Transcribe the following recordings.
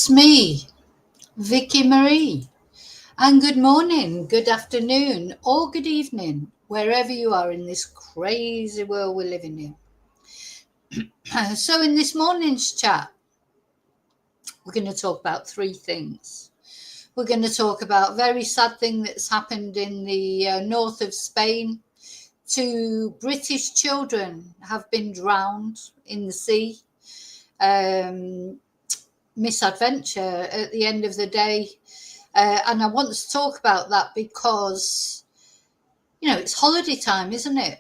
It's me, Vicky Marie. And good morning, good afternoon, or good evening, wherever you are in this crazy world we're living in. So, in this morning's chat, we're going to talk about three things. We're going to talk about a very sad thing that's happened in the north of Spain. Two British children have been drowned in the sea. Misadventure at the end of the day. And I want to talk about that because, it's holiday time, isn't it?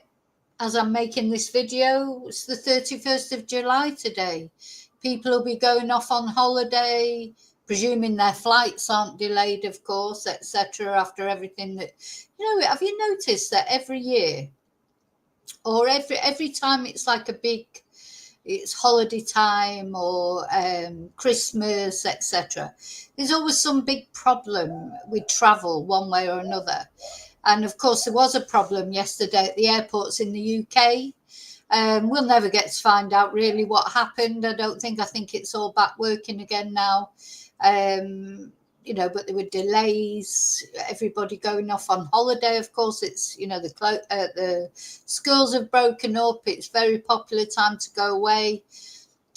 As I'm making this video, it's the 31st of July today. People will be going off on holiday, presuming their flights aren't delayed, of course, etc. After everything that, have you noticed that every year or every time it's like it's holiday time or Christmas, etc. There's always some big problem with travel one way or another. And of course, there was a problem yesterday at the airports in the UK. We'll never get to find out really what happened. I think it's all back working again now. But there were delays, everybody going off on holiday. Of course, it's, the schools have broken up. It's very popular time to go away.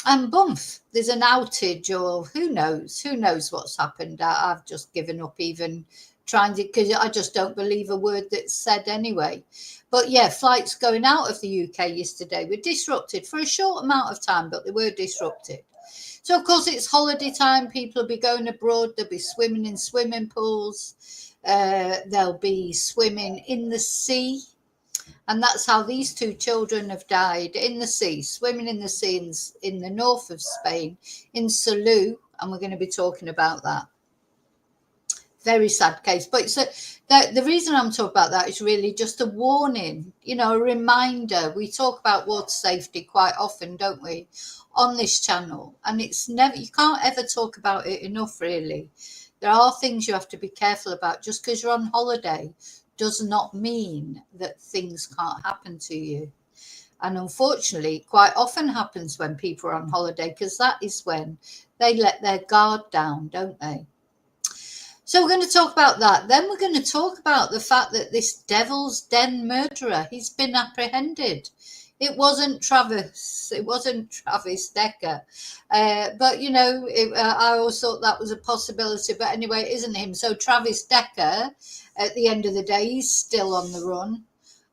And bump, there's an outage or who knows what's happened. I've just given up even trying to, because I just don't believe a word that's said anyway. But yeah, flights going out of the UK yesterday were disrupted for a short amount of time, but they were disrupted. So, of course, it's holiday time. People will be going abroad. They'll be swimming in swimming pools. They'll be swimming in the sea. And that's how these two children have died, in the sea, swimming in the sea in the north of Spain, in Salou. And we're going to be talking about that. Very sad case. But the reason I'm talking about that is really just a warning, a reminder. We talk about water safety quite often, don't we, on this channel? And you can't ever talk about it enough, really. There are things you have to be careful about. Just because you're on holiday does not mean that things can't happen to you. And unfortunately, it quite often happens when people are on holiday, because that is when they let their guard down, don't they? So we're going to talk about that. Then we're going to talk about the fact that this Devil's Den murderer, he's been apprehended. It wasn't Travis Decker. But, I always thought that was a possibility. But anyway, it isn't him. So Travis Decker, at the end of the day, he's still on the run.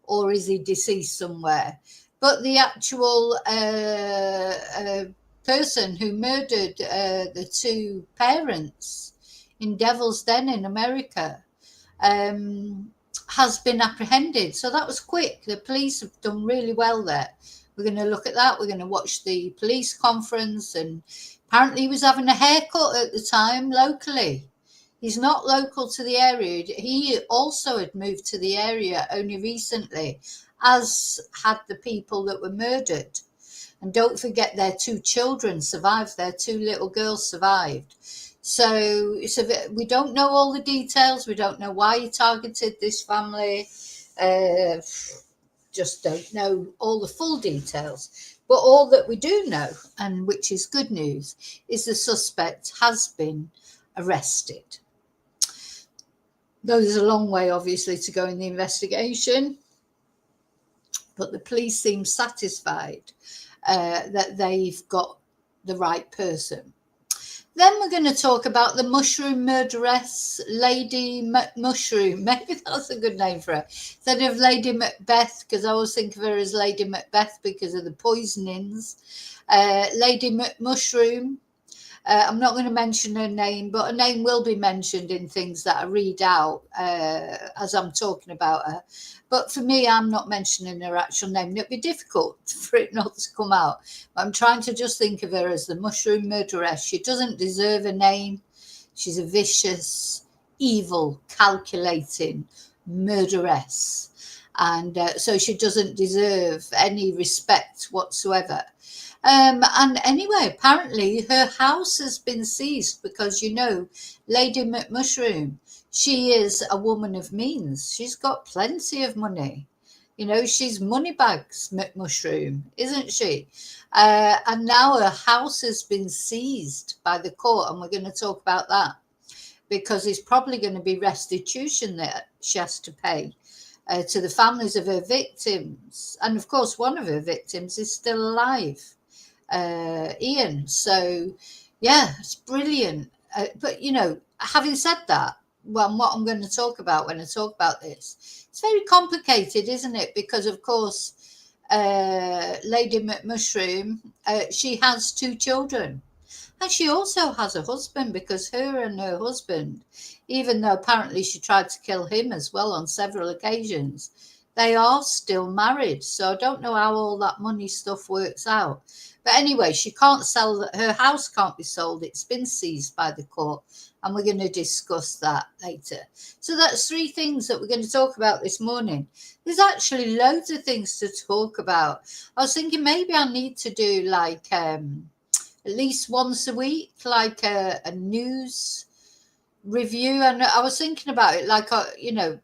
Or is he deceased somewhere? But the actual person who murdered the two parents in Devil's Den in America has been apprehended. So that was quick. The police have done really well there. We're going to look at that. We're going to watch the police conference. And apparently he was having a haircut at the time locally. He's not local to the area. He also had moved to the area only recently, as had the people that were murdered. And don't forget, their two children survived. Their two little girls survived. So we don't know all the details. We don't know why he targeted this family. Just don't know all the full details. But all that we do know, and which is good news, is the suspect has been arrested. Though there's a long way, obviously, to go in the investigation. But the police seem satisfied that they've got the right person. Then we're going to talk about the mushroom murderess, Lady Mushroom. Maybe that's a good name for her. Instead of Lady Macbeth, because I always think of her as Lady Macbeth because of the poisonings. Lady Mushroom. I'm not going to mention her name, but her name will be mentioned in things that I read out as I'm talking about her. But for me, I'm not mentioning her actual name. It'd be difficult for it not to come out. But I'm trying to just think of her as the mushroom murderess. She doesn't deserve a name. She's a vicious, evil, calculating murderess. And so she doesn't deserve any respect whatsoever. And anyway, apparently her house has been seized because, Lady McMushroom, she is a woman of means. She's got plenty of money. You know, she's Moneybags McMushroom, isn't she? And now her house has been seized by the court, and we're going to talk about that because it's probably going to be restitution that she has to pay to the families of her victims. And of course, one of her victims is still alive, Ian. So, yeah, it's brilliant. But, you know, having said that, well, what I'm going to talk about when I talk about this, it's very complicated, isn't it? Because, of course, Lady McMushroom, she has 2 children. And she also has a husband, because her and her husband, even though apparently she tried to kill him as well on several occasions, they are still married. So I don't know how all that money stuff works out. But anyway, she can't sell, her house can't be sold. It's been seized by the court. And we're going to discuss that later. So that's 3 things that we're going to talk about this morning. There's actually loads of things to talk about. I was thinking maybe I need to do like at least once a week, like a news review. And I was thinking about it like, you know,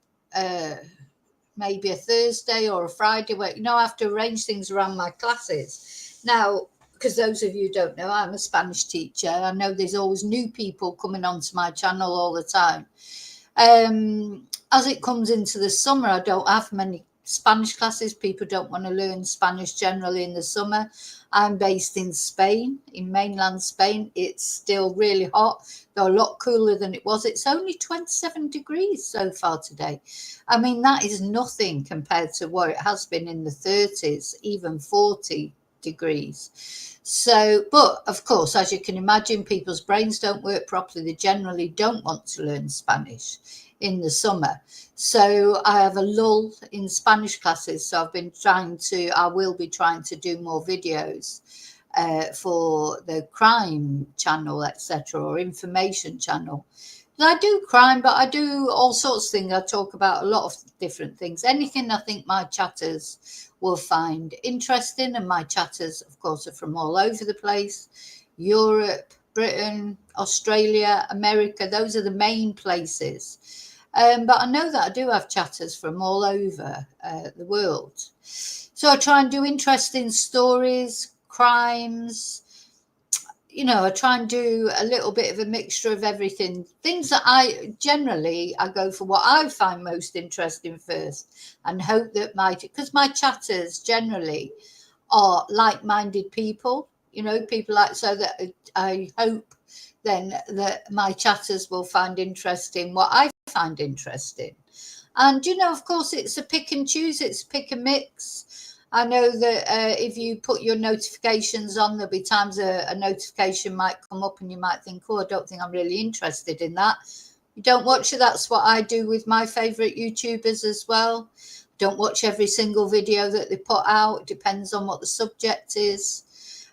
maybe a Thursday or a Friday where, you know, I have to arrange things around my classes. Now, because those of you who don't know, I'm a Spanish teacher. I know there's always new people coming onto my channel all the time. As it comes into the summer, I don't have many Spanish classes. People don't want to learn Spanish generally in the summer. I'm based in Spain, in mainland Spain. It's still really hot, though a lot cooler than it was. It's only 27 degrees so far today. I mean, that is nothing compared to what it has been in the 30s, even 40 degrees. So, but of course, as you can imagine, people's brains don't work properly. They generally don't want to learn Spanish in the summer. So I have a lull in Spanish classes. So I will be trying to do more videos for the crime channel, etc., or information channel. I do crime, but I do all sorts of things. I talk about a lot of different things. Anything I think my chatters will find interesting. And my chatters, of course, are from all over the place. Europe, Britain, Australia, America. Those are the main places. But I know that I do have chatters from all over the world. So I try and do interesting stories, crimes. You know, I try and do a little bit of a mixture of everything. Things that I go for what I find most interesting first and hope that because my chatters generally are like-minded people, you know, people like, so that I hope then that my chatters will find interesting what I find interesting. And, you know, of course, it's a pick and choose, it's a pick and mix. I know that if you put your notifications on, there'll be times a notification might come up and you might think, oh, I don't think I'm really interested in that. You don't watch it. That's what I do with my favorite YouTubers as well. Don't watch every single video that they put out. It depends on what the subject is.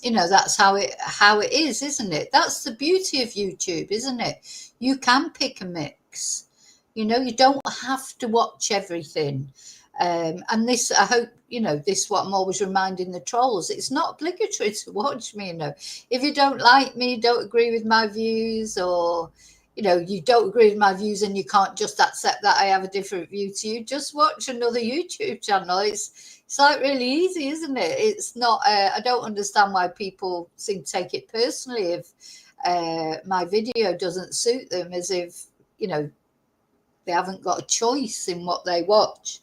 You know, that's how it is, isn't it? That's the beauty of YouTube, isn't it? You can pick a mix. You know, you don't have to watch everything. And this, I hope, you know, this what I'm always reminding the trolls. It's not obligatory to watch me, you know. If you don't like me, don't agree with my views, or, you know, you don't agree with my views and you can't just accept that I have a different view to you, just watch another YouTube channel. It's like really easy, isn't it? It's not, I don't understand why people seem to take it personally if my video doesn't suit them, as if, you know, they haven't got a choice in what they watch.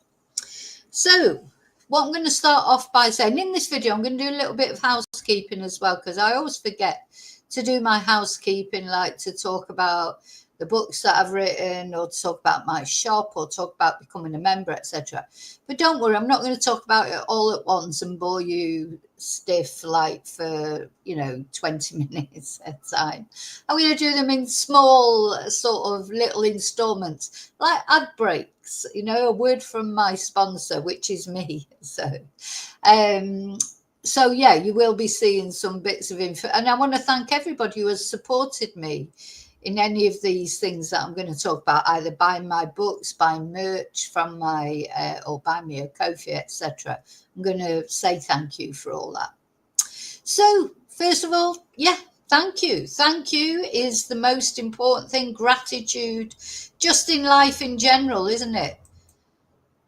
So what I'm going to start off by saying in this video, I'm going to do a little bit of housekeeping as well, because I always forget to do my housekeeping, like to talk about the books that I've written, or to talk about my shop, or talk about becoming a member, etc. But don't worry, I'm not going to talk about it all at once and bore you stiff like for, you know, 20 minutes at a time. I'm going to do them in small sort of little installments, like ad breaks, you know, a word from my sponsor, which is me. So yeah, you will be seeing some bits of info, and I want to thank everybody who has supported me in any of these things that I'm going to talk about, either buying my books, buying merch from my, or buy me a Ko-fi, etc. I'm going to say thank you for all that. So first of all, yeah, thank you. Thank you is the most important thing. Gratitude, just in life in general, isn't it?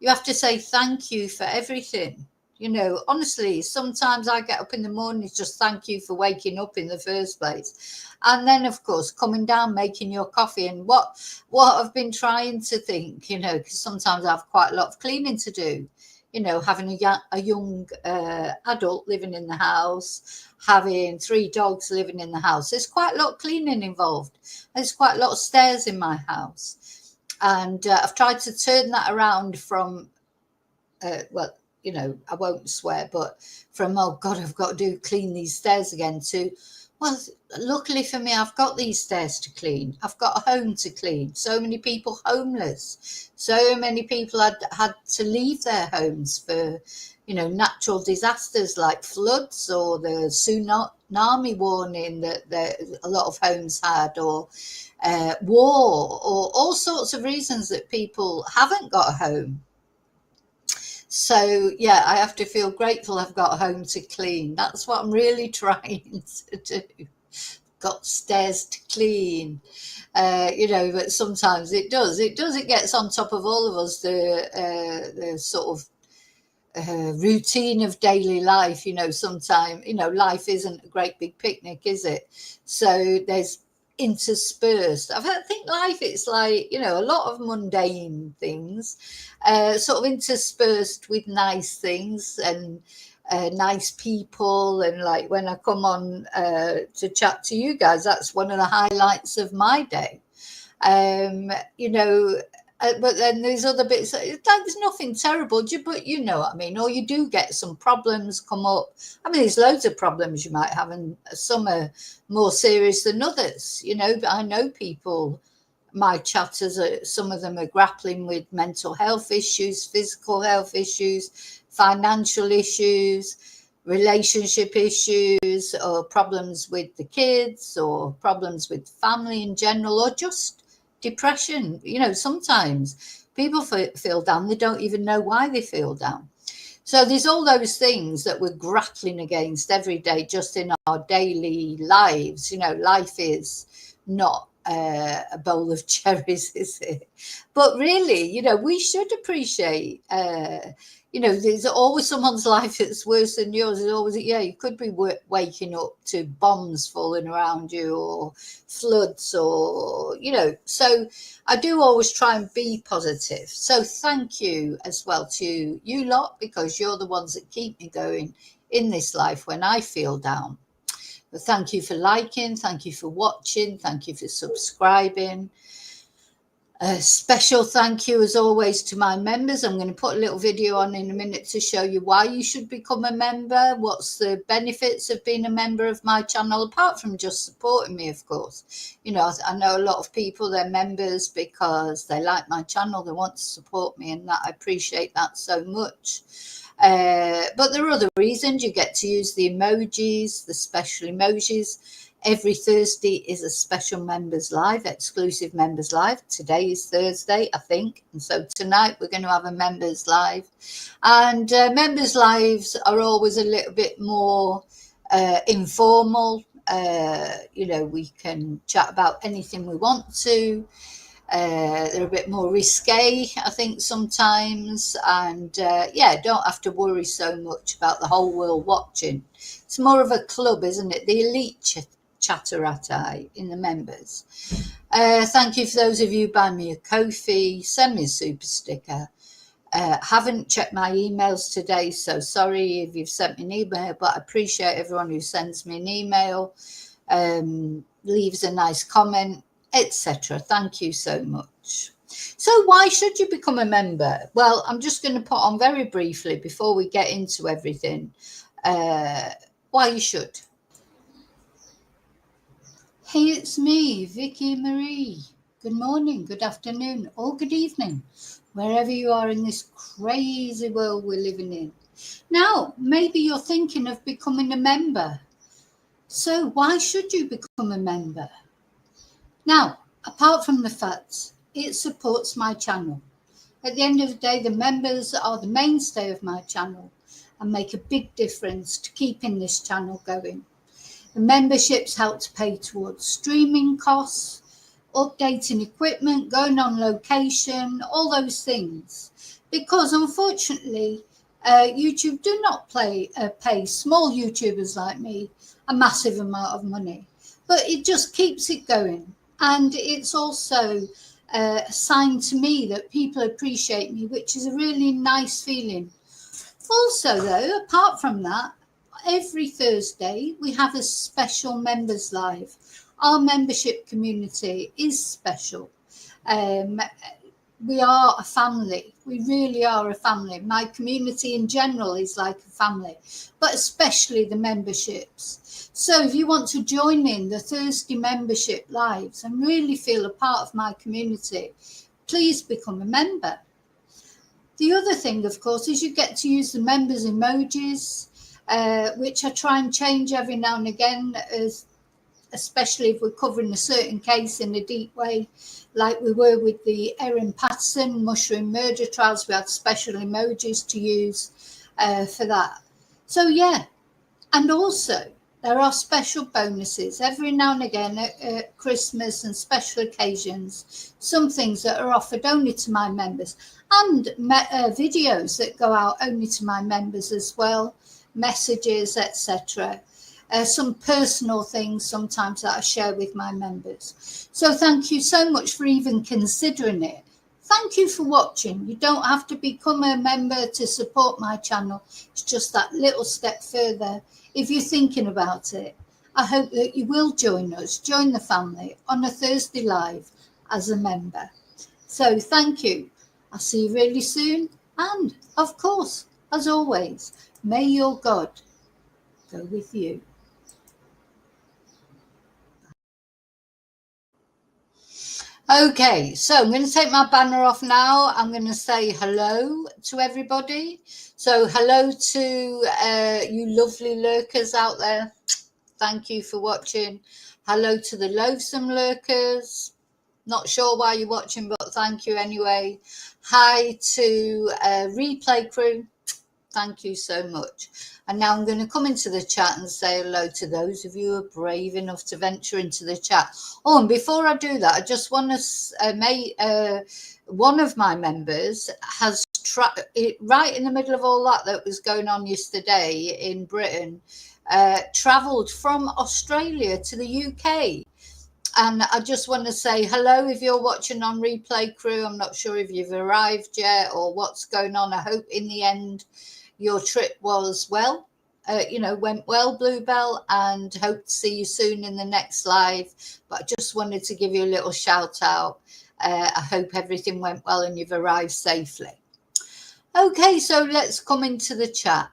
You have to say thank you for everything. You know, honestly, sometimes I get up in the morning, just thank you for waking up in the first place. And then, of course, coming down, making your coffee. And what I've been trying to think, you know, because sometimes I have quite a lot of cleaning to do, you know, having a young adult living in the house, having 3 dogs living in the house. There's quite a lot of cleaning involved. There's quite a lot of stairs in my house. And I've tried to turn that around from, well, you know, I won't swear, but from, oh God, I've got to clean these stairs again, to, well, luckily for me, I've got these stairs to clean. I've got a home to clean. So many people homeless. So many people had to leave their homes for, you know, natural disasters like floods or the tsunami warning that a lot of homes had, or war, or all sorts of reasons that people haven't got a home. So, yeah, I have to feel grateful I've got a home to clean. That's what I'm really trying to do. Got stairs to clean, you know, but sometimes it gets on top of all of us, the sort of routine of daily life. You know, sometimes, you know, life isn't a great big picnic, is it? So there's interspersed, I think life, it's like, you know, a lot of mundane things, sort of interspersed with nice things and nice people. And like when I come on to chat to you guys, that's one of the highlights of my day. You know, but then there's other bits, there's nothing terrible, but you know what I mean, or you do get some problems come up. I mean, there's loads of problems you might have, and some are more serious than others, you know. But I know people, my chatters, some of them are grappling with mental health issues, physical health issues, financial issues, relationship issues, or problems with the kids, or problems with family in general, or just depression. You know, sometimes people feel down, they don't even know why they feel down. So there's all those things that we're grappling against every day, just in our daily lives. You know, life is not a bowl of cherries, is it? But really, you know, we should appreciate, you know, there's always someone's life that's worse than yours. There's always, yeah, you could be waking up to bombs falling around you, or floods, or, you know. So I do always try and be positive. So thank you as well to you lot, because you're the ones that keep me going in this life when I feel down. But thank you for liking, thank you for watching, thank you for subscribing. A special thank you, as always, to my members. I'm going to put a little video on in a minute to show you why you should become a member, what's the benefits of being a member of my channel, apart from just supporting me, of course. You know, I know a lot of people, they're members because they like my channel, they want to support me, and that I appreciate that so much. But there are other reasons. You get to use the emojis, the special emojis. Every Thursday is a special members live, exclusive members live. Today is Thursday, I think. And so tonight we're going to have a members live. And members lives are always a little bit more informal. You know, we can chat about anything we want to. They're a bit more risque, I think, sometimes. And yeah, don't have to worry so much about the whole world watching. It's more of a club, isn't it? The elite chatterati in the members. Thank you for those of you buying me a Ko-fi, send me a super sticker. Haven't checked my emails today, so sorry if you've sent me an email, but I appreciate everyone who sends me an email, leaves a nice comment, etc. Thank you so much. So why should you become a member? Well, I'm just going to put on very briefly before we get into everything, why you should. Hey, it's me, Vicky Marie. Good morning, good afternoon, or good evening, wherever you are in this crazy world we're living in. Now, maybe you're thinking of becoming a member. So why should you become a member? Now, apart from the fact it supports my channel. At the end of the day, the members are the mainstay of my channel and make a big difference to keeping this channel going. The memberships help to pay towards streaming costs, updating equipment, going on location, all those things. Because unfortunately, YouTube do not pay small YouTubers like me a massive amount of money, but it just keeps it going. And it's also a sign to me that people appreciate me, which is a really nice feeling. Also, though, apart from that, every Thursday we have a special members live. Our membership community is special. We are a family. We really are a family. My community in general is like a family, but especially the memberships. So if you want to join in the Thursday membership lives and really feel a part of my community, please become a member. The other thing, of course, is you get to use the members emojis, which I try and change every now and again, especially if we're covering a certain case in a deep way, like we were with the Erin Patterson mushroom murder trials. We had special emojis to use for that. So, yeah. And also, there are special bonuses every now and again at Christmas and special occasions, some things that are offered only to my members, and videos that go out only to my members as well, messages, etc. Some personal things sometimes that I share with my members. So thank you so much for even considering it. Thank you for watching. You don't have to become a member to support my channel. It's just that little step further. If you're thinking about it, I hope that you will join us, join the family on a Thursday live as a member. So thank you. I'll see you really soon. And of course, as always, may your God go with you. Okay, so I'm going to take my banner off now. I'm going to say hello to everybody. So hello to you lovely lurkers out there. Thank you for watching. Hello to the loathsome lurkers. Not sure why you're watching, but thank you anyway. Hi to replay crew. Thank you so much. And now I'm going to come into the chat and say hello to those of you who are brave enough to venture into the chat. Oh, and before I do that, I just want to one of my members has right in the middle of all that was going on yesterday in Britain, travelled from Australia to the UK. And I just want to say hello if you're watching on replay crew. I'm not sure if you've arrived yet or what's going on. I hope in the end your trip was well, went well, Bluebell, and hope to see you soon in the next live. But I just wanted to give you a little shout out. I hope everything went well and you've arrived safely. Okay, so let's come into the chat.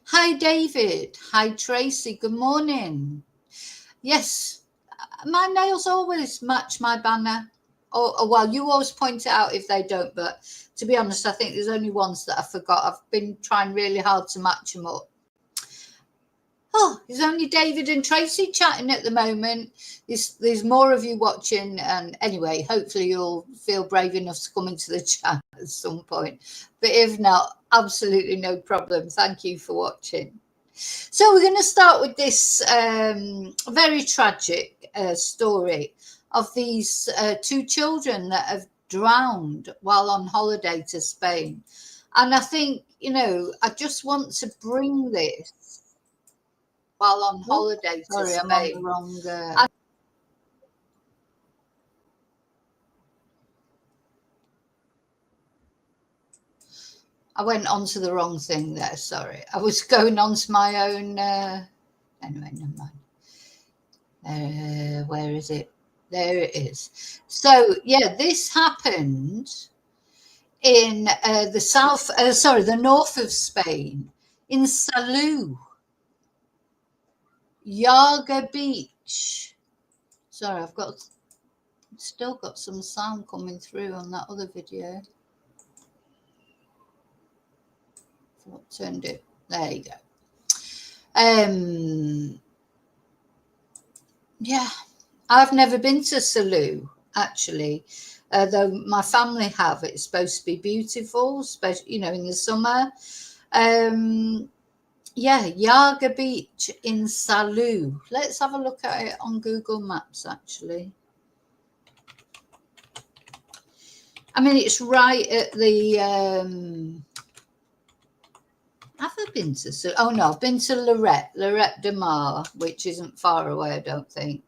Hi, David. Hi, Tracy. Good morning. Yes, my nails always match my banner. Oh, well, you always point it out if they don't, but to be honest, I think there's only ones that I forgot. I've been trying really hard to match them up. Oh, there's only David and Tracy chatting at the moment. There's more of you watching, and anyway, hopefully you'll feel brave enough to come into the chat at some point. But if not, absolutely no problem. Thank you for watching. So we're going to start with this very tragic story of these two children that have drowned while on holiday to Spain. And I think, I just want to bring this while on holiday to Spain. I'm on the wrong... I went on to the wrong thing there, sorry. I was going on to my own... Anyway, never mind. Where is it? There it is. So, yeah, this happened in the north of Spain, in Salou, Yaga Beach. Sorry, I've still got some sound coming through on that other video. What turned it? There you go. Yeah, I've never been to Salou, actually, though my family have. It's supposed to be beautiful, especially, in the summer. Yeah, Yaga Beach in Salou. Let's have a look at it on Google Maps, actually. I mean, it's right at the... have I been to... Oh, no, I've been to Lorette de Mar, which isn't far away, I don't think.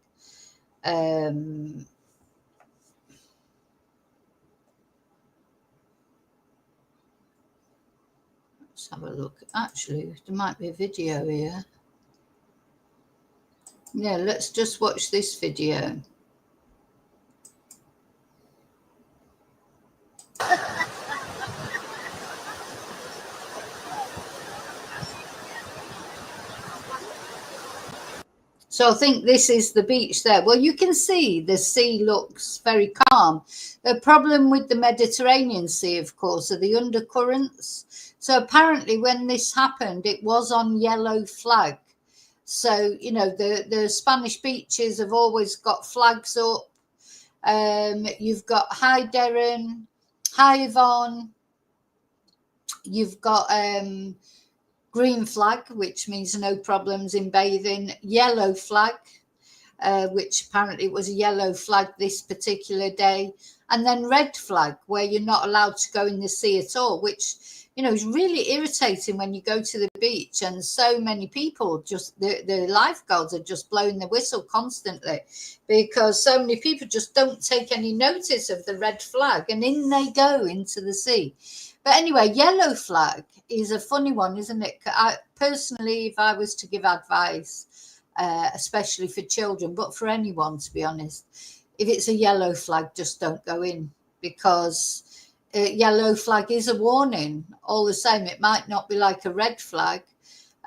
Let's have a look. Actually, there might be a video here. Yeah, let's just watch this video. So I think this is the beach there. Well, you can see the sea looks very calm. The problem with the Mediterranean Sea, of course, are the undercurrents. So apparently when this happened, it was on yellow flag. So, you know, the Spanish beaches have always got flags up. You've got High Derren, High Yvonne. You've got green flag, which means no problems in bathing. Yellow flag, which apparently was a yellow flag this particular day. And then red flag, where you're not allowed to go in the sea at all, which, you know, is really irritating when you go to the beach and so many people just, the lifeguards are just blowing the whistle constantly because so many people just don't take any notice of the red flag and in they go into the sea. But anyway, yellow flag is a funny one, isn't it? Personally, if I was to give advice, especially for children, but for anyone, to be honest, if it's a yellow flag, just don't go in because yellow flag is a warning. All the same, it might not be like a red flag.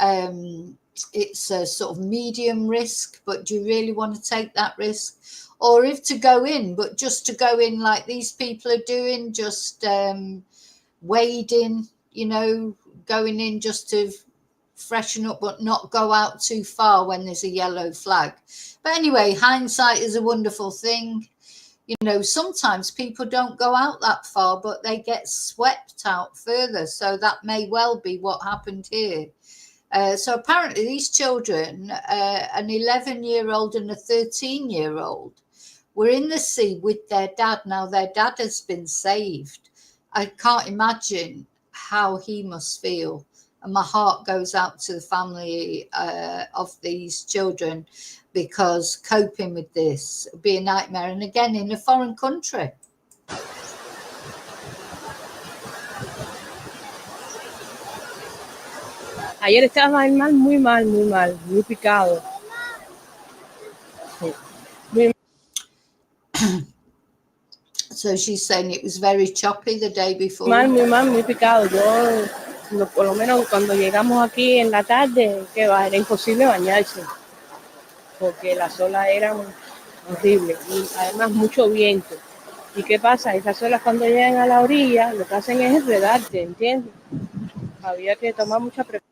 It's a sort of medium risk, but do you really want to take that risk? Or if to go in, but just to go in like these people are doing, just wading, you know, going in just to freshen up, but not go out too far when there's a yellow flag. But anyway, hindsight is a wonderful thing. You know, sometimes people don't go out that far, but they get swept out further. So that may well be what happened here. So apparently these children, an 11-year-old and a 13-year-old, were in the sea with their dad. Now their dad has been saved. I can't imagine how he must feel. And my heart goes out to the family of these children because coping with this would be a nightmare. And again, in a foreign country. Ayer estaba el mar muy mal, muy picado. Sí. Muy... So she's saying it was very choppy the day before. Muy mal, muy picado. Yo, por lo menos cuando llegamos aquí en la tarde, que va, era imposible bañarse, porque las olas eran horribles y además mucho viento. ¿Y qué pasa? Esas olas cuando llegan a la orilla, lo que hacen es enredarte, ¿entiendes? Había que tomar mucha precaución.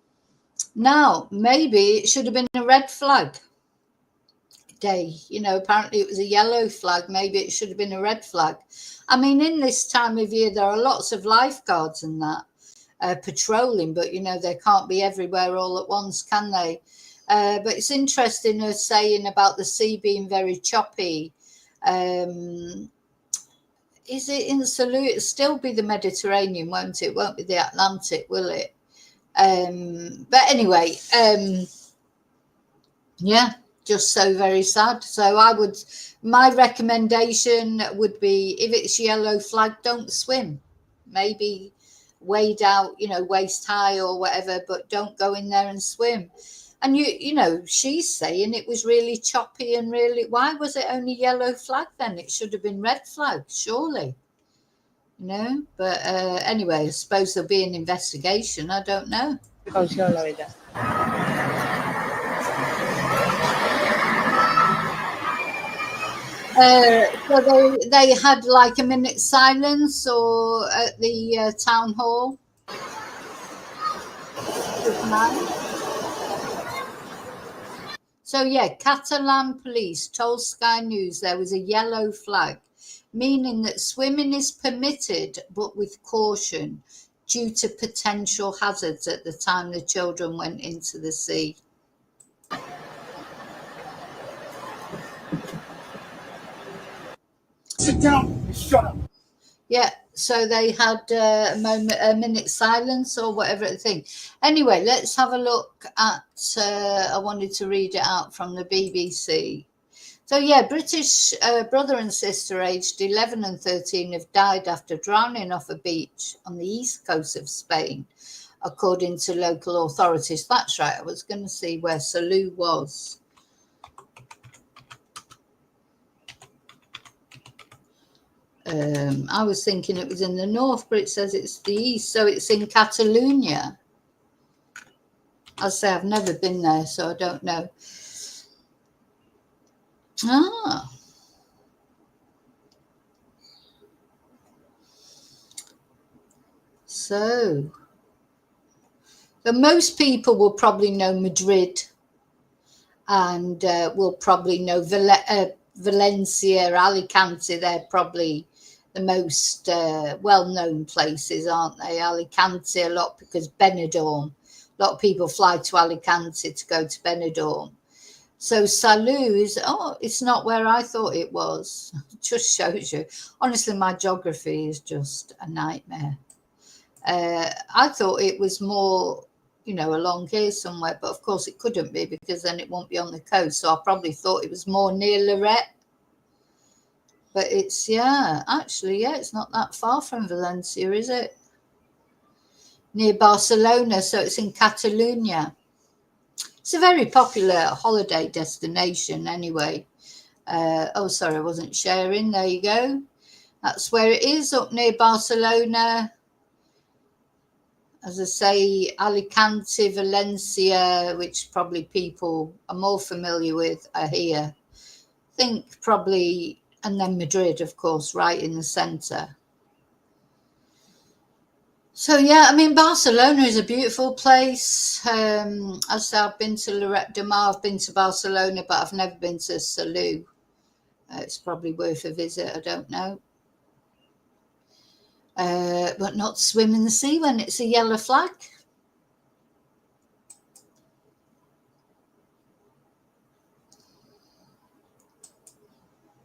Now, maybe it should have been a red flag day. You know, apparently it was a yellow flag. Maybe it should have been a red flag. I mean, in this time of year, there are lots of lifeguards and that patrolling, but, you know, they can't be everywhere all at once, can they? But it's interesting her saying about the sea being very choppy. Is it in Salou? It'll still be the Mediterranean, won't it? Won't be the Atlantic, will it? But anyway, yeah, just so very sad. So my recommendation would be, if it's yellow flag, don't swim. Maybe wade out, you know, waist high or whatever, but don't go in there and swim. And you know, she's saying it was really choppy and really, why was it only yellow flag then? It should have been red flag, surely. You know, but anyway, I suppose there'll be an investigation. I don't know. Precaución, la verdad. So they had like a minute's silence or at the town hall. So yeah, Catalan police told Sky News there was a yellow flag, meaning that swimming is permitted but with caution due to potential hazards at the time the children went into the sea. Sit down and shut up. Yeah, so they had a minute silence or whatever thing. Anyway, let's have a look at, I wanted to read it out from the BBC. So yeah, British brother and sister aged 11 and 13 have died after drowning off a beach on the east coast of Spain, according to local authorities. That's right, I was going to see where Salou was. I was thinking it was in the north, but it says it's the east, so it's in Catalonia. I'll say I've never been there, so I don't know. Ah. So most people will probably know Madrid and will probably know Valencia, Alicante. They're probably the most well-known places, aren't they? Alicante a lot because Benidorm. A lot of people fly to Alicante to go to Benidorm. So Salou is, it's not where I thought it was. It just shows you. Honestly, my geography is just a nightmare. I thought it was more, along here somewhere, but of course it couldn't be because then it won't be on the coast. So I probably thought it was more near Lorette. But it's, it's not that far from Valencia, is it? Near Barcelona, so it's in Catalonia. It's a very popular holiday destination anyway. Sorry, I wasn't sharing. There you go. That's where it is, up near Barcelona. As I say, Alicante, Valencia, which probably people are more familiar with, are here. I think probably, and then Madrid, of course, right in the centre. So, Barcelona is a beautiful place. As I say, I've been to Lloret de Mar, I've been to Barcelona, but I've never been to Salou. It's probably worth a visit, I don't know. But not swim in the sea when it's a yellow flag.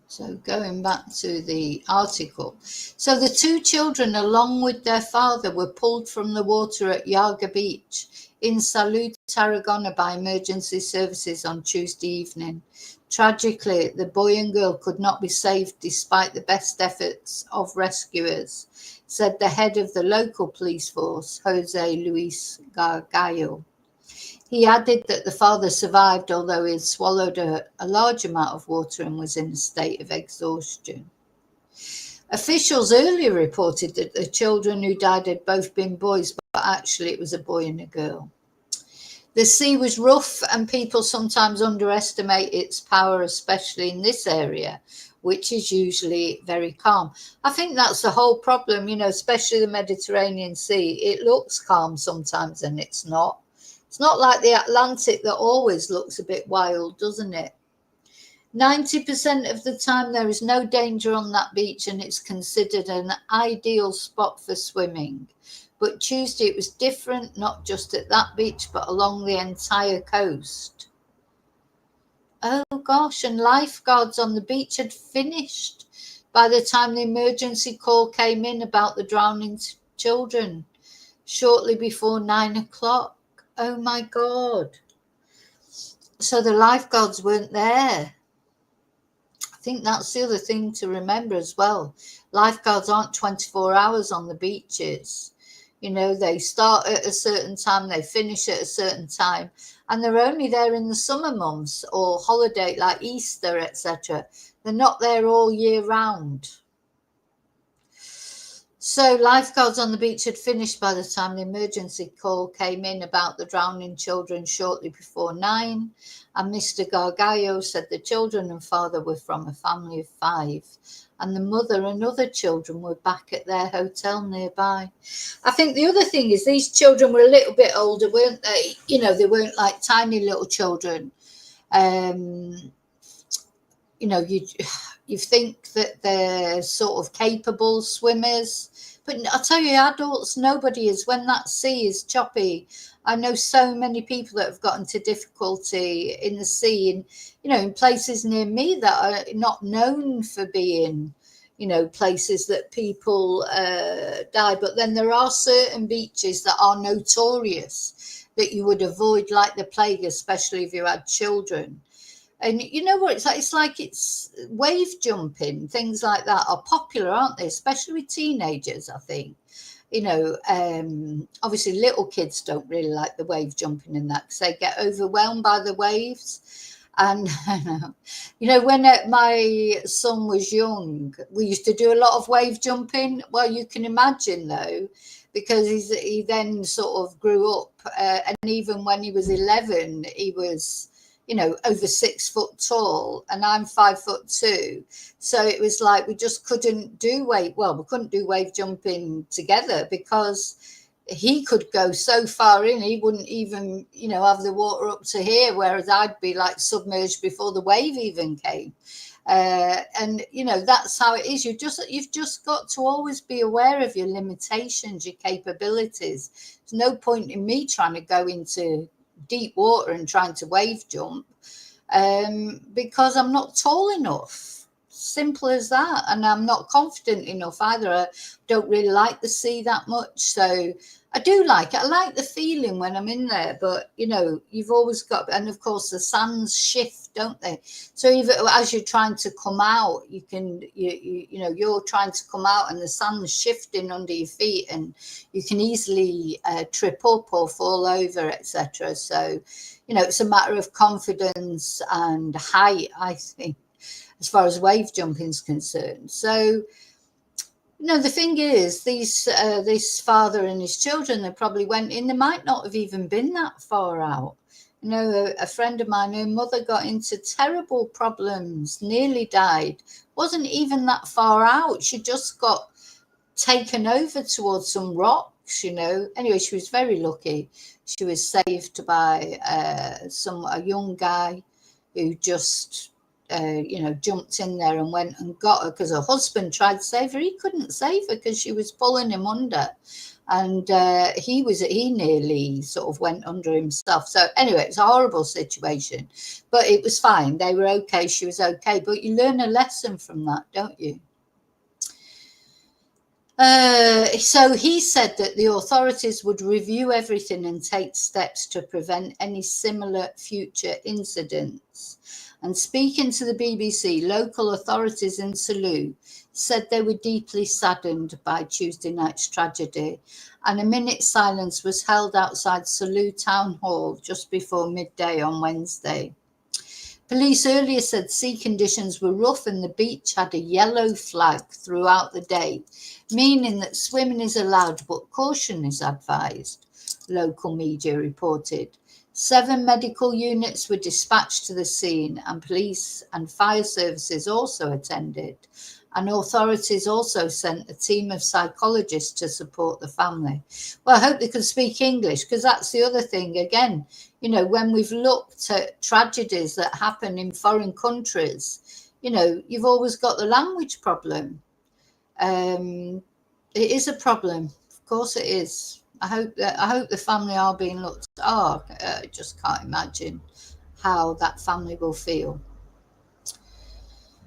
So going back to the article. So the two children, along with their father, were pulled from the water at Yaga Beach in Salou, Tarragona by emergency services on Tuesday evening. Tragically, the boy and girl could not be saved despite the best efforts of rescuers, said the head of the local police force, Jose Luis Gargallo. He added that the father survived, although he had swallowed a large amount of water and was in a state of exhaustion. Officials earlier reported that the children who died had both been boys, but actually it was a boy and a girl. The sea was rough and people sometimes underestimate its power, especially in this area, which is usually very calm. I think that's the whole problem, especially the Mediterranean Sea. It looks calm sometimes and it's not. It's not like the Atlantic that always looks a bit wild, doesn't it? 90% of the time there is no danger on that beach and it's considered an ideal spot for swimming. But Tuesday it was different, not just at that beach, but along the entire coast. Oh gosh, and lifeguards on the beach had finished by the time the emergency call came in about the drowning children, shortly before 9 o'clock. Oh my God. So the lifeguards weren't there. I think that's the other thing to remember as well. Lifeguards aren't 24 hours on the beaches. They start at a certain time, they finish at a certain time, and they're only there in the summer months or holiday like Easter, etc. They're not there all year round. So lifeguards on the beach had finished by the time the emergency call came in about the drowning children shortly before 9. And Mr. Gargallo said the children and father were from a family of 5. And the mother and other children were back at their hotel nearby. I think the other thing is these children were a little bit older, weren't they? They weren't like tiny little children. you know, you think that they're sort of capable swimmers, but I tell you, adults, nobody is. When that sea is choppy, I know so many people that have got into difficulty in the sea, and you know, in places near me that are not known for being, you know, places that people die. But then there are certain beaches that are notorious that you would avoid like the plague, especially if you had children. And you know what it's like it's wave jumping, things like that are popular, aren't they? Especially with teenagers, I think. You know, obviously little kids don't really like the wave jumping and that because they get overwhelmed by the waves. And you know, when my son was young, we used to do a lot of wave jumping. Well, you can imagine though, because he then sort of grew up, and even when he was 11, he was, you know, over 6 foot tall, and I'm 5'2". So it was like we just couldn't do we couldn't do wave jumping together because he could go so far in, he wouldn't even, you know, have the water up to here, whereas I'd be like submerged before the wave even came. And you know, that's how it is. You've just got to always be aware of your limitations, your capabilities. There's no point in me trying to go into deep water and trying to wave jump because I'm not tall enough. Simple as that. And I'm not confident enough either. I don't really like the sea that much, so I do like it. I like the feeling when I'm in there, but you know, you've always got, and of course the sands shift, don't they? So even as you're trying to come out, you know, you're trying to come out and the sand's shifting under your feet, and you can easily trip up or fall over, etc. So, you know, it's a matter of confidence and height, I think, as far as wave jumping is concerned. So, no, the thing is, this father and his children, they probably went in. They might not have even been that far out. You know, a friend of mine, her mother got into terrible problems, nearly died. Wasn't even that far out. She just got taken over towards some rocks, you know. Anyway, she was very lucky. She was saved by a young guy who just you know, jumped in there and went and got her, because her husband tried to save her. He couldn't save her because she was pulling him under, and he nearly sort of went under himself. So anyway, it's a horrible situation, but it was fine. They were okay. She was okay. But you learn a lesson from that, don't you? So he said that the authorities would review everything and take steps to prevent any similar future incidents. And speaking to the BBC, local authorities in Salou said they were deeply saddened by Tuesday night's tragedy, and a minute's silence was held outside Salou Town Hall just before midday on Wednesday. Police earlier said sea conditions were rough and the beach had a yellow flag throughout the day, meaning that swimming is allowed but caution is advised, local media reported. 7 medical units were dispatched to the scene, and police and fire services also attended. And authorities also sent a team of psychologists to support the family. Well, I hope they can speak English, because that's the other thing. Again, you know, when we've looked at tragedies that happen in foreign countries, you know, you've always got the language problem. It is a problem. Of course it is. I hope the family are being looked at. I just can't imagine how that family will feel.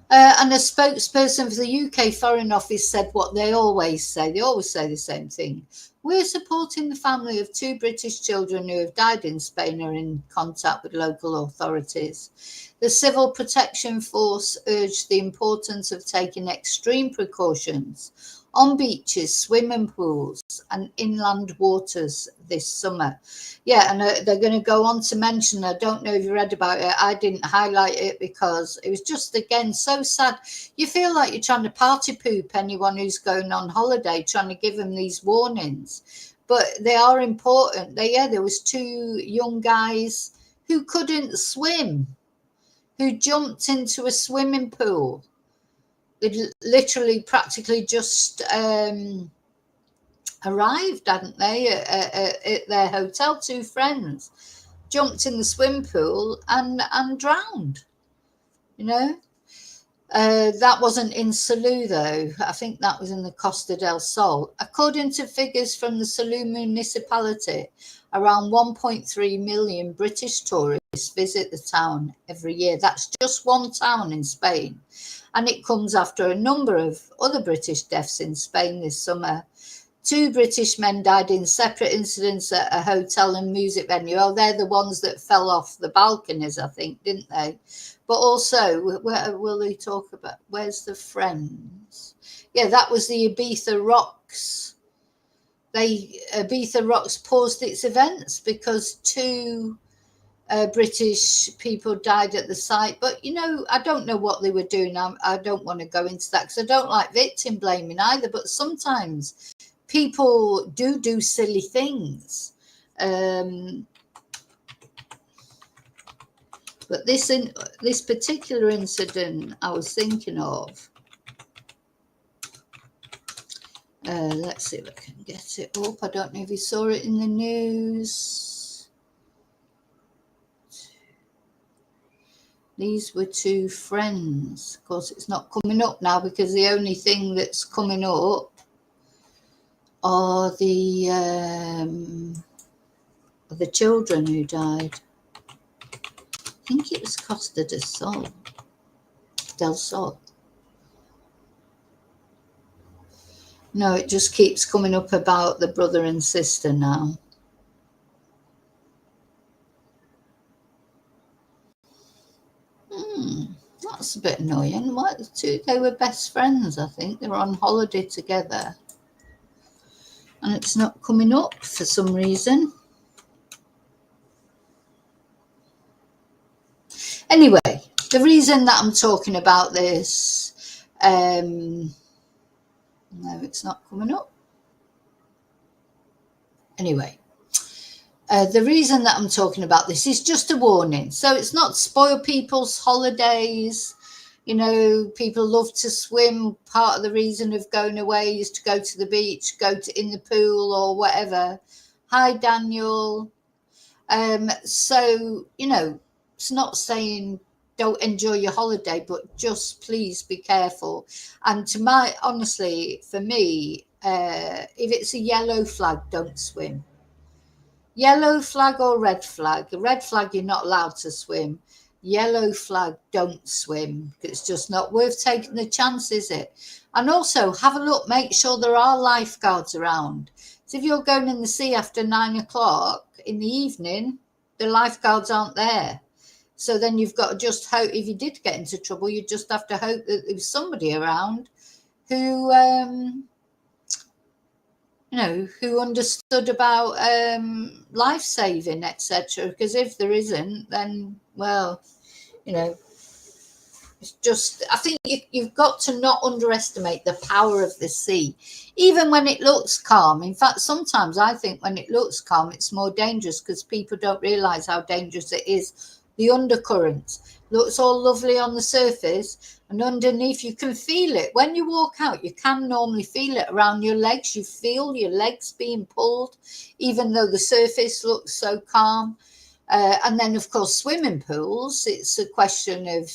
And a spokesperson for the UK Foreign Office said what they always say. They always say the same thing. We're supporting the family of 2 British children who have died in Spain or in contact with local authorities. The Civil Protection Force urged the importance of taking extreme precautions on beaches, swimming pools and inland waters this summer. Yeah, and they're going to go on to mention, I don't know if you read about it, I didn't highlight it because it was just, again, so sad. You feel like you're trying to party poop anyone who's going on holiday, trying to give them these warnings. But they are important. There was 2 young guys who couldn't swim, who jumped into a swimming pool. They'd literally practically just arrived, hadn't they, at their hotel. 2 friends jumped in the swim pool and drowned, you know. That wasn't in Salou, though. I think that was in the Costa del Sol. According to figures from the Salou municipality, around 1.3 million British tourists visit the town every year. That's just one town in Spain. And it comes after a number of other British deaths in Spain this summer. 2 British men died in separate incidents at a hotel and music venue. Oh, they're the ones that fell off the balconies, I think, didn't they? But also, where will they talk about? Where's the Friends? Yeah, that was the Ibiza Rocks. Ibiza Rocks paused its events because 2 British people died at the site. But, you know, I don't know what they were doing. I don't want to go into that because I don't like victim blaming either. But sometimes people do silly things. But this particular incident I was thinking of, let's see if I can get it up. I don't know if you saw it in the news. These were 2 friends. Of course, it's not coming up now because the only thing that's coming up are the children who died. I think it was Costa del Sol. No, it just keeps coming up about the brother and sister now. That's a bit annoying. What? They were best friends, I think. They were on holiday together. And it's not coming up for some reason. Anyway, the reason that I'm talking about this, no, it's not coming up. Anyway, the reason that I'm talking about this is just a warning. So it's not to spoil people's holidays. You know, people love to swim. Part of the reason of going away is to go to the beach, in the pool or whatever. Hi, Daniel. So, you know, it's not saying don't enjoy your holiday, but just please be careful. And honestly, for me, if it's a yellow flag, don't swim. Yellow flag or red flag. A red flag, you're not allowed to swim. Yellow flag, don't swim. It's just not worth taking the chance, is it? And also have a look, make sure there are lifeguards around. So if you're going in the sea after 9 o'clock in the evening, the lifeguards aren't there. So then you've got to just hope, if you did get into trouble, you just have to hope that there's somebody around who, you know, who understood about life saving, etc. Because if there isn't, then, well, you know, it's just, I think you've got to not underestimate the power of the sea, even when it looks calm. In fact, sometimes I think when it looks calm, it's more dangerous because people don't realize how dangerous it is. The undercurrent looks all lovely on the surface, and underneath you can feel it. When you walk out, you can normally feel it around your legs. You feel your legs being pulled, even though the surface looks so calm. And then, of course, swimming pools, it's a question of,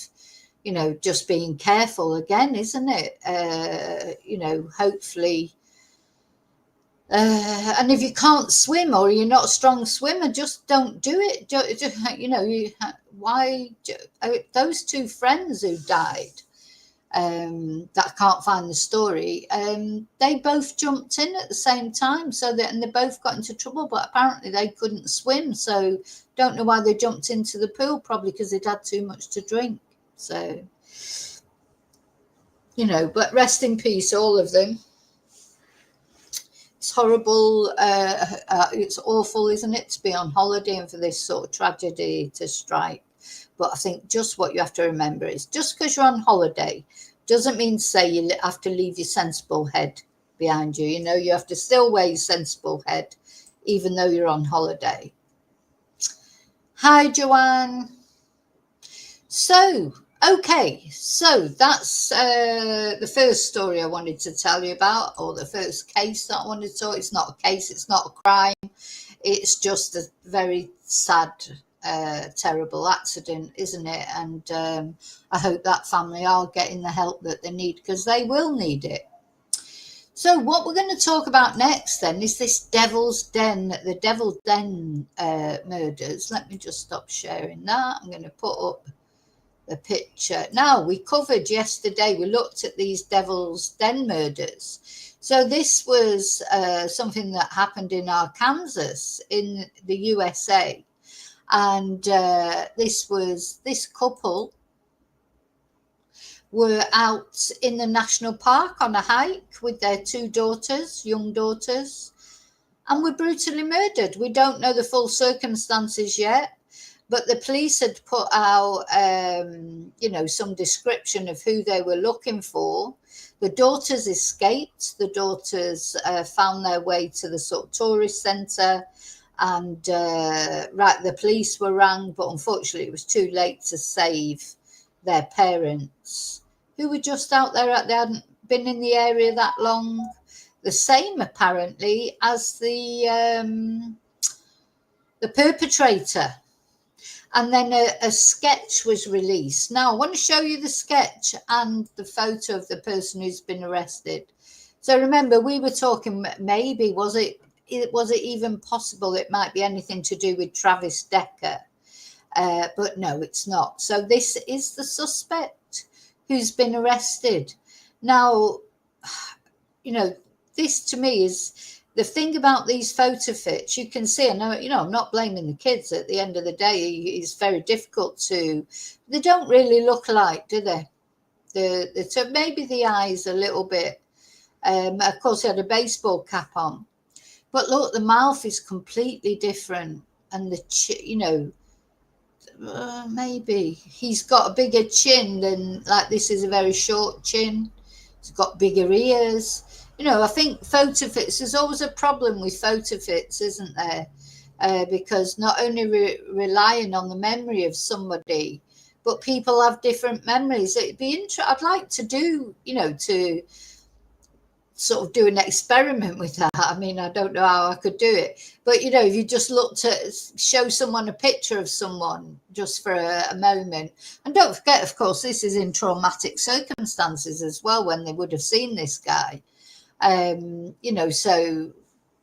you know, just being careful again, isn't it? You know, hopefully. And if you can't swim or you're not a strong swimmer, just don't do it. You know, why? Those 2 friends who died, that I can't find the story, they both jumped in at the same time, and they both got into trouble, but apparently they couldn't swim. So don't know why they jumped into the pool, probably because they'd had too much to drink. So, you know, but rest in peace, all of them. It's horrible. It's awful, isn't it, to be on holiday and for this sort of tragedy to strike. But I think just what you have to remember is just because you're on holiday doesn't mean to say you have to leave your sensible head behind you. You know, you have to still wear your sensible head, even though you're on holiday. Hi, Joanne. So, okay, so that's the first story I wanted to tell you about, or the first case that I wanted to tell. It's not a case, it's not a crime. It's just a very sad terrible accident, isn't it? And I hope that family are getting the help that they need, because they will need it. So what we're going to talk about next then is this Devil's Den, the Devil's Den murders. Let me just stop sharing that. I'm going to put up the picture. Now, we covered yesterday, we looked at these Devil's Den murders. So this was something that happened in Arkansas in the USA. And this couple were out in the national park on a hike with their two daughters, young daughters, and were brutally murdered. We don't know the full circumstances yet, but the police had put out, some description of who they were looking for. The daughters escaped. The daughters found their way to the sort of tourist centre, and the police were rang, but unfortunately it was too late to save their parents, who were just out there. They hadn't been in the area that long. The same apparently as the perpetrator. And then a sketch was released. Now I want to show you the sketch and the photo of the person who's been arrested. So remember, we were talking, maybe was it even possible it might be anything to do with Travis Decker? But no, it's not. So this is the suspect who's been arrested. Now, this to me is the thing about these photo fits. You can see, I'm not blaming the kids. At the end of the day, it's very difficult to. They don't really look alike, do they? So maybe the eyes a little bit. Of course, he had a baseball cap on, but look, the mouth is completely different, and the maybe he's got a bigger chin than, like, this is a very short chin. He's got bigger ears. I think photo fits, there's always a problem with photo fits, isn't there? Because not only relying on the memory of somebody, but people have different memories. It'd be interesting. I'd like to do, to sort of do an experiment with that. I mean, I don't know how I could do it, but if you just looked at, show someone a picture of someone just for a moment, and don't forget, of course, this is in traumatic circumstances as well, when they would have seen this guy. So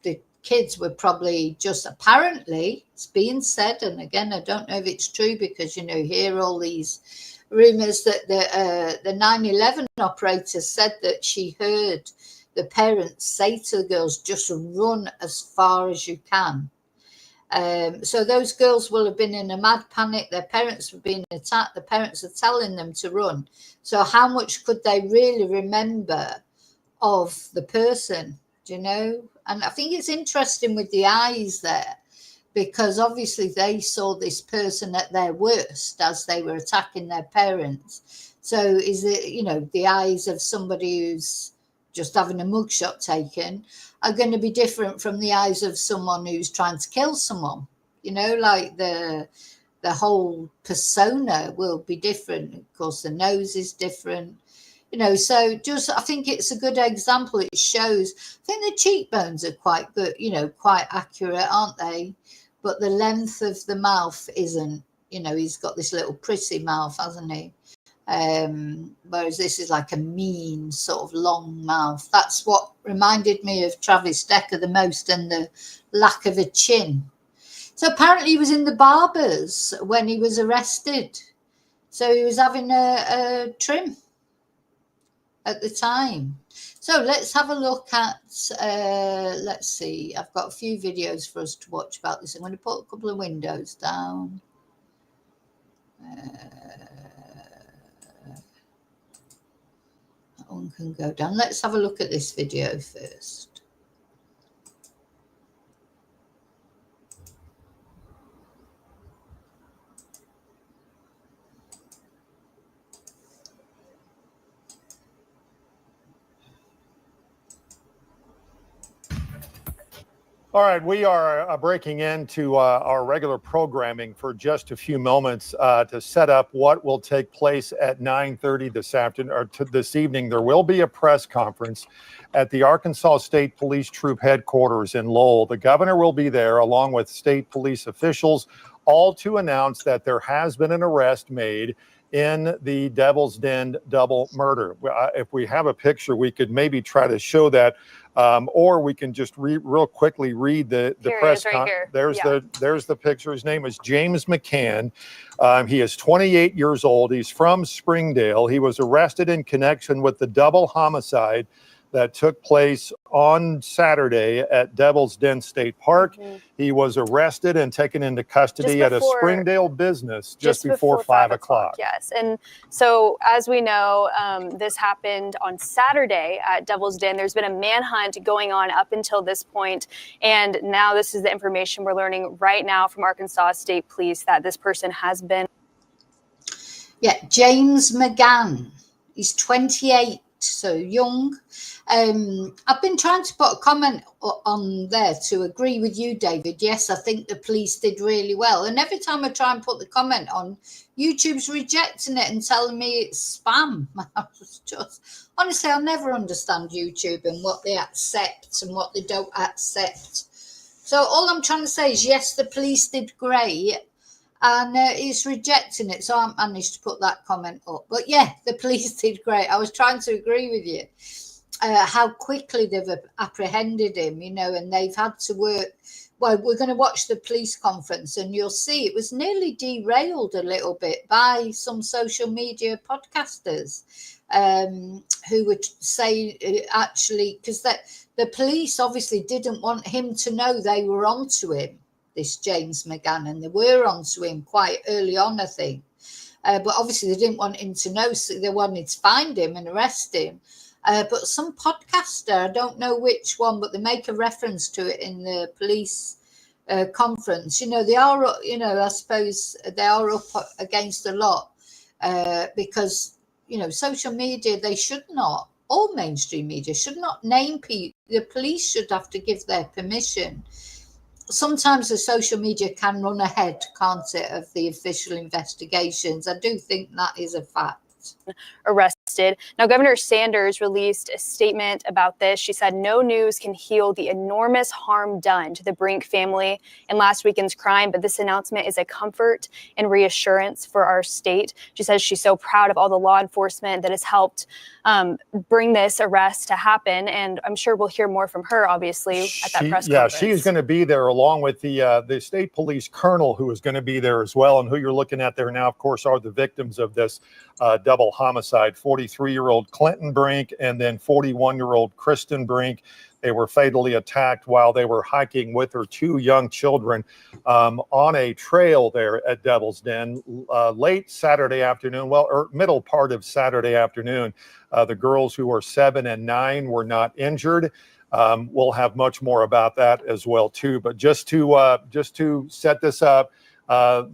the kids were probably just, apparently, it's being said, and again, I don't know if it's true, because hear all these rumors that the 9/11 operator said that she heard the parents say to the girls, just run as far as you can. So those girls will have been in a mad panic. Their parents were being attacked. The parents are telling them to run. So how much could they really remember of the person, And I think it's interesting with the eyes there, because obviously they saw this person at their worst as they were attacking their parents. So is it, the eyes of somebody who's just having a mugshot taken are going to be different from the eyes of someone who's trying to kill someone. Like the whole persona will be different. Of course, the nose is different. So just, I think it's a good example. It shows, I think the cheekbones are quite good, quite accurate, aren't they? But the length of the mouth isn't, he's got this little prissy mouth, hasn't he? Whereas this is like a mean sort of long mouth. That's what reminded me of Travis Decker the most, and the lack of a chin. So apparently he was in the barbers when he was arrested. So he was having a trim at the time. So let's have a look at, let's see, I've got a few videos for us to watch about this. I'm going to put a couple of windows down. That one can go down. Let's have a look at this video first. All right, we are breaking into our regular programming for just a few moments to set up what will take place at 9:30 this afternoon, or this evening. There will be a press conference at the Arkansas State Police Troop headquarters in Lowell. The governor will be there along with state police officials. all to announce that there has been an arrest made in the Devil's Den double murder. If we have a picture, we could maybe try to show that, or we can just real quickly read the press. There's the picture. His name is James McCann. He is 28 years old. He's from Springdale. He was arrested in connection with the double homicide that took place on Saturday at Devil's Den State Park. He was arrested and taken into custody at a Springdale business just before 5 o'clock. Yes. And so, as we know, this happened on Saturday at Devil's Den. There's been a manhunt going on up until this point. And now this is the information we're learning right now from Arkansas State Police that this person has been. Yeah, James McGann. He's 28. So young. I've been trying to put a comment on there to agree with you, David. Yes, I think the police did really well. And every time I try and put the comment on, YouTube's rejecting it and telling me it's spam. Honestly, I'll never understand YouTube and what they accept and what they don't accept. So all I'm trying to say is, yes, the police did great. And he's rejecting it. So I managed to put that comment up. But yeah, the police did great. I was trying to agree with you. How quickly they've apprehended him, you know, and they've had to work. Well, we're going to watch the police conference and you'll see it was nearly derailed a little bit by some social media podcasters who would say actually, because the police obviously didn't want him to know they were onto him. This James McGann, and they were onto him quite early on, I think. But obviously they didn't want him to know, so they wanted to find him and arrest him. But some podcaster, I don't know which one, but they make a reference to it in the police conference. You know, they are, you know, I suppose they are up against a lot because, you know, social media, they should not, all mainstream media should not name people. The police should have to give their permission. Sometimes the social media can run ahead, can't it, of the official investigations. I do think that is a fact. Arrested. Now, Governor Sanders released a statement about this. She said no news can heal the enormous harm done to the Brink family in last weekend's crime, but this announcement is a comfort and reassurance for our state. She says she's so proud of all the law enforcement that has helped bring this arrest to happen, and I'm sure we'll hear more from her, obviously, at that press conference. Yeah, she's going to be there along with the state police colonel, who is going to be there as well, and who you're looking at there now, of course, are the victims of this double homicide, 43-year-old Clinton Brink and then 41-year-old Kristen Brink. They were fatally attacked while they were hiking with her two young children on a trail there at Devil's Den late Saturday afternoon, or middle part of Saturday afternoon. The girls, who are 7 and 9, were not injured. We'll have much more about that as well too. But just to set this up,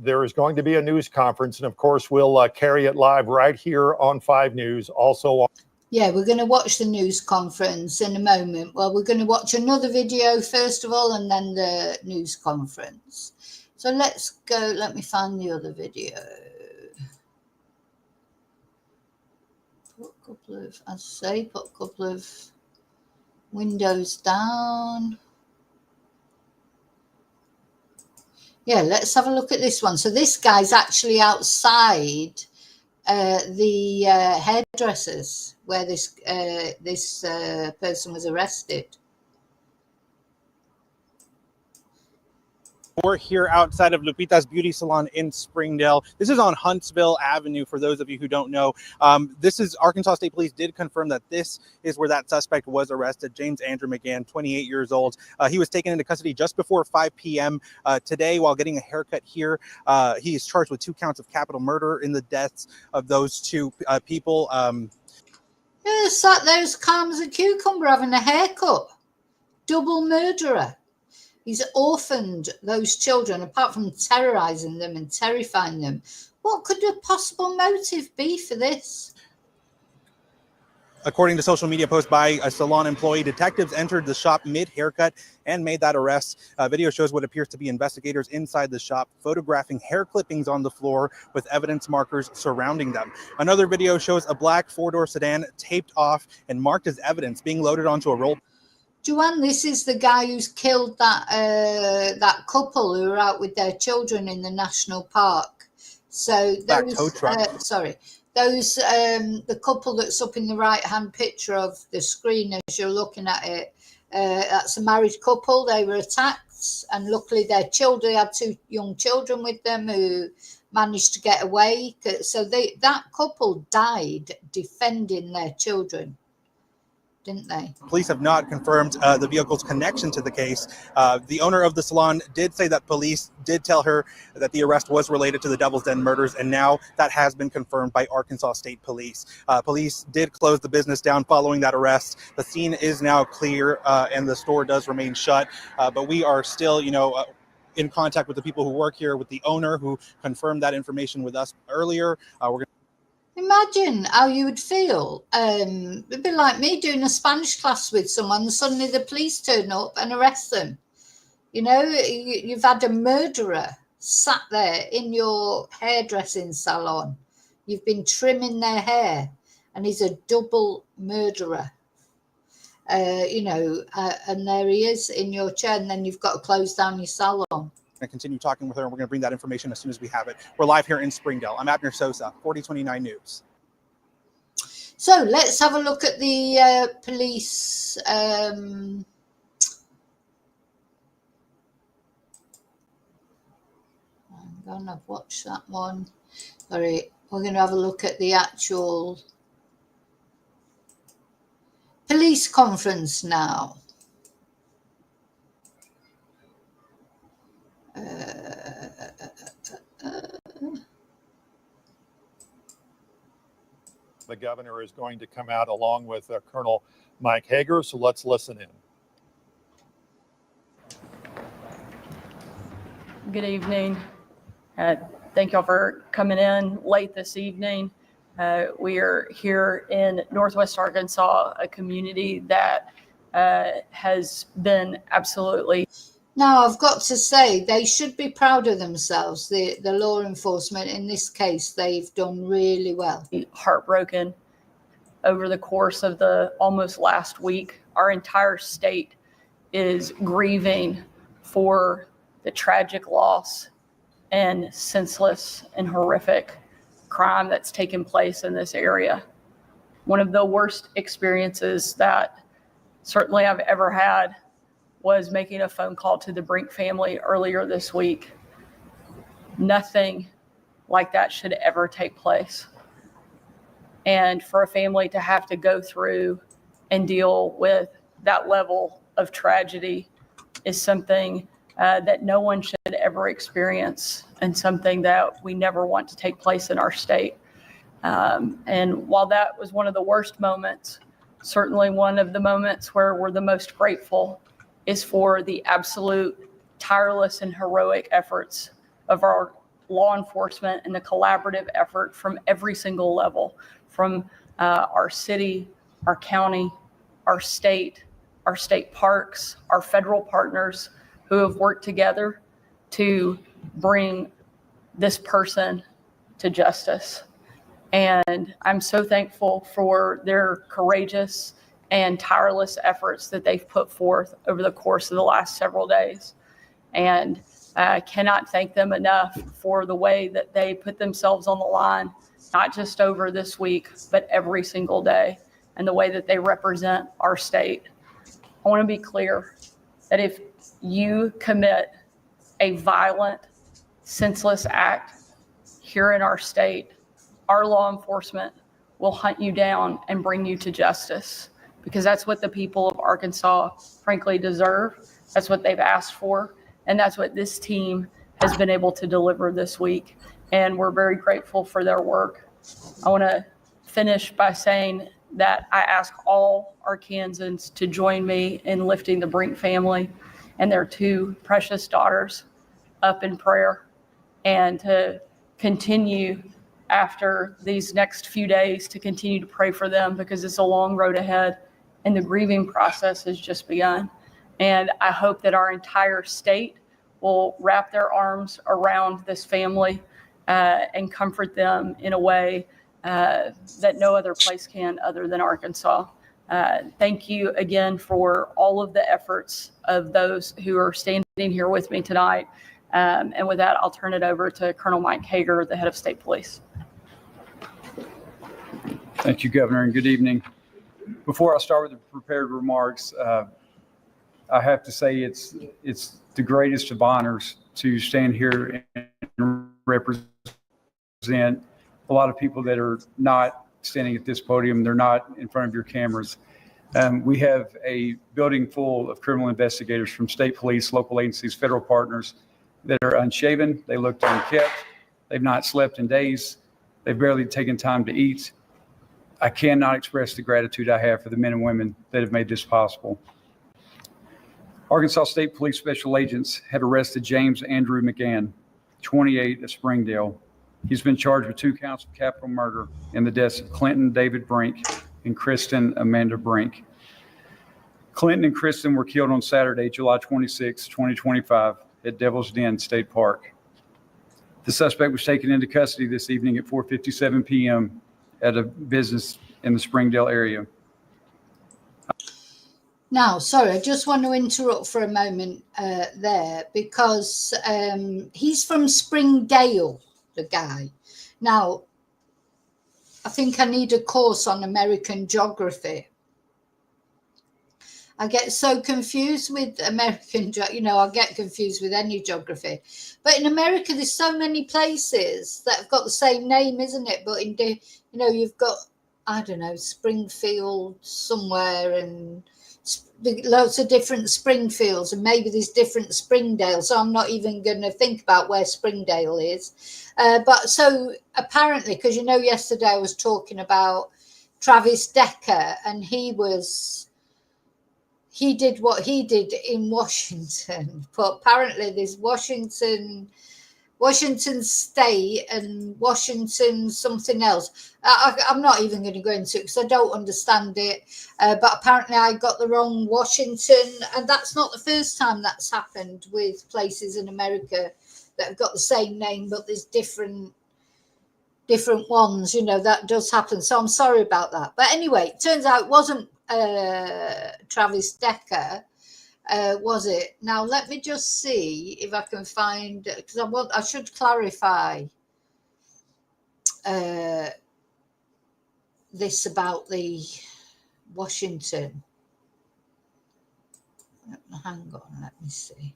there is going to be a news conference, and of course we'll carry it live right here on 5 News. Also, yeah, we're going to watch the news conference in a moment. Well, we're going to watch another video first of all, and then the news conference. So let's go. Let me find the other video. Put a couple of, as I say, put a couple of windows down. Yeah, let's have a look at this one. So this guy's actually outside the hairdressers where this person was arrested. We're here outside of Lupita's Beauty Salon in Springdale. This is on Huntsville Avenue, for those of you who don't know. This is Arkansas State Police did confirm that this is where that suspect was arrested, James Andrew McGann, 28 years old. He was taken into custody just before 5 p.m. Today while getting a haircut here. He is charged with 2 counts of capital murder in the deaths of those 2 people. Yeah, sat there as calm as a cucumber having a haircut. Double murderer. He's orphaned those children, apart from terrorizing them and terrifying them. What could the possible motive be for this? According to social media post by a salon employee, detectives entered the shop mid-haircut and made that arrest. Video shows what appears to be investigators inside the shop photographing hair clippings on the floor with evidence markers surrounding them. Another video shows a black 4-door sedan taped off and marked as evidence being loaded onto a roll. Joanne, this is the guy who's killed that couple who were out with their children in the national park. So That tow truck. the couple that's up in the right-hand picture of the screen as you're looking at it, that's a married couple. They were attacked, and luckily their children, they had 2 young children with them who managed to get away. So that couple died defending their children, didn't they? Police have not confirmed the vehicle's connection to the case. The owner of the salon did say that police did tell her that the arrest was related to the Devil's Den murders, and now that has been confirmed by Arkansas State Police. Police did close the business down following that arrest. The scene is now clear, and the store does remain shut, but we are still, in contact with the people who work here, with the owner who confirmed that information with us earlier. Imagine how you would feel. It'd be like me doing a Spanish class with someone, and suddenly the police turn up and arrest them. You've had a murderer sat there in your hairdressing salon. You've been trimming their hair, and he's a double murderer. And there he is in your chair, and then you've got to close down your salon. And continue talking with her, and we're going to bring that information as soon as we have it. We're live here in Springdale. I'm Abner Sosa, 4029 News. So let's have a look at the police. I'm going to watch that one. Sorry, we're going to have a look at the actual police conference now. The governor is going to come out along with Colonel Mike Hager, so let's listen in. Good evening. Thank y'all for coming in late this evening. We are here in Northwest Arkansas, a community that has been absolutely... Now, I've got to say, they should be proud of themselves. The law enforcement, in this case, they've done really well. Heartbroken over the course of the almost last week. Our entire state is grieving for the tragic loss and senseless and horrific crime that's taken place in this area. One of the worst experiences that certainly I've ever had was making a phone call to the Brink family earlier this week. Nothing like that should ever take place. And for a family to have to go through and deal with that level of tragedy is something that no one should ever experience, and something that we never want to take place in our state. And while that was one of the worst moments, certainly one of the moments where we're the most grateful is for the absolute tireless and heroic efforts of our law enforcement and the collaborative effort from every single level, from our city, our county, our state parks, our federal partners who have worked together to bring this person to justice. And I'm so thankful for their courageous and tireless efforts that they've put forth over the course of the last several days. And I cannot thank them enough for the way that they put themselves on the line, not just over this week, but every single day, and the way that they represent our state. I want to be clear that if you commit a violent, senseless act here in our state, our law enforcement will hunt you down and bring you to justice, because that's what the people of Arkansas frankly deserve. That's what they've asked for. And that's what this team has been able to deliver this week. And we're very grateful for their work. I want to finish by saying that I ask all Arkansans to join me in lifting the Brink family and their 2 precious daughters up in prayer, and to continue after these next few days to continue to pray for them, because it's a long road ahead and the grieving process has just begun. And I hope that our entire state will wrap their arms around this family and comfort them in a way that no other place can other than Arkansas. Thank you again for all of the efforts of those who are standing here with me tonight. And with that, I'll turn it over to Colonel Mike Hager, the head of State Police. Thank you, Governor, and good evening. Before I start with the prepared remarks, I have to say it's the greatest of honors to stand here and represent a lot of people that are not standing at this podium. They're not in front of your cameras. We have a building full of criminal investigators from state police, local agencies, federal partners that are unshaven. They look unkempt. They've not slept in days. They've barely taken time to eat. I cannot express the gratitude I have for the men and women that have made this possible. Arkansas State Police Special Agents had arrested James Andrew McGann, 28, of Springdale. He's been charged with 2 counts of capital murder in the deaths of Clinton David Brink and Kristen Amanda Brink. Clinton and Kristen were killed on Saturday, July 26, 2025, at Devil's Den State Park. The suspect was taken into custody this evening at 4:57 p.m. at a business in the Springdale area. Now, sorry, I just want to interrupt for a moment there because he's from Springdale, the guy. Now, I think I need a course on American geography. I get so confused with American, I get confused with any geography. But in America, there's so many places that have got the same name, isn't it? But you've got, I don't know, Springfield somewhere and lots of different Springfields, and maybe there's different Springdale. So I'm not even going to think about where Springdale is. But so apparently, because yesterday I was talking about Travis Decker, and he did what he did in Washington, but apparently there's Washington State and Washington something else. I'm not even going to go into it because I don't understand it. But apparently I got the wrong Washington, and that's not the first time that's happened with places in America that have got the same name, but there's different ones. That does happen. So I'm sorry about that. But anyway, it turns out it wasn't Travis Decker. Was it? Now let me just see if I can find, because I should clarify this about the Washington. Hang on, let me see.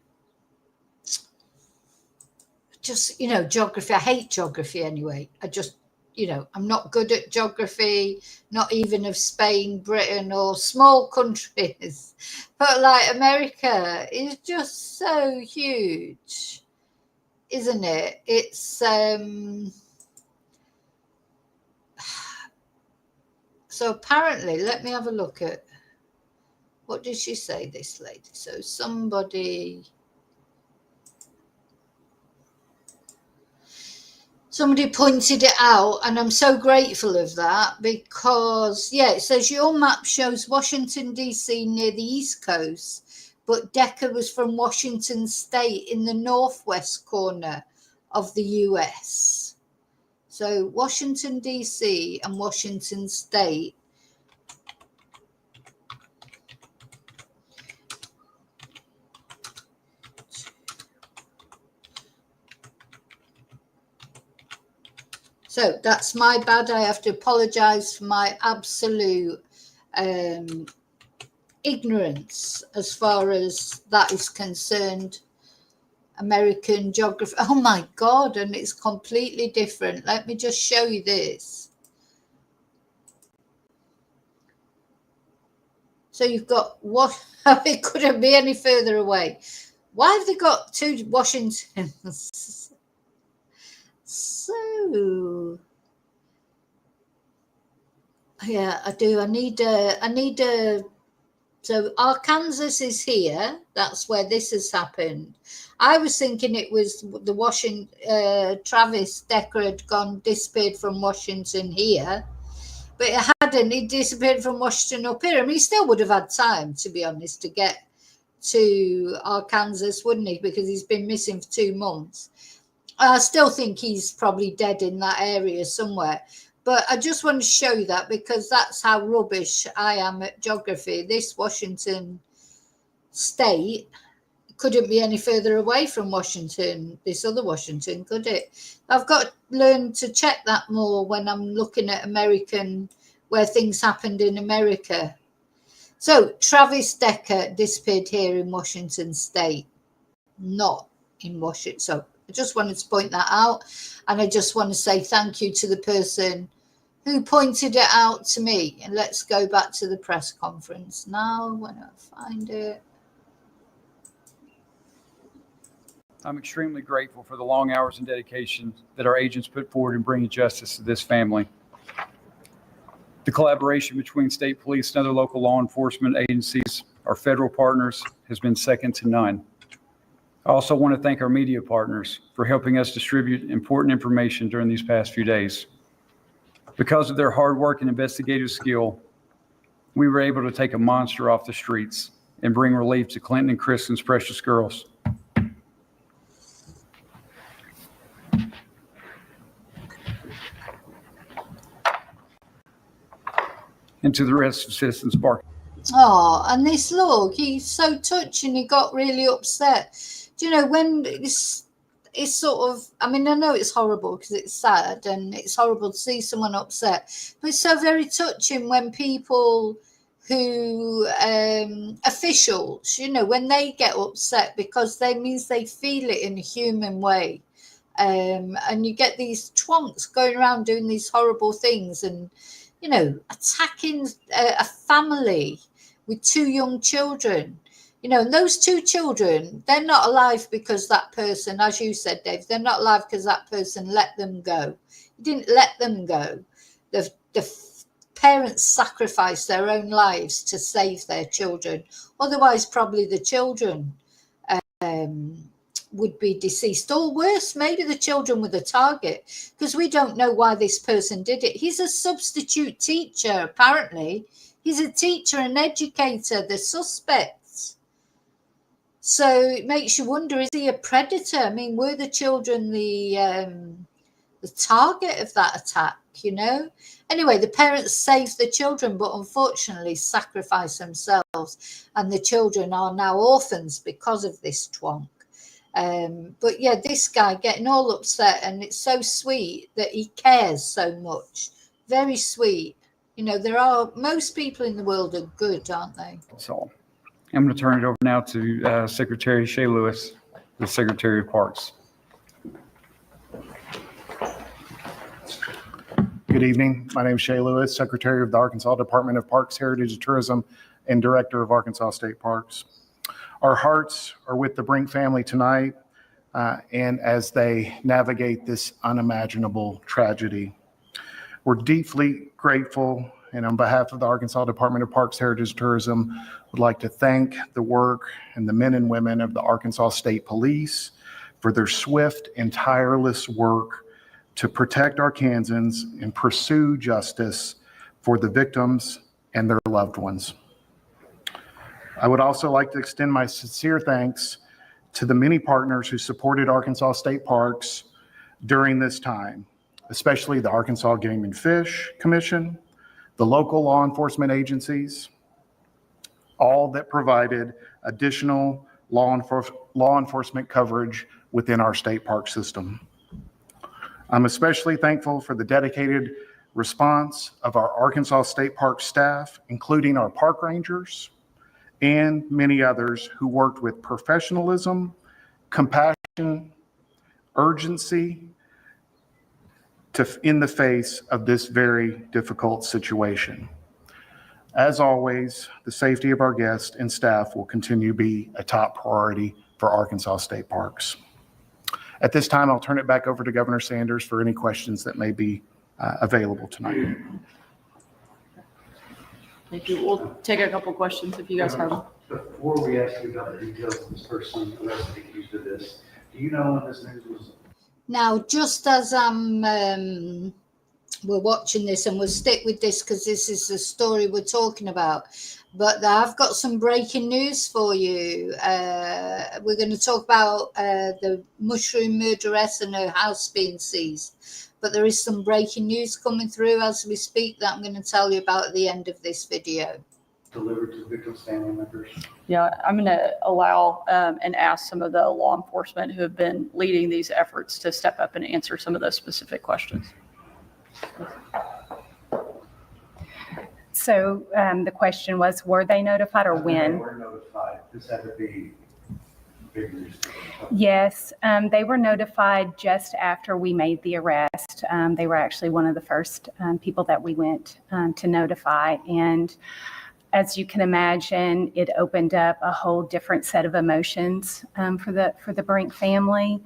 Just geography. I hate geography anyway. I'm not good at geography, not even of Spain, Britain, or small countries. But like America is just so huge, isn't it? It's so apparently, let me have a look at what did she say, this lady? So somebody pointed it out, and I'm so grateful of that because, it says your map shows Washington, D.C. near the East Coast, but Decker was from Washington State in the northwest corner of the U.S. So Washington, D.C. and Washington State. So that's my bad. I have to apologize for my absolute ignorance as far as that is concerned. American geography. Oh my God. And it's completely different. Let me just show you this. So you've got what? It couldn't be any further away. Why have they got 2 Washingtons? So, yeah, I do. I need a, so Arkansas is here. That's where this has happened. I was thinking it was the Washington, Travis Decker had disappeared from Washington here, but it hadn't. He disappeared from Washington up here. I mean, he still would have had time, to be honest, to get to Arkansas, wouldn't he? Because he's been missing for 2 months. I still think he's probably dead in that area somewhere. But I just want to show you that because that's how rubbish I am at geography. This Washington state couldn't be any further away from Washington, this other Washington, could it? I've got to learn to check that more when I'm looking at American, where things happened in America. So Travis Decker disappeared here in Washington state, not in Washington. So I just wanted to point that out. And I just want to say thank you to the person who pointed it out to me. And let's go back to the press conference now when I find it. I'm extremely grateful for the long hours and dedication that our agents put forward in bringing justice to this family. The collaboration between state police and other local law enforcement agencies, our federal partners, has been second to none. I also want to thank our media partners for helping us distribute important information during these past few days. Because of their hard work and investigative skill, we were able to take a monster off the streets and bring relief to Clinton and Kristen's precious girls. And to the rest of Citizens Park. Oh, and this look, he's so touching. He got really upset. Do you know, when it's sort of, I mean, I know it's horrible because it's sad and it's horrible to see someone upset, but it's so very touching when people who, officials, you know, when they get upset because they means they feel it in a human way. And you get these twonks going around doing these horrible things and, you know, attacking a family with 2 young children, you know, and those 2 children, they're not alive because that person, as you said, Dave, they're not alive because that person let them go. He didn't let them go. The parents sacrificed their own lives to save their children. Otherwise, probably the children would be deceased, or worse, maybe the children were the target, because we don't know why this person did it. He's a substitute teacher, apparently. He's a teacher and educator, the suspects. So it makes you wonder, is he a predator? I mean, were the children the target of that attack, you know? Anyway, the parents saved the children, but unfortunately sacrificed themselves, and the children are now orphans because of this twonk. But yeah, this guy getting all upset, and it's so sweet that he cares so much. Very sweet. You know, most people in the world are good, aren't they? So I'm going to turn it over now to Secretary Shea Lewis, the Secretary of Parks. Good evening. My name is Shea Lewis, Secretary of the Arkansas Department of Parks, Heritage, and Tourism, and Director of Arkansas State Parks. Our hearts are with the Brink family tonight, and as they navigate this unimaginable tragedy. We're deeply grateful, and on behalf of the Arkansas Department of Parks, Heritage, and Tourism, would like to thank the work and the men and women of the Arkansas State Police for their swift and tireless work to protect Arkansans and pursue justice for the victims and their loved ones. I would also like to extend my sincere thanks to the many partners who supported Arkansas State Parks during this time, especially the Arkansas Game and Fish Commission, the local law enforcement agencies, all that provided additional law enforcement coverage within our state park system. I'm especially thankful for the dedicated response of our Arkansas State Park staff, including our park rangers, and many others who worked with professionalism, compassion, urgency in the face of this very difficult situation. As always, the safety of our guests and staff will continue to be a top priority for Arkansas State Parks. At this time, I'll turn it back over to Governor Sanders for any questions that may be available tonight. Thank you. We'll take a couple questions if you guys have them. Before we ask you about the details of this person arrested accused of this, do you know when this news was? Now, just as we're watching this, and we'll stick with this because this is the story we're talking about, but I've got some breaking news for you. We're going to talk about the mushroom murderess and her house being seized. But there is some breaking news coming through as we speak that I'm going to tell you about at the end of this video. Delivered to victims' family members. Yeah, I'm going to allow and ask some of the law enforcement who have been leading these efforts to step up and answer some of those specific questions. So the question was, were they notified or when? They were notified. This had to be big news. Yes, they were notified just after we made the arrest. They were actually one of the first people that we went to notify. And as you can imagine, it opened up a whole different set of emotions for the Brink family.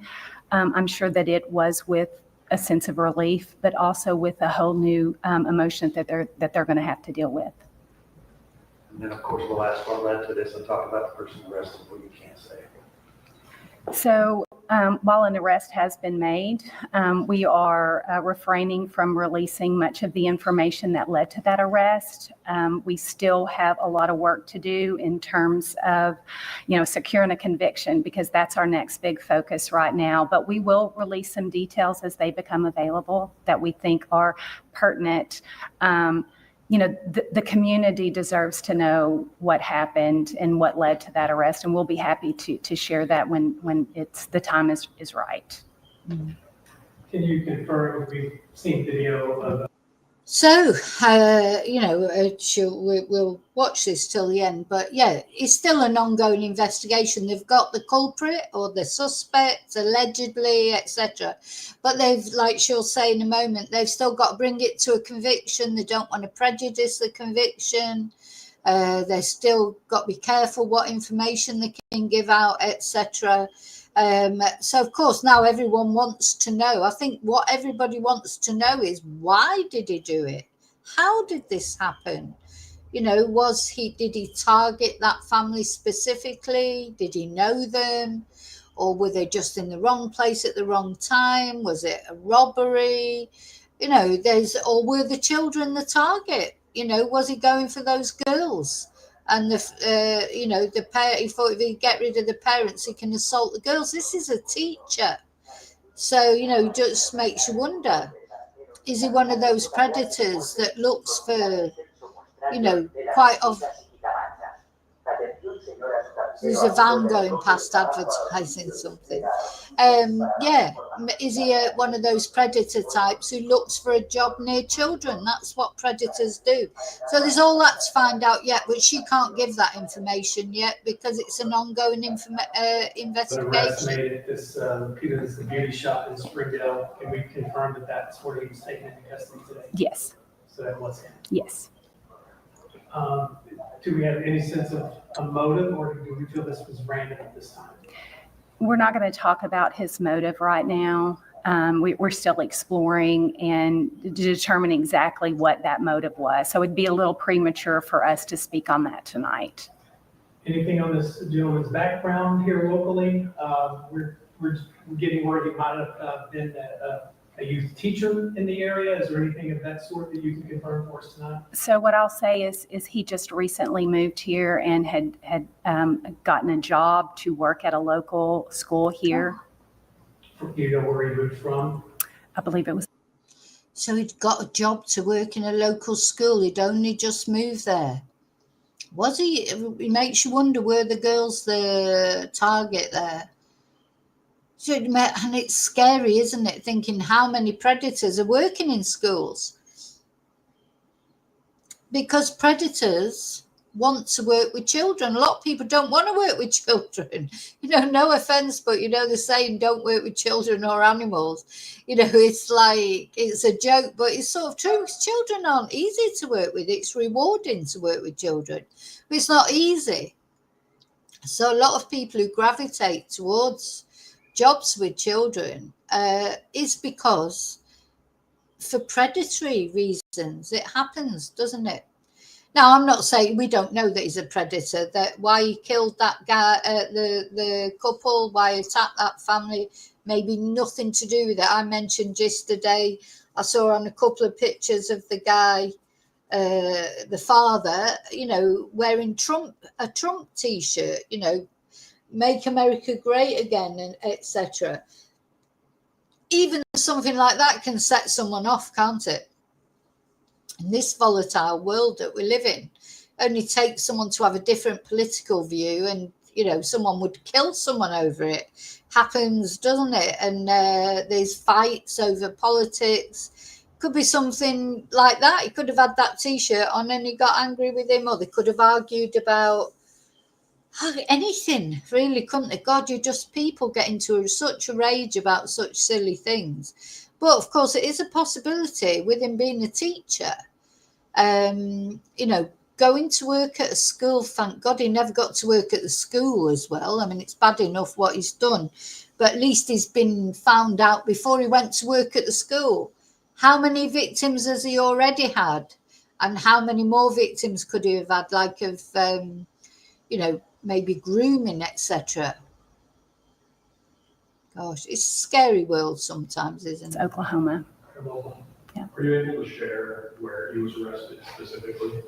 I'm sure that it was with a sense of relief, but also with a whole new emotion that they're going to have to deal with. And then, of course, we'll ask what led to this and talk about the person arrested, what you can't say. So while an arrest has been made, we are refraining from releasing much of the information that led to that arrest. We still have a lot of work to do in terms of, securing a conviction, because that's our next big focus right now. But we will release some details as they become available that we think are pertinent. The community deserves to know what happened and what led to that arrest, and we'll be happy to share that when the time is right. Can you confirm, we've seen video of... So, we'll watch this till the end, but yeah, it's still an ongoing investigation. They've got the culprit or the suspect, allegedly, etc. But they've, like she'll say in a moment, they've still got to bring it to a conviction. They don't want to prejudice the conviction. They've still got to be careful what information they can give out, etc. So, of course, now everyone wants to know. I think what everybody wants to know is, why did he do it? How did this happen? Did he target that family specifically? Did he know them? Or were they just in the wrong place at the wrong time? Was it a robbery? Or were the children the target? Was he going for those girls? And he thought if he get rid of the parents, he can assault the girls. This is a teacher. So, just makes you wonder, is he one of those predators that looks for, quite often? There's a van going past advertising something. Is he one of those predator types who looks for a job near children? That's what predators do. So there's all that to find out yet, but she can't give that information yet because it's an ongoing investigation. The arrest made at this Peter's the beauty shop in Springdale. Can we confirm that that's where he was taken into custody today? Yes. So that was him. Yes. Do we have any sense of a motive, or do we feel this was random at this time? We're not going to talk about his motive right now. We're still exploring and determining exactly what that motive was. So it'd be a little premature for us to speak on that tonight. Anything on this gentleman's background here locally? We're getting word he might have been a youth teacher in the area. Is there anything of that sort that you can confirm for us tonight? So what I'll say is he just recently moved here and had gotten a job to work at a local school here. Do you know where he moved from? I believe it was. So he'd got a job to work in a local school. He'd only just moved there. Was he? It makes you wonder, were the girls the target there? So, and it's scary, isn't it, thinking how many predators are working in schools? Because predators want to work with children. A lot of people don't want to work with children. No offense, but the saying, don't work with children or animals. It's like, it's a joke, but it's sort of true. Children aren't easy to work with. It's rewarding to work with children, but it's not easy. So a lot of people who gravitate towards jobs with children is because for predatory reasons. It happens, doesn't it? Now, I'm not saying we don't know that he's a predator, that why he killed that guy, the couple, why he attacked that family, maybe nothing to do with it. I mentioned yesterday, I saw on a couple of pictures of the guy, the father, wearing a Trump t-shirt, make America great again, and etc. even something like that can set someone off, can't it? In this volatile world that we live in, only takes someone to have a different political view, and someone would kill someone over it. Happens, doesn't it? And there's fights over politics. Could be something like that. He could have had that T-shirt on and he got angry with him, or they could have argued about anything, really, couldn't they? God, you're just people get into such a rage about such silly things. But of course, it is a possibility with him being a teacher. Going to work at a school, thank God he never got to work at the school as well. I mean, it's bad enough what he's done, but at least he's been found out before he went to work at the school. How many victims has he already had? And how many more victims could he have had, like of, maybe grooming, etc.? Gosh, it's a scary world sometimes, isn't it? Oklahoma. Yeah. Are you able to share where he was arrested specifically?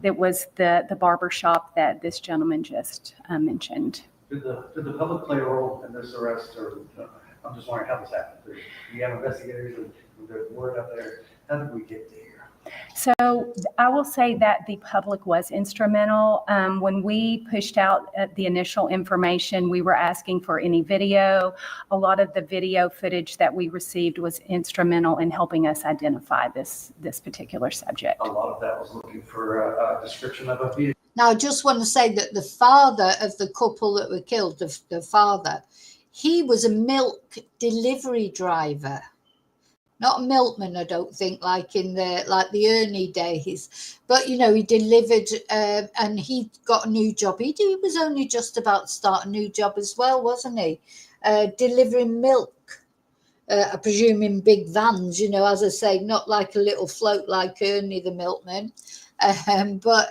It was the barber shop that this gentleman just mentioned. Did the public play a role in this arrest, or I'm just wondering how this happened? Do you have investigators and there's word up there? How did we get there? So I will say that the public was instrumental. When we pushed out the initial information, we were asking for any video. A lot of the video footage that we received was instrumental in helping us identify this particular subject. A lot of that was looking for a description of a vehicle. Now, I just want to say that the father of the couple that were killed, the father, he was a milk delivery driver. Not a milkman, I don't think, like the Ernie days. But, he delivered and he got a new job. He was only just about to start a new job as well, wasn't he? Delivering milk, I presume in big vans, as I say, not like a little float like Ernie the milkman. But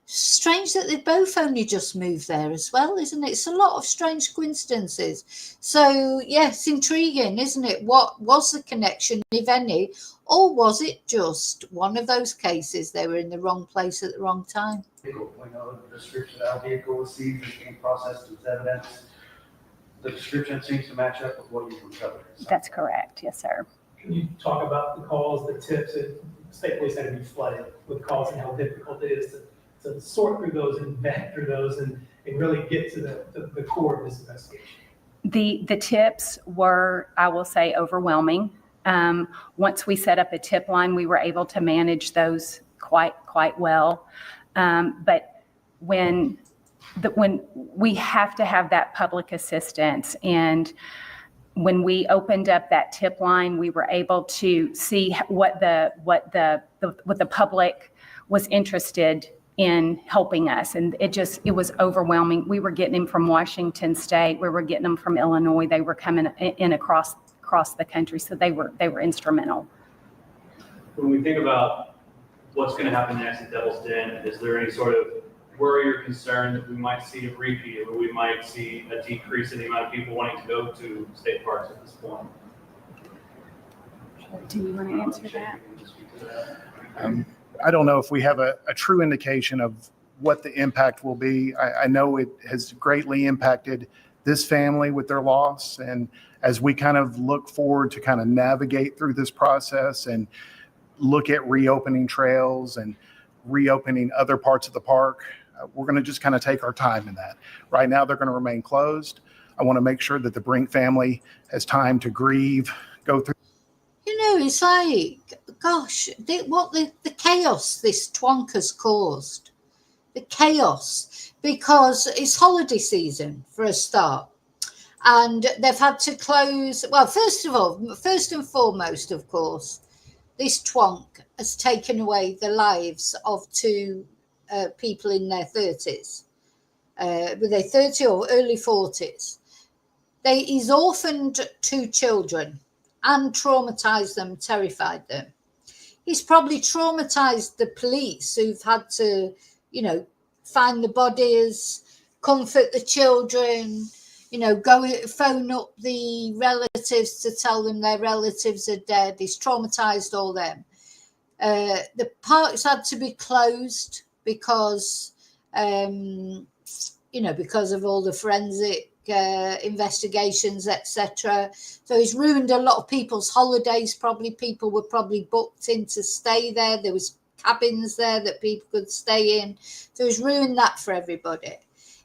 strange that they both only just moved there as well, isn't it? It's a lot of strange coincidences. So, yes, intriguing, isn't it? What was the connection, if any, or was it just one of those cases they were in the wrong place at the wrong time? We know the description of the vehicle was seized and being processed as evidence. The description seems to match up with what you've recovered. That's correct. Yes, sir. Can you talk about the calls, the tips? State police had to be flooded with calls and how difficult it is to sort through those and vet through those and really get to the core of this investigation. The tips were, I will say, overwhelming. Once we set up a tip line, we were able to manage those quite well. But when we have to have that public assistance, and when we opened up that tip line, we were able to see what the public was interested in helping us. And it was overwhelming. We were getting them from Washington State. We were getting them from Illinois. They were coming in across the country. So they were instrumental. When we think about what's going to happen next at Devil's Den, is there any sort of worry or concern that we might see a repeat, or we might see a decrease in the amount of people wanting to go to state parks at this point? Do you want to answer that? I don't know if we have a true indication of what the impact will be. I know it has greatly impacted this family with their loss. And as we kind of look forward to kind of navigate through this process and look at reopening trails and reopening other parts of the park, we're going to just kind of take our time in that. Right now, they're going to remain closed. I want to make sure that the Brink family has time to grieve, go through. It's like, gosh, the chaos this twonk has caused. The chaos, because it's holiday season for a start. And they've had to close. Well, first and foremost, of course, this twonk has taken away the lives of two people in their 30s. Were they 30 or early 40s? He's orphaned two children and traumatized them, terrified them. He's probably traumatized the police, who've had to, find the bodies, comfort the children, go phone up the relatives to tell them their relatives are dead. He's traumatized all them. The parks had to be closed because because of all the forensic investigations, etc. So he's ruined a lot of people's holidays. Probably people were probably booked in to stay there. There was cabins there that people could stay in. So he's ruined that for everybody.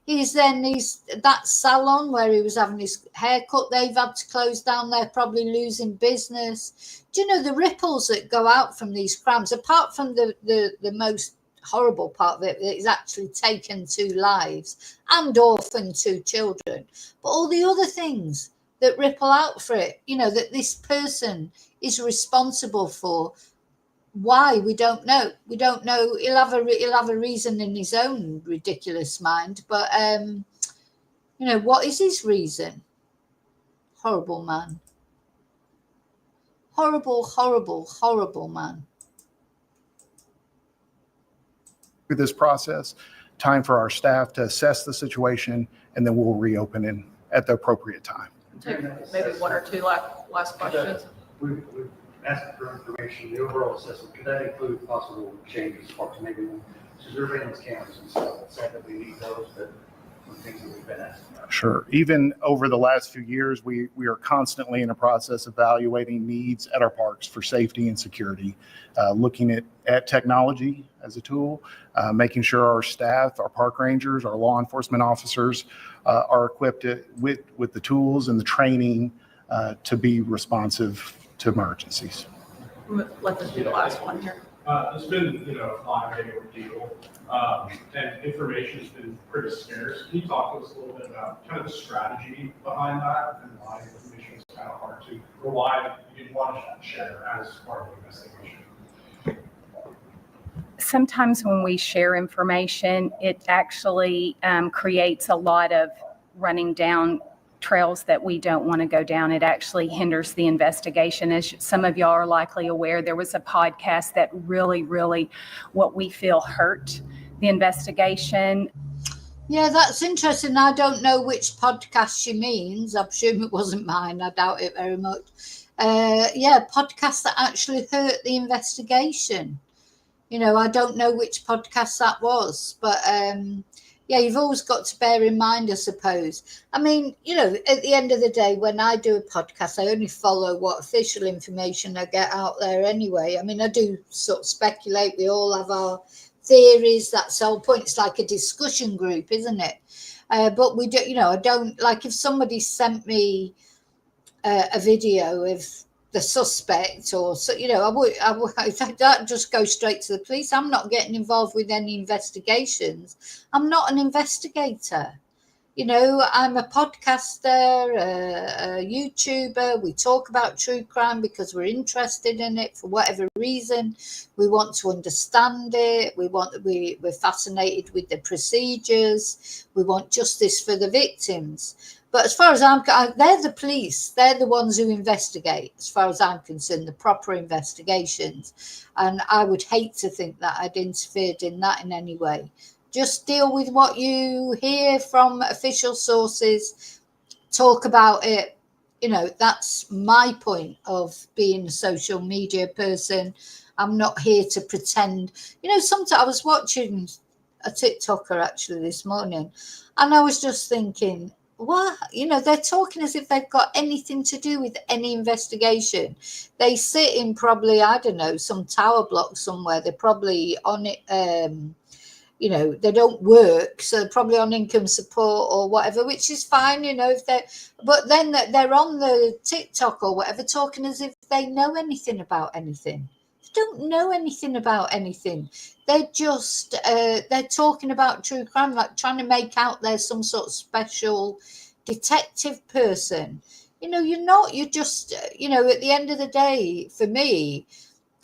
He's that salon where he was having his haircut, they've had to close down. They're probably losing business. Do you know the ripples that go out from these crimes, apart from the most horrible part of it, it's actually taken 2 lives and orphaned 2 children, but all the other things that ripple out for it, that this person is responsible for. Why? We don't know. He'll have a reason in his own ridiculous mind, but what is his reason? Horrible man. Horrible man. Through this process, time for our staff to assess the situation, and then we'll reopen it at the appropriate time. Maybe 1 or 2 last questions. We've asked for information, the overall assessment, could that include possible changes, maybe surveillance cameras and stuff? It's sad that we need those, but some things that we've been asking about. Sure. Even over the last few years, we are constantly in a process of evaluating needs at our parks for safety and security, looking at technology as a tool, making sure our staff, our park rangers, our law enforcement officers are equipped with the tools and the training to be responsive to emergencies. Let this be the last one here. It's been, a 5-day ordeal, and information has been pretty scarce. Can you talk to us a little bit about kind of the strategy behind that and why information is kind of hard to, or why you didn't want to share as part of the investigation? Sometimes when we share information, it actually creates a lot of running down trails that we don't want to go down. It actually hinders the investigation. As some of y'all are likely aware, there was a podcast that really, what we feel hurt the investigation. Yeah, that's interesting. I don't know which podcast she means. I presume it wasn't mine. I doubt it very much. Podcasts that actually hurt the investigation. I don't know which podcast that was, but you've always got to bear in mind, I suppose. I mean, at the end of the day, when I do a podcast, I only follow what official information I get out there anyway. I mean, I do sort of speculate. We all have our theories. That's the whole point. It's like a discussion group, isn't it? But we do, I don't, like if somebody sent me a video of the suspect or so, I'd just go straight to the police. I'm not getting involved with any investigations. I'm not an investigator. I'm a podcaster, a YouTuber. We talk about true crime because we're interested in it for whatever reason. We want to understand it. We're fascinated with the procedures. We want justice for the victims. But as far as they're the police. They're the ones who investigate, as far as I'm concerned, the proper investigations. And I would hate to think that I'd interfered in that in any way. Just deal with what you hear from official sources. Talk about it. That's my point of being a social media person. I'm not here to pretend. Sometimes I was watching a TikToker actually this morning, and I was just thinking, what? They're talking as if they've got anything to do with any investigation. They sit in probably, I don't know, some tower block somewhere. They're probably on it. They don't work, so they're probably on income support or whatever, which is fine, but then they're on the TikTok or whatever talking as if they know anything about anything. They don't know anything about anything. They're just, they're talking about true crime, like trying to make out they're some sort of special detective person. You're not, you're just, at the end of the day, for me,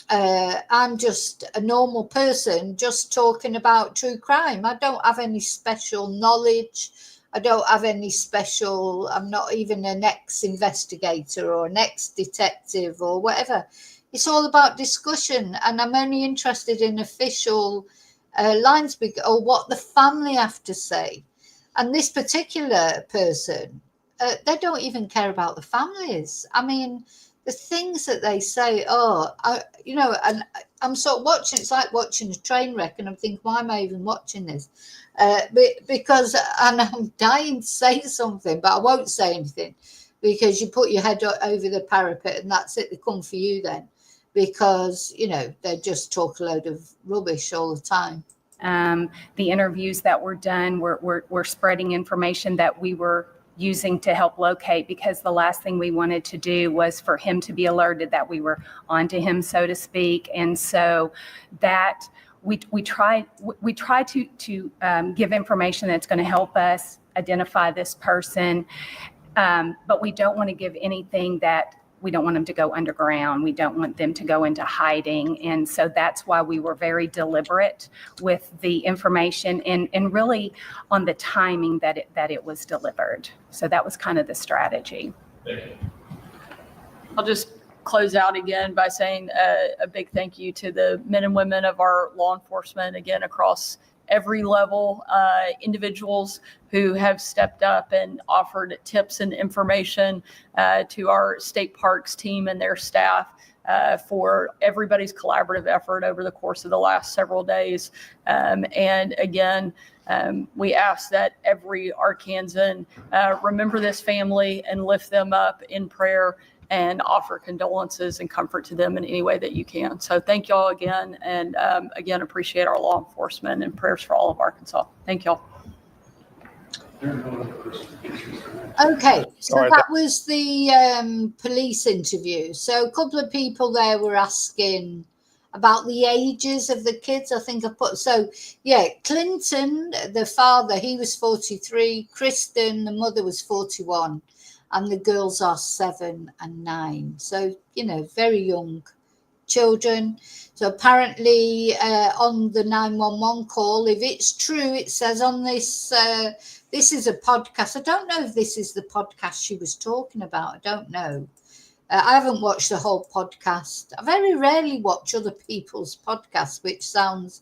I'm just a normal person just talking about true crime. I don't have any special knowledge. I don't have any special, I'm not even an ex-investigator or an ex-detective or whatever. It's all about discussion, and I'm only interested in official lines or what the family have to say. And this particular person, they don't even care about the families. I mean, the things that they say, and I'm sort of watching, it's like watching a train wreck, and I'm thinking, why am I even watching this? Because, and I'm dying to say something, but I won't say anything, because you put your head over the parapet and that's it, they come for you then, because, you know, they just talk a load of rubbish all the time. The interviews that were done were spreading information that we were using to help locate, because the last thing we wanted to do was for him to be alerted that we were onto him, so to speak. And so that we try to give information that's going to help us identify this person, but we don't want to give anything that we don't want them to go underground. We don't want them to go into hiding. And so that's why we were very deliberate with the information and really on the timing that it was delivered. So that was kind of the strategy. Thank you. I'll just close out again by saying a big thank you to the men and women of our law enforcement, again, across every level, individuals who have stepped up and offered tips and information to our state parks team and their staff for everybody's collaborative effort over the course of the last several days. And again, we ask that every Arkansan remember this family and lift them up in prayer and offer condolences and comfort to them in any way that you can. So thank y'all again. And again, appreciate our law enforcement and prayers for all of Arkansas. Thank y'all. Okay, so All right, that was the police interview. So a couple of people there were asking about the ages of the kids. I think I put, so yeah, Clinton, the father, he was 43. Kristen, the mother, was 41. And the girls are 7 and 9. So, you know, very young children. So apparently on the 911 call, if it's true, it says on this, this is a podcast. I don't know if this is the podcast she was talking about. I don't know. I haven't watched the whole podcast. I very rarely watch other people's podcasts, which sounds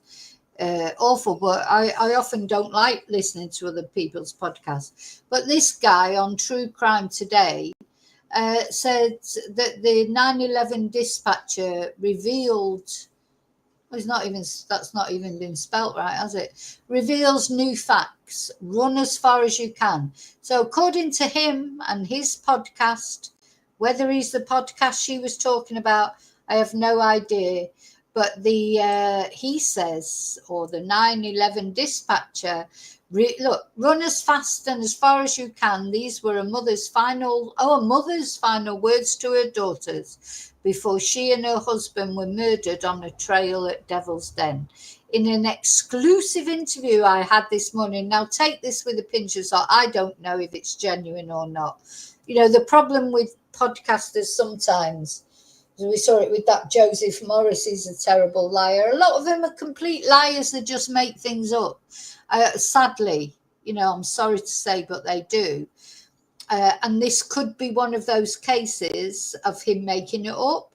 awful, but I often don't like listening to other people's podcasts. But this guy on True Crime Today said that the 9/11 dispatcher revealed, that's not even been spelt right, has it? Reveals new facts. Run as far as you can. So according to him and his podcast, whether he's the podcast she was talking about, I have no idea. But he says, or the 9/11 dispatcher, look, run as fast and as far as you can. These were a mother's final words to her daughters before she and her husband were murdered on a trail at Devil's Den. In an exclusive interview I had this morning. Now take this with a pinch of salt. I don't know if it's genuine or not. You know, the problem with podcasters sometimes, we saw it with that Joseph Morris, he's a terrible liar. A lot of them are complete liars that just make things up. Sadly, you know, I'm sorry to say, but they do. And this could be one of those cases of him making it up,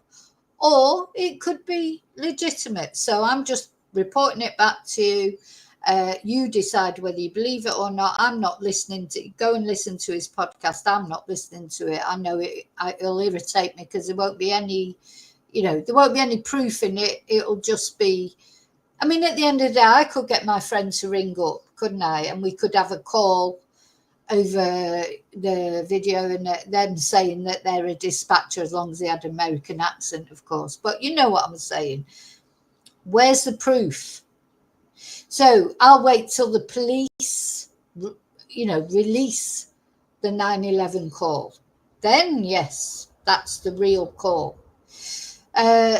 or it could be legitimate. So I'm just reporting it back to you. You decide whether you believe it or not. I'm not listening to, go and listen to his podcast. I'm not listening to it. I know it'll irritate me because there won't be any, you know, there won't be any proof in it. It'll just be, I mean, at the end of the day, I could get my friend to ring up, couldn't I? And we could have a call over the video and them saying that they're a dispatcher, as long as they had an American accent, of course. But you know what I'm saying. Where's the proof? So I'll wait till the police, you know, release the 9/11 call. Then, yes, that's the real call.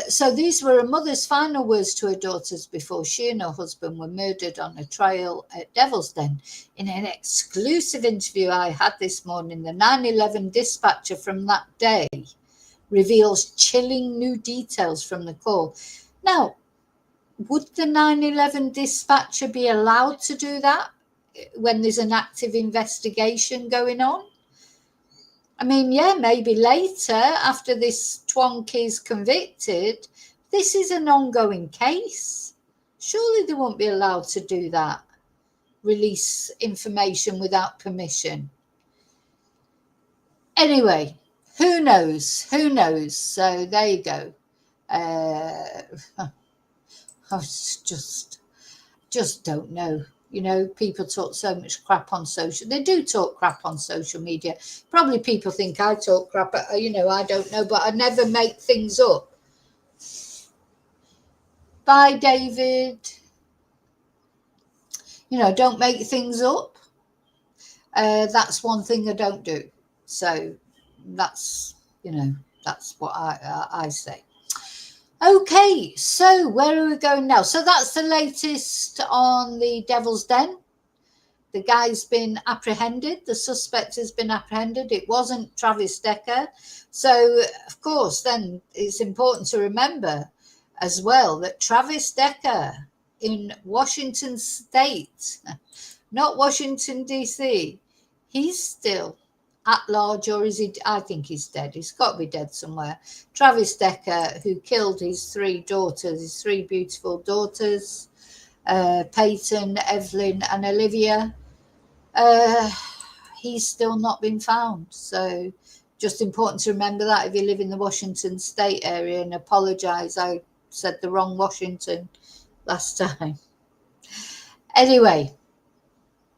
So these were a mother's final words to her daughters before she and her husband were murdered on a trail at Devil's Den. In an exclusive interview I had this morning, the 9/11 dispatcher from that day reveals chilling new details from the call. Now, would the 9/11 dispatcher be allowed to do that when there's an active investigation going on? I mean, yeah, maybe later after this twonk is convicted, this is an ongoing case. Surely they won't be allowed to do that, release information without permission. Anyway, who knows? Who knows? So there you go. I just don't know. You know, people talk so much crap on social. They do talk crap on social media. Probably people think I talk crap. You know, I don't know, but I never make things up. Bye, David. You know, don't make things up. That's one thing I don't do. So that's, you know, that's what I say. Okay, so where are we going now? So that's the latest on the Devil's Den. The guy's been apprehended. The suspect has been apprehended. It wasn't Travis Decker. So, of course, then it's important to remember as well that Travis Decker in Washington State, not Washington, D.C., he's still at large, or is he? I think he's dead. He's got to be dead somewhere. Travis Decker, who killed his three daughters, his three beautiful daughters, Peyton, Evelyn, and Olivia. He's still not been found. So just important to remember that if you live in the Washington State area, and apologize, I said the wrong Washington last time. Anyway,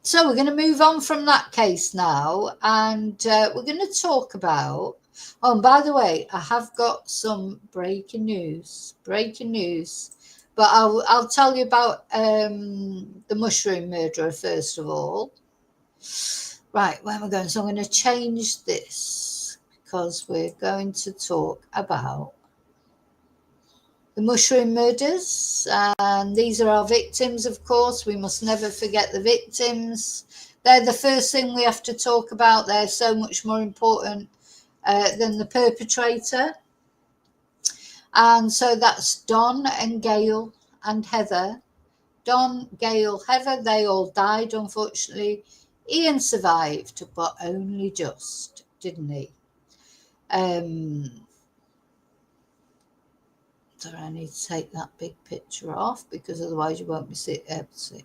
so we're going to move on from that case now, and we're going to talk about, oh, and by the way, I have got some breaking news, but I'll tell you about the mushroom murderer first of all. Right, where am I going? So I'm going to change this because we're going to talk about the mushroom murders, and these are our victims, of course. We must never forget the victims. They're the first thing we have to talk about. They're so much more important than the perpetrator. And so that's Don and Gail and Heather. Don, Gail, Heather, they all died, unfortunately. Ian survived, but only just, didn't he? Sorry, I need to take that big picture off because otherwise you won't be able to see.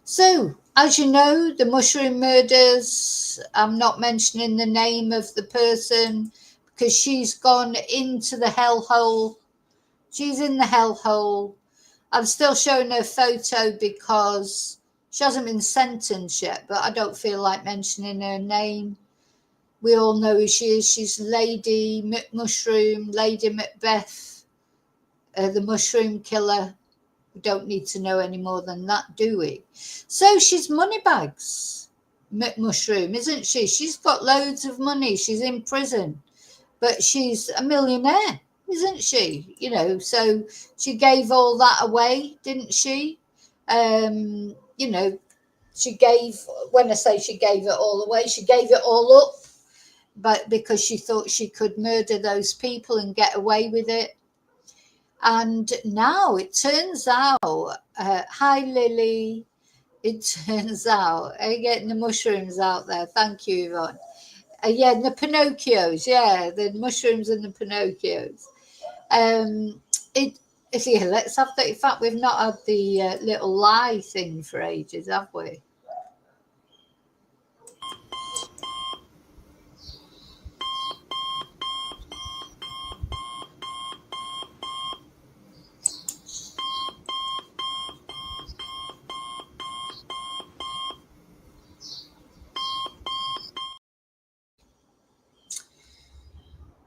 So, as you know, the mushroom murders, I'm not mentioning the name of the person because she's gone into the hellhole. She's in the hellhole. I'm still showing her photo because she hasn't been sentenced yet, but I don't feel like mentioning her name. We all know who she is. She's Lady McMushroom, Lady Macbeth. The mushroom killer. We don't need to know any more than that, do we? So she's Moneybags, Mushroom, isn't she? She's got loads of money. She's in prison, but she's a millionaire, isn't she? You know, so she gave all that away, didn't she? You know, she gave, when I say she gave it all away, she gave it all up, but because she thought she could murder those people and get away with it. And now it turns out, hi Lily, it turns out, getting the mushrooms out there. Thank you, Yvonne. Yeah, the Pinocchios, yeah, the mushrooms and the Pinocchios. Yeah, let's have that. In fact, we've not had the little lie thing for ages, have we?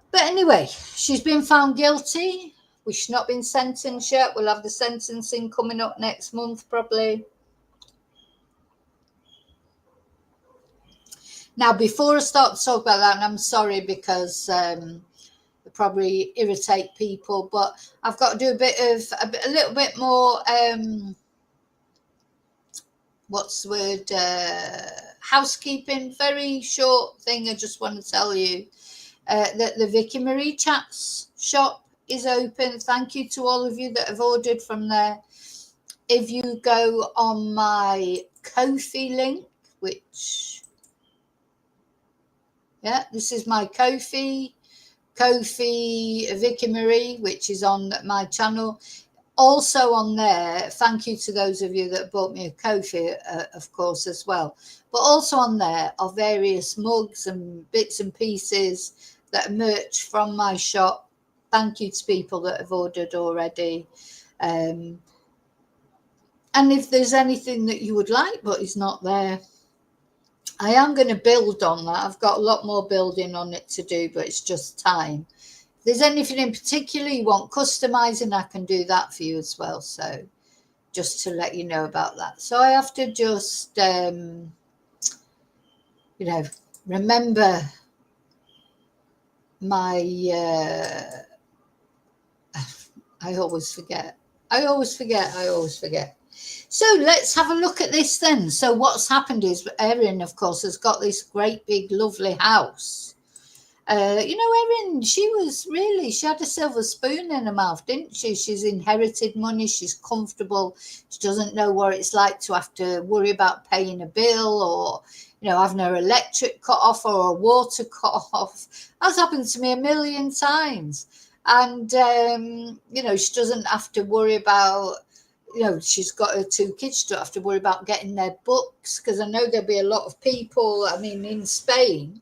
But anyway, she's been found guilty. She's not been sentenced yet. We'll have the sentencing coming up next month, probably. Now, before I start to talk about that, and I'm sorry because it probably irritate people, but I've got to do a little bit more, what's the word, housekeeping, very short thing. I just want to tell you that the Vicky Marie Chats shop is open. Thank you to all of you that have ordered from there. If you go on my Ko-fi link, which, yeah, this is my Ko-fi Vicky Marie, which is on my channel. Also on there, thank you to those of you that bought me a Ko-fi, of course, as well. But also on there are various mugs and bits and pieces that are merch from my shop. Thank you to people that have ordered already. And if there's anything that you would like but is not there, I am going to build on that. I've got a lot more building on it to do, but it's just time. If there's anything in particular you want customizing, I can do that for you as well. So just to let you know about that. So I have to just, remember my, I always forget. So let's have a look at this then. So what's happened is Erin, of course, has got this great big lovely house. Erin, she had a silver spoon in her mouth, didn't she? She's inherited money. She's comfortable. She doesn't know what it's like to have to worry about paying a bill or, having her electric cut off or her water cut off. That's happened to me a million times. And, she doesn't have to worry about, she's got her 2 kids. She don't have to worry about getting their books, because I know there'll be a lot of people, in Spain,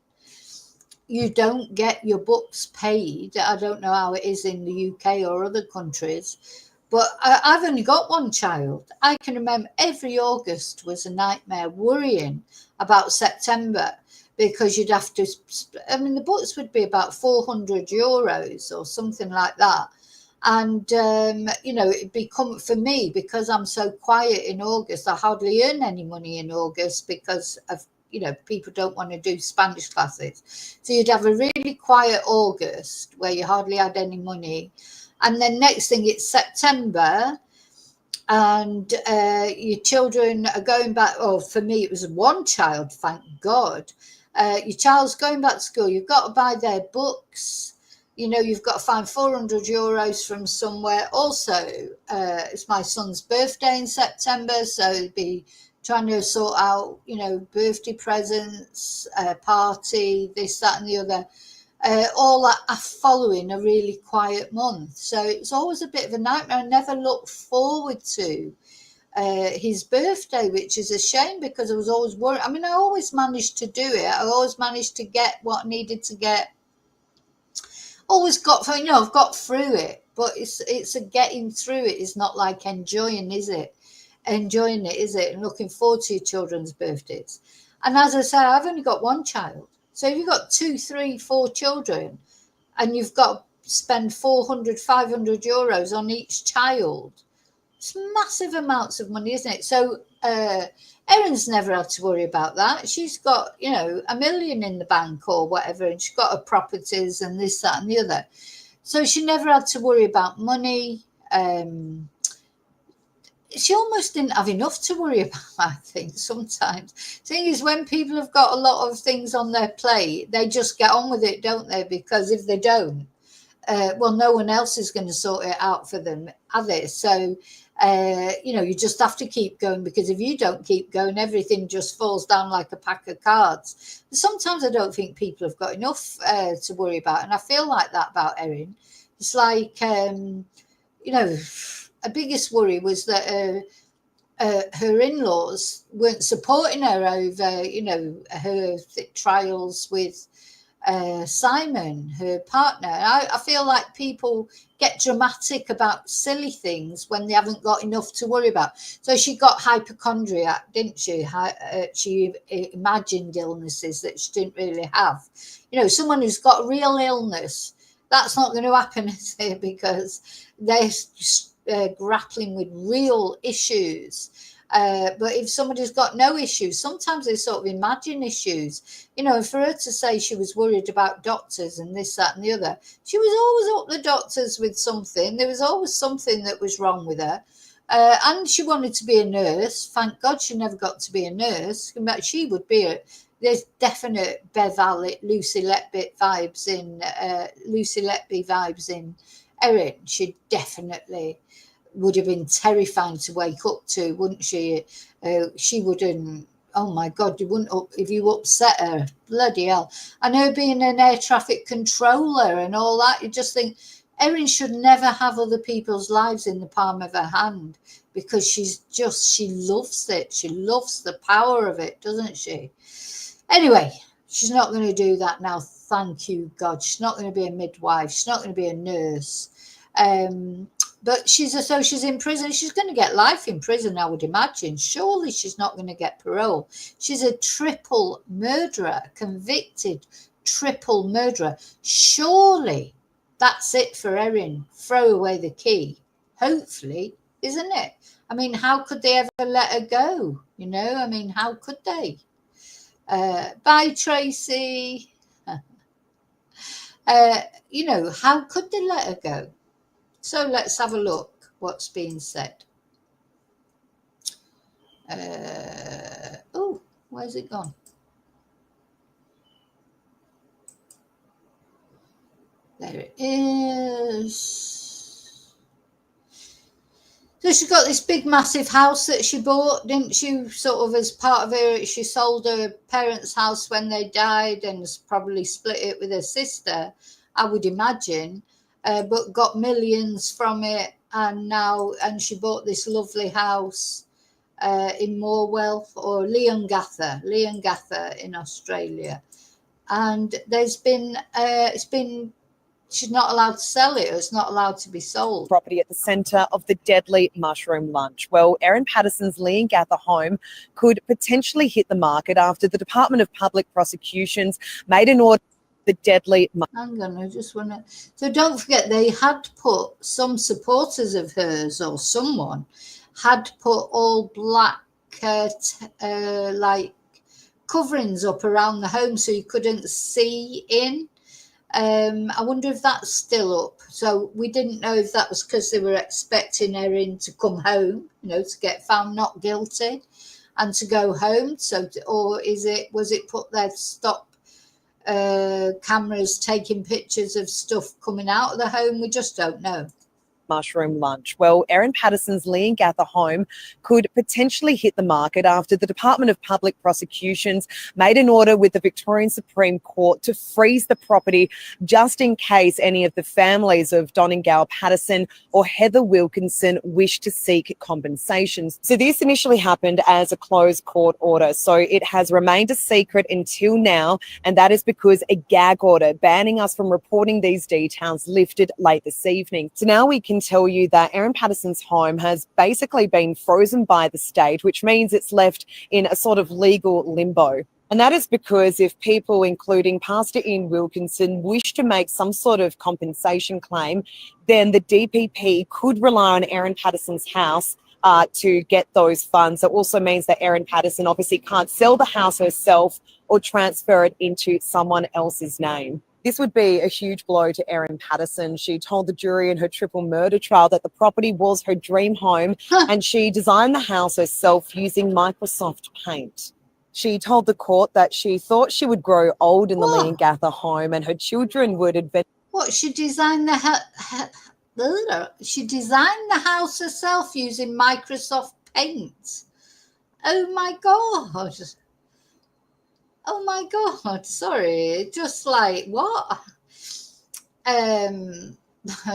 you don't get your books paid. I don't know how it is in the UK or other countries, but I've only got one child. I can remember every August was a nightmare, worrying about September, because you'd have to, the books would be about €400 or something like that. And, it'd become, for me, because I'm so quiet in August, I hardly earn any money in August because of, people don't want to do Spanish classes. So you'd have a really quiet August where you hardly had any money. And then next thing, it's September, and your children are going back. Oh, for me, it was one child, thank God. Your child's going back to school. You've got to buy their books. You've got to find €400 from somewhere. Also, it's my son's birthday in September, so it'd be trying to sort out, birthday presents, party, this, that, and the other. All that following a really quiet month. So it's always a bit of a nightmare. I never looked forward to his birthday, which is a shame, because I was always worried. I always managed to do it. I always managed to get what I needed to get. Always got, I've got through it, but it's a getting through it. It's not like enjoying, is it? And looking forward to your children's birthdays. And as I say, I've only got one child. So if you've got 2, 3, 4 children, and you've got to spend €400, €500 on each child, it's massive amounts of money, isn't it? So Erin's never had to worry about that. She's got, $1 million in the bank or whatever, and she's got her properties and this, that, and the other. So she never had to worry about money. She almost didn't have enough to worry about, I think, sometimes. The thing is, when people have got a lot of things on their plate, they just get on with it, don't they? Because if they don't, no one else is going to sort it out for them, are they? So, you just have to keep going, because if you don't keep going, everything just falls down like a pack of cards. Sometimes I don't think people have got enough to worry about, and I feel like that about Erin. It's like, her biggest worry was that her in-laws weren't supporting her over, her trials with Simon, her partner. I feel like people get dramatic about silly things when they haven't got enough to worry about. So she got hypochondriac, didn't she? She imagined illnesses that she didn't really have. Someone who's got a real illness, that's not going to happen, is it? Because they're grappling with real issues. But if somebody's got no issues, sometimes they sort of imagine issues. For her to say she was worried about doctors and this, that, and the other, she was always up the doctors with something. There was always something that was wrong with her. And she wanted to be a nurse. Thank God she never got to be a nurse. She would be there's definite Bev Allitt, Lucy Letby vibes in Erin. She definitely would have been terrifying to wake up to, wouldn't she? She wouldn't, oh my God, you wouldn't, if you upset her, bloody hell. And her being an air traffic controller and all that, you just think Erin should never have other people's lives in the palm of her hand, because she loves it. She loves the power of it, doesn't she? Anyway, she's not going to do that now. Thank you, God. She's not going to be a midwife. She's not going to be a nurse. But she's in prison. She's going to get life in prison, I would imagine. Surely she's not going to get parole. She's a triple murderer, convicted triple murderer. Surely that's it for Erin. Throw away the key. Hopefully, isn't it? I mean, how could they ever let her go? You know, I mean, how could they? Bye, Tracy. You know, how could they let her go? So let's have a look what's being said. Oh, where's it gone? There it is. So she got this big, massive house that she bought, didn't she? Sort of as part of her, she sold her parents' house when they died and probably split it with her sister, I would imagine, but got millions from it. And she bought this lovely house in Morwell or Leongatha in Australia. And there's been, she's not allowed to sell it. It's not allowed to be sold. Property at the centre of the deadly mushroom lunch. Well, Erin Patterson's Leongatha home could potentially hit the market after the Department of Public Prosecutions made an order. The deadly. Hang on, I just want to. So don't forget, they had put some supporters of hers or someone had put all black like coverings up around the home so you couldn't see in. I wonder if that's still up. So we didn't know if that was because they were expecting Erin to come home, you know, to get found not guilty and to go home. So, or was it put there to stop cameras taking pictures of stuff coming out of the home? We just don't know. Mushroom lunch. Well, Erin Patterson's Leongatha home could potentially hit the market after the Department of Public Prosecutions made an order with the Victorian Supreme Court to freeze the property just in case any of the families of Donegal Patterson or Heather Wilkinson wish to seek compensations. So this initially happened as a closed court order, so it has remained a secret until now, and that is because a gag order banning us from reporting these details lifted late this evening. So now we can tell you that Erin Patterson's home has basically been frozen by the state, which means it's left in a sort of legal limbo. And that is because if people, including Pastor Ian Wilkinson, wish to make some sort of compensation claim, then the DPP could rely on Erin Patterson's house to get those funds. It also means that Erin Patterson obviously can't sell the house herself or transfer it into someone else's name. This would be a huge blow to Erin Patterson. She told the jury in her triple murder trial that the property was her dream home and she designed the house herself using Microsoft Paint. She told the court that she thought she would grow old in the Leongatha home and her children would advance. What, she designed the house herself using Microsoft Paint? Oh my God. Oh my God, sorry. Just like, what?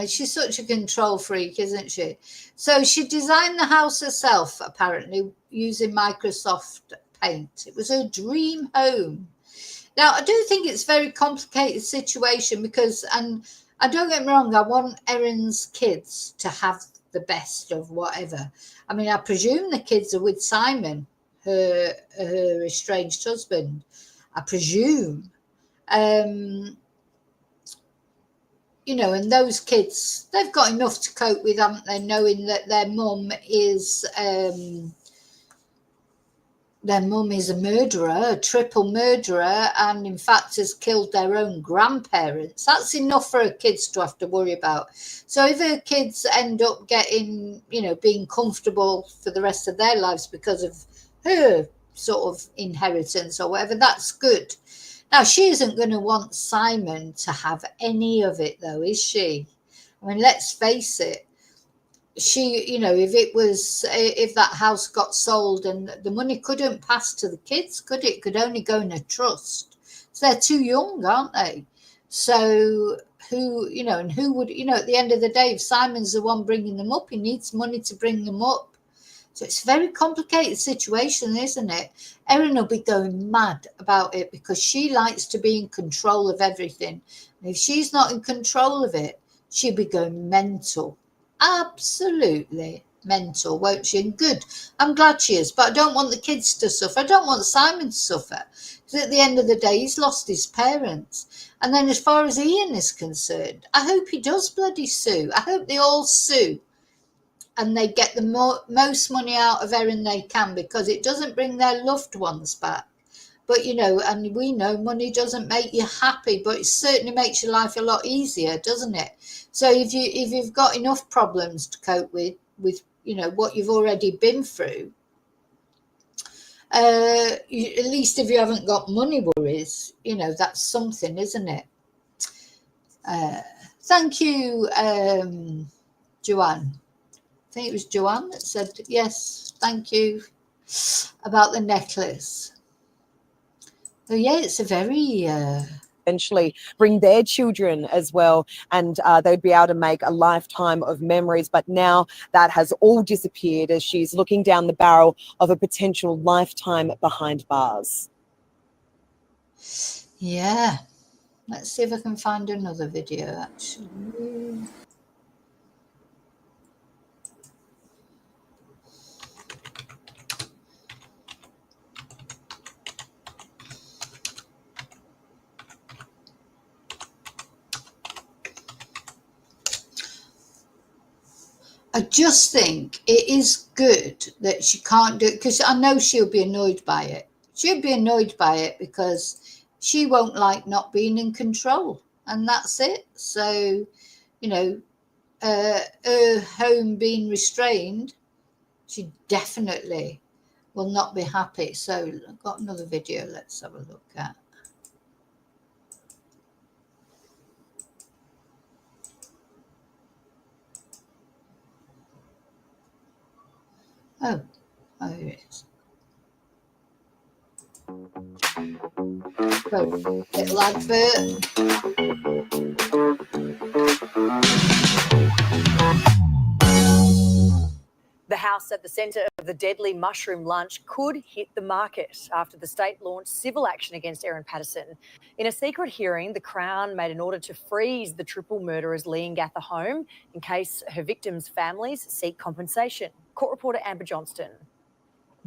She's such a control freak, isn't she? So she designed the house herself, apparently, using Microsoft Paint. It was her dream home. Now, I do think it's a very complicated situation because, and I don't get me wrong, I want Erin's kids to have the best of whatever. I mean, I presume the kids are with Simon, her estranged husband. I presume, you know, and those kids, they've got enough to cope with, haven't they, knowing that their mum is a murderer, a triple murderer, and in fact has killed their own grandparents. That's enough for her kids to have to worry about. So if her kids end up getting, you know, being comfortable for the rest of their lives because of her sort of inheritance or whatever, that's good. Now, she isn't going to want Simon to have any of it, though, is she? I mean, let's face it. She, you know, if that house got sold and the money couldn't pass to the kids, could it? Could only go in a trust. So they're too young, aren't they? So who, you know, and who would, you know, at the end of the day, if Simon's the one bringing them up, he needs money to bring them up. So it's a very complicated situation, isn't it? Erin will be going mad about it because she likes to be in control of everything. And if she's not in control of it, she'll be going mental, absolutely mental, won't she? And good. I'm glad she is, but I don't want the kids to suffer. I don't want Simon to suffer. Because at the end of the day, he's lost his parents. And then as far as Ian is concerned, I hope he does bloody sue. I hope they all sue. And they get the most money out of Erin they can, because it doesn't bring their loved ones back. But, you know, and we know money doesn't make you happy, but it certainly makes your life a lot easier, doesn't it? So if you've got enough problems to cope with, you know, what you've already been through, at least if you haven't got money worries, you know, that's something, isn't it? Thank you, Joanne. I think it was Joanne that said, yes, thank you, about the necklace. Oh, yeah, it's a very... eventually bring their children as well, and they'd be able to make a lifetime of memories. But now that has all disappeared as she's looking down the barrel of a potential lifetime behind bars. Yeah. Let's see if I can find another video, actually. I just think it is good that she can't do it, because I know she'll be annoyed by it. She'll be annoyed by it because she won't like not being in control, and that's it. So, you know, her home being restrained, she definitely will not be happy. So I've got another video. Let's have a look at. Oh, here it is. So, little advert. The house at the centre of the deadly mushroom lunch could hit the market after the state launched civil action against Erin Patterson. In a secret hearing, the Crown made an order to freeze the triple murderer's Leongatha home in case her victims' families seek compensation. Court reporter Amber Johnston.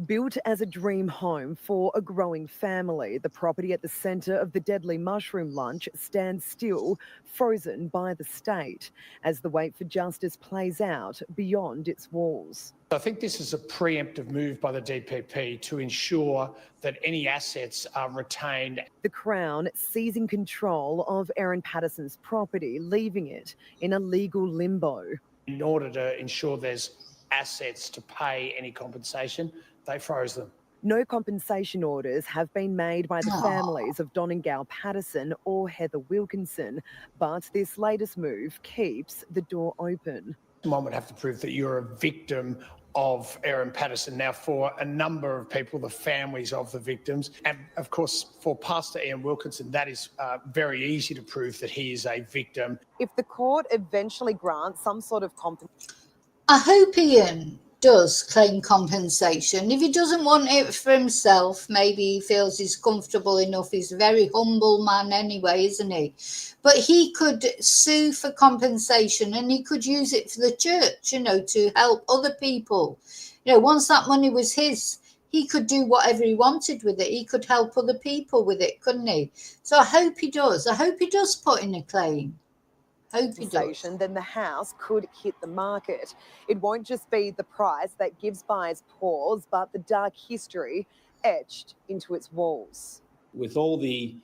Built as a dream home for a growing family, the property at the centre of the deadly mushroom lunch stands still, frozen by the state, as the wait for justice plays out beyond its walls. I think this is a preemptive move by the DPP to ensure that any assets are retained. The Crown seizing control of Erin Patterson's property, leaving it in a legal limbo. In order to ensure there's assets to pay any compensation, they froze them. No compensation orders have been made by the families of Donengal Patterson or Heather Wilkinson, but this latest move keeps the door open. One would have to prove that you're a victim of Erin Patterson. Now, for a number of people, the families of the victims, and of course for Pastor Ian Wilkinson, that is very easy to prove that he is a victim. If the court eventually grants some sort of compensation, I hope Ian does claim compensation. If he doesn't want it for himself, maybe he feels he's comfortable enough. He's a very humble man anyway, isn't he? But he could sue for compensation, and he could use it for the church, you know, to help other people. You know, once that money was his, he could do whatever he wanted with it. He could help other people with it, couldn't he? So I hope he does. I hope he does put in a claim. then the house could hit the market. It won't just be the price that gives buyers pause, but the dark history etched into its walls. With all the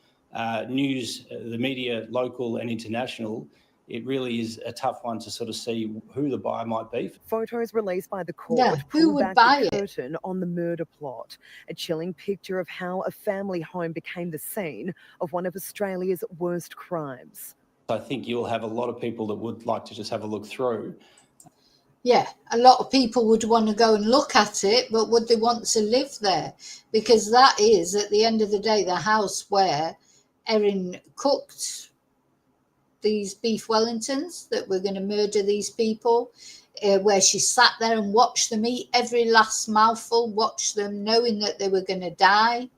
news, the media, local and international, it really is a tough one to sort of see who the buyer might be. Photos released by the court who pull would back buy the it? curtain on the murder plot. A chilling picture of how a family home became the scene of one of Australia's worst crimes. I think you'll have a lot of people that would like to just have a look through. Yeah, a lot of people would want to go and look at it, but would they want to live there? Because that is, at the end of the day, the house where Erin cooked these beef Wellingtons that were going to murder these people, where she sat there and watched them eat every last mouthful, watched them knowing that they were going to die.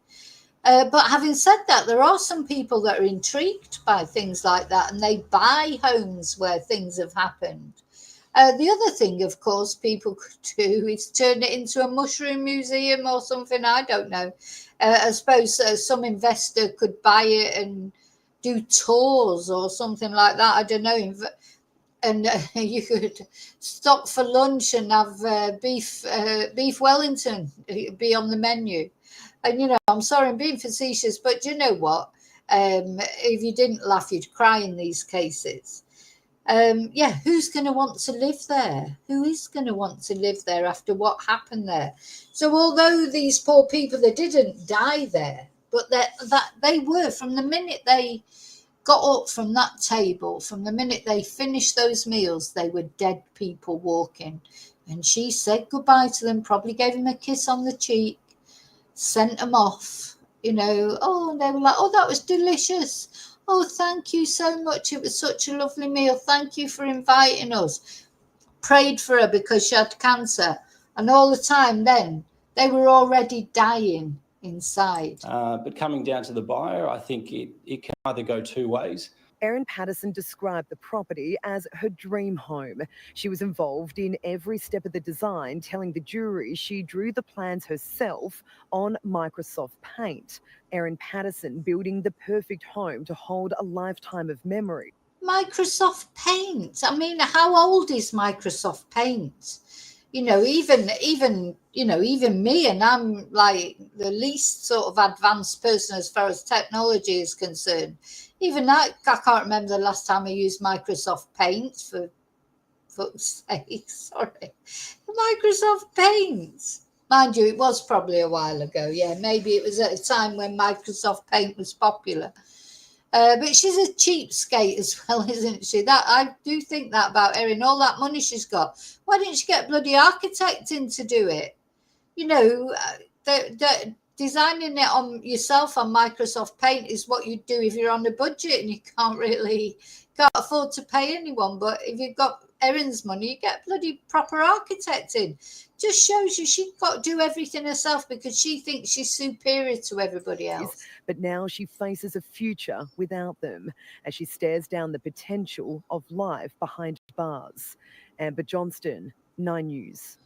But having said that, there are some people that are intrigued by things like that, and they buy homes where things have happened. The other thing, of course, people could do is turn it into a mushroom museum or something. I don't know. I suppose some investor could buy it and do tours or something like that. I don't know. And you could stop for lunch and have beef Wellington be on the menu. And, you know, I'm sorry, I'm being facetious, but you know what? If you didn't laugh, you'd cry in these cases. Yeah, who's going to want to live there? Who is going to want to live there after what happened there? So although these poor people, they didn't die there, but that they were, from the minute they got up from that table, from the minute they finished those meals, they were dead people walking. And she said goodbye to them, probably gave them a kiss on the cheek, sent them off, you know. Oh, and they were like, oh, that was delicious. Oh, thank you so much. It was such a lovely meal. Thank you for inviting us. Prayed for her because she had cancer. And all the time then, they were already dying inside. But coming down to the buyer, I think it can either go two ways. Erin Patterson described the property as her dream home. She was involved in every step of the design, telling the jury she drew the plans herself on Microsoft Paint. Erin Patterson building the perfect home to hold a lifetime of memory. Microsoft Paint. I mean, how old is Microsoft Paint? You know, even me, and I'm like the least sort of advanced person as far as technology is concerned. Even I can't remember the last time I used Microsoft Paint, for fuck's sake. Sorry. Microsoft Paint. Mind you, it was probably a while ago. Yeah, maybe it was at a time when Microsoft Paint was popular. But she's a cheapskate as well, isn't she? That I do think that about Erin. All that money she's got. Why didn't she get a bloody architect in to do it? You know, designing it on yourself on Microsoft Paint is what you do if you're on a budget and you can't afford to pay anyone. But if you've got Erin's money, you get a bloody proper architect in. Just shows you she's got to do everything herself because she thinks she's superior to everybody else. But now she faces a future without them as she stares down the potential of life behind bars. Amber Johnston, 9 News.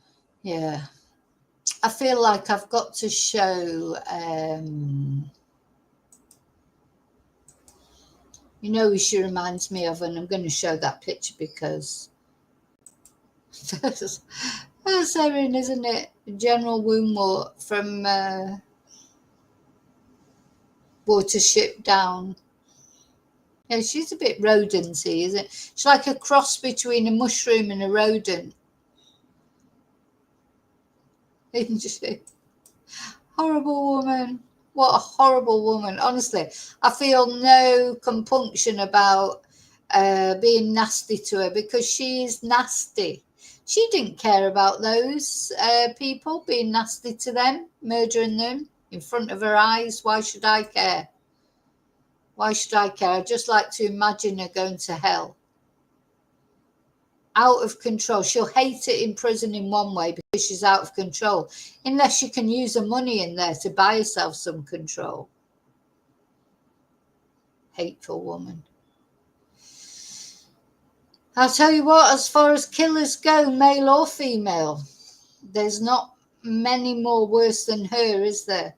Yeah. I feel like I've got to show, you know who she reminds me of, and I'm going to show that picture because that's Erin, isn't it? General Woonwort from Watership Down. Yeah, she's a bit rodenty, isn't it? She's like a cross between a mushroom and a rodent. Isn't she? Horrible woman. What a horrible woman. Honestly, I feel no compunction about being nasty to her because she is nasty. She didn't care about those people, being nasty to them, murdering them in front of her eyes. Why should I care? Why should I care? I'd just like to imagine her going to hell. Out of control. She'll hate it in prison in one way because she's out of control, unless she can use her money in there to buy herself some control. Hateful woman. I'll tell you what, as far as killers go, male or female, there's not many more worse than her, is there?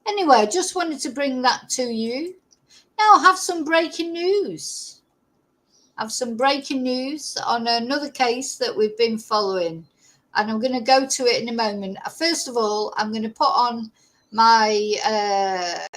Anyway, I just wanted to bring that to you. Now I have some breaking news. I have some breaking news on another case that we've been following, and I'm going to go to it in a moment. First of all, I'm going to put on my, I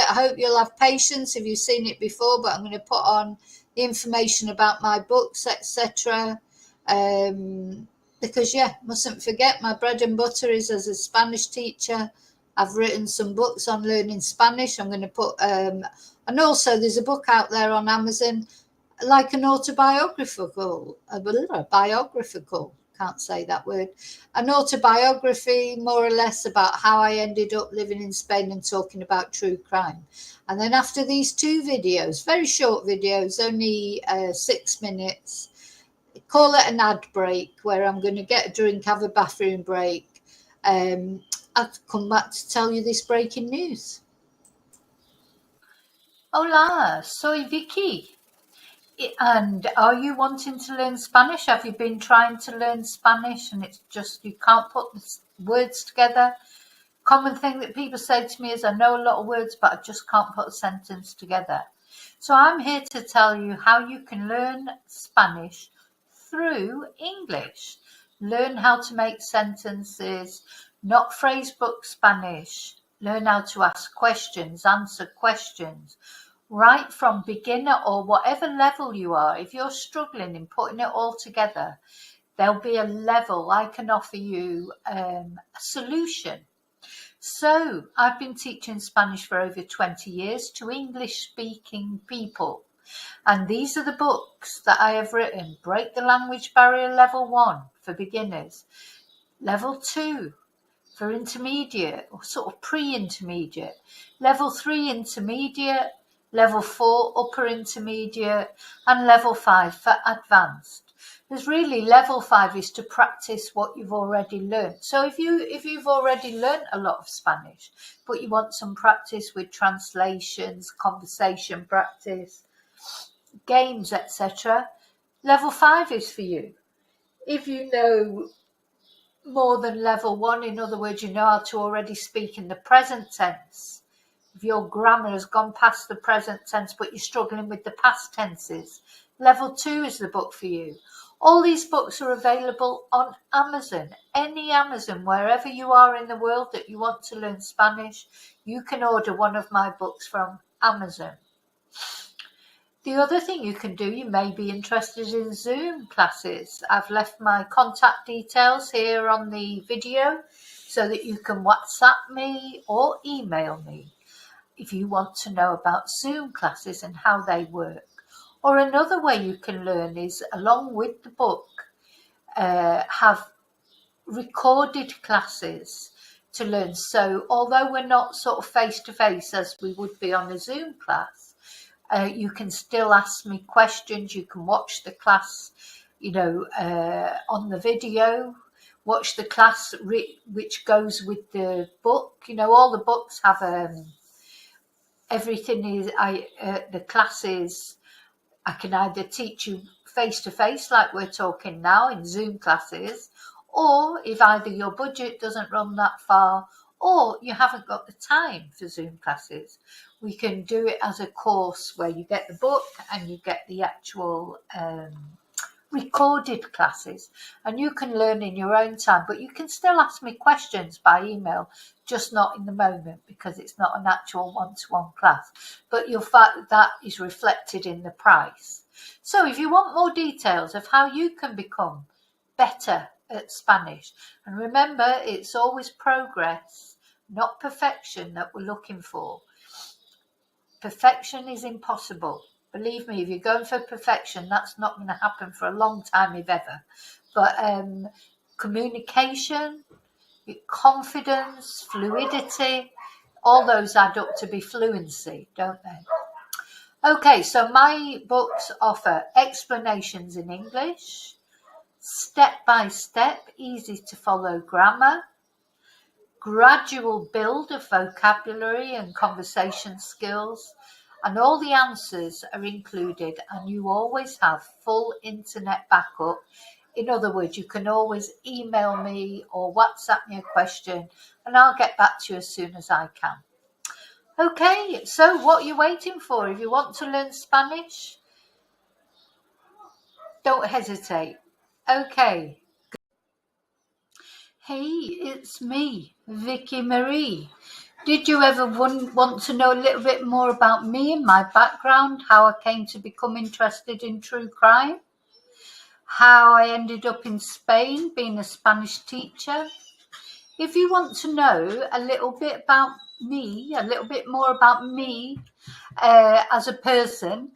hope you'll have patience if you've seen it before, but I'm going to put on the information about my books, etc. Because, yeah, mustn't forget my bread and butter is as a Spanish teacher. I've written some books on learning Spanish. I'm going to put, and also there's a book out there on Amazon, like an autobiographical, can't say that word, an autobiography more or less about how I ended up living in Spain and talking about true crime. And then after these two videos, very short videos, only 6 minutes, call it an ad break, where I'm going to get a drink, have a bathroom break. I'll come back to tell you this breaking news. Hola, soy Vicky. And are you wanting to learn Spanish? Have you been trying to learn Spanish and it's just you can't put the words together? Common thing that people say to me is, I know a lot of words, but I just can't put a sentence together. So I'm here to tell you how you can learn Spanish through English. Learn how to make sentences, not phrasebook Spanish. Learn how to ask questions, answer questions. Right from beginner or whatever level you are, if you're struggling in putting it all together, there'll be a level I can offer you a solution. So I've been teaching Spanish for over 20 years to English-speaking people. And these are the books that I have written. Break the Language Barrier Level 1 for beginners. Level 2 for intermediate or sort of pre-intermediate. Level 3 intermediate. Level 4 upper intermediate. And level 5 for advanced. There's really level 5 is to practice what you've already learned. So if you've already learned a lot of Spanish, but you want some practice with translations, conversation practice, games, etc., level 5 is for you. If you know more than level 1, in other words, you know how to already speak in the present tense. If your grammar has gone past the present tense, but you're struggling with the past tenses, level 2 is the book for you. All these books are available on Amazon. Any Amazon, wherever you are in the world that you want to learn Spanish, you can order one of my books from Amazon. The other thing you can do, you may be interested in Zoom classes. I've left my contact details here on the video so that you can WhatsApp me or email me if you want to know about Zoom classes and how they work. Or another way you can learn is, along with the book, have recorded classes to learn. So although we're not sort of face-to-face as we would be on a Zoom class, you can still ask me questions. You can watch the class, on the video, watch the class which goes with the book. All the books have everything is, the classes, I can either teach you face-to-face like we're talking now in Zoom classes, or if either your budget doesn't run that far or you haven't got the time for Zoom classes, we can do it as a course where you get the book and you get the actual recorded classes, and you can learn in your own time, but you can still ask me questions by email, just not in the moment because it's not an actual one-to-one class, but you'll find that is reflected in the price. So if you want more details of how you can become better at Spanish, and remember, it's always progress, not perfection that we're looking for. Perfection is impossible. Believe me, if you're going for perfection, that's not going to happen for a long time, if ever. But communication, confidence, fluidity, all those add up to be fluency, don't they? Okay, so my books offer explanations in English, step-by-step, easy-to-follow grammar, gradual build of vocabulary and conversation skills, and all the answers are included, and you always have full internet backup. In other words, you can always email me or WhatsApp me a question and I'll get back to you as soon as I can. Okay, so what are you waiting for? If you want to learn Spanish, don't hesitate. Okay. Hey, it's me, Vicky Marie. Did you ever want to know a little bit more about me and my background, how I came to become interested in true crime, how I ended up in Spain being a Spanish teacher? If you want to know a little bit about me, a little bit more about me as a person,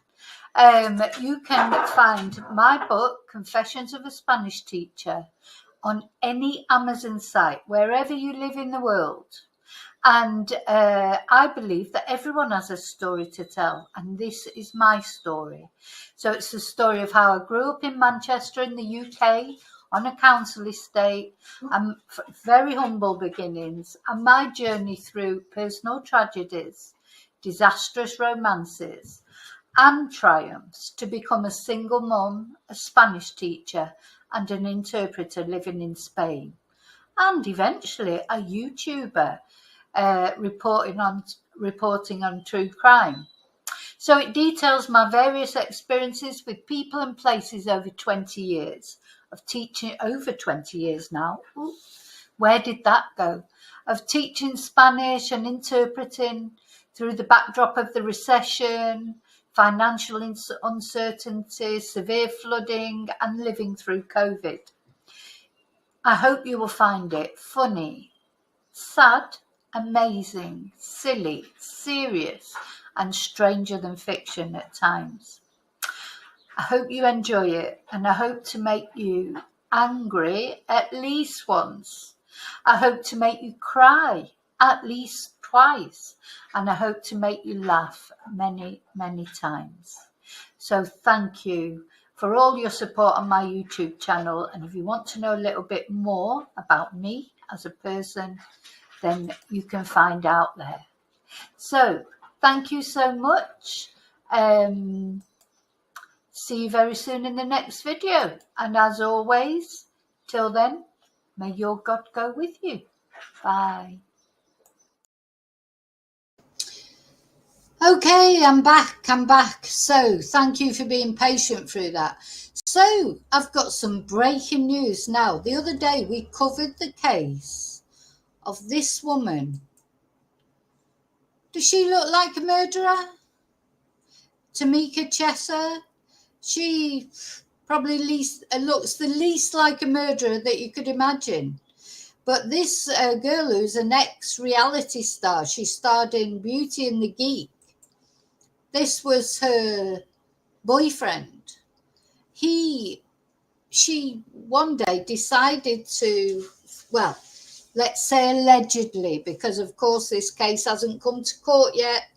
you can find my book, Confessions of a Spanish Teacher, on any Amazon site, wherever you live in the world. And I believe that everyone has a story to tell, and this is my story. So it's the story of how I grew up in Manchester in the UK on a council estate, and very humble beginnings, and my journey through personal tragedies, disastrous romances, and triumphs to become a single mum, a Spanish teacher, and an interpreter living in Spain, and eventually a YouTuber reporting on true crime. So it details my various experiences with people and places over 20 years of teaching, over 20 years now. Ooh, where did that go? Of teaching Spanish and interpreting through the backdrop of the recession, financial uncertainty, severe flooding, and living through COVID. I hope you will find it funny, sad, amazing, silly, serious, and stranger than fiction at times. I hope you enjoy it, and I hope to make you angry at least once. I hope to make you cry at least twice, and I hope to make you laugh many, many times. So thank you for all your support on my YouTube channel, and if you want to know a little bit more about me as a person, then you can find out there. So thank you so much. See you very soon in the next video. And as always, till then, may your God go with you. Bye. Okay, I'm back. So thank you for being patient through that. So I've got some breaking news now. The other day we covered the case of this woman. Does she look like a murderer? Tamika Chesser. She probably looks the least like a murderer that you could imagine. But this girl who's an ex-reality star, she starred in Beauty and the Geek. This was her boyfriend. She one day decided to, well, let's say allegedly, because of course this case hasn't come to court yet.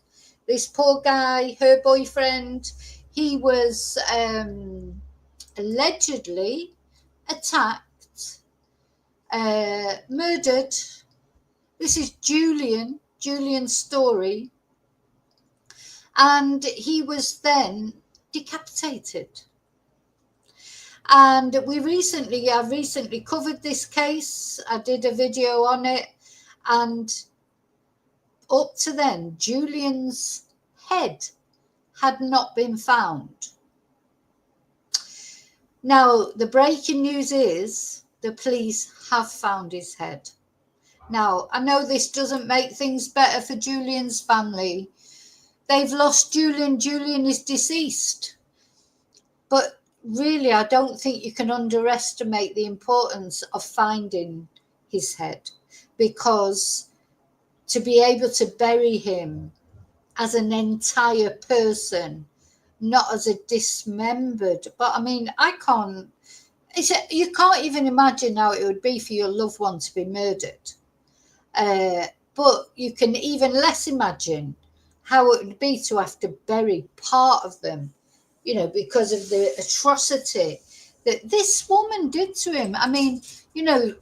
This poor guy, her boyfriend, he was allegedly attacked, murdered. This is Julian's story. And he was then decapitated. And I recently covered this case. I did a video on it. And up to then, Julian's head had not been found. Now, the breaking news is the police have found his head. Now, I know this doesn't make things better for Julian's family. They've lost Julian. Julian is deceased. But really, I don't think you can underestimate the importance of finding his head, because to be able to bury him as an entire person, not as a dismembered, but I mean, you can't even imagine how it would be for your loved one to be murdered. But you can even less imagine how it would be to have to bury part of them, because of the atrocity that this woman did to him. I mean,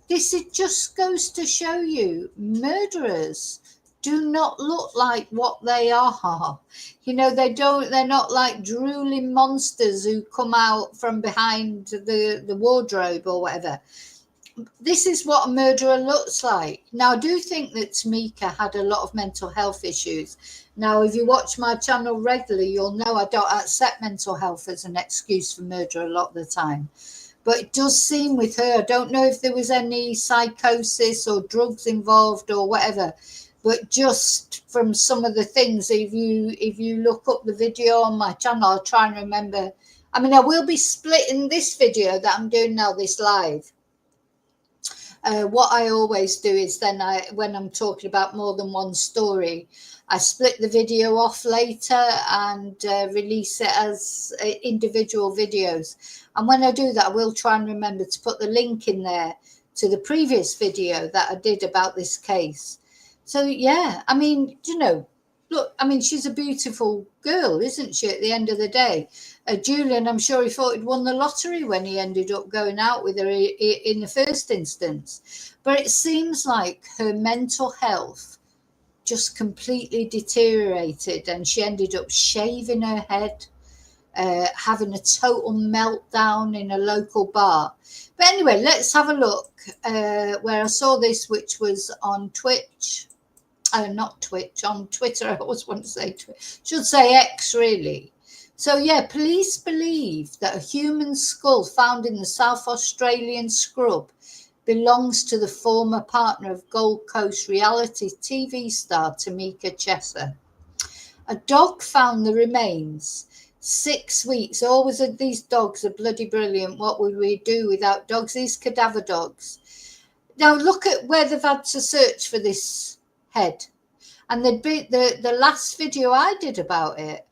this just goes to show you murderers do not look like what they are. They're not like drooling monsters who come out from behind the wardrobe or whatever. This is what a murderer looks like. Now, I do think that Tamika had a lot of mental health issues. Now, if you watch my channel regularly, you'll know I don't accept mental health as an excuse for murder a lot of the time. But it does seem with her, I don't know if there was any psychosis or drugs involved or whatever, but just from some of the things, if you look up the video on my channel, I'll try and remember. I mean, I will be splitting this video that I'm doing now, this live. What I always do is then when I'm talking about more than one story, I split the video off later and release it as individual videos. And when I do that, I will try and remember to put the link in there to the previous video that I did about this case. So, yeah, I mean, look, I mean, she's a beautiful girl, isn't she, at the end of the day? Julian, I'm sure he thought he'd won the lottery when he ended up going out with her in the first instance. But it seems like her mental health just completely deteriorated, and she ended up shaving her head, having a total meltdown in a local bar. But anyway, let's have a look where I saw this, which was on Twitch. Not Twitch, on Twitter. I always want to say Twitch. Should say X, really. So yeah, police believe that a human skull found in the South Australian scrub belongs to the former partner of Gold Coast reality TV star Tamika Chesser. A dog found the remains 6 weeks. Always these dogs are bloody brilliant. What would we do without dogs? These cadaver dogs. Now look at where they've had to search for this head. And the last video I did about it,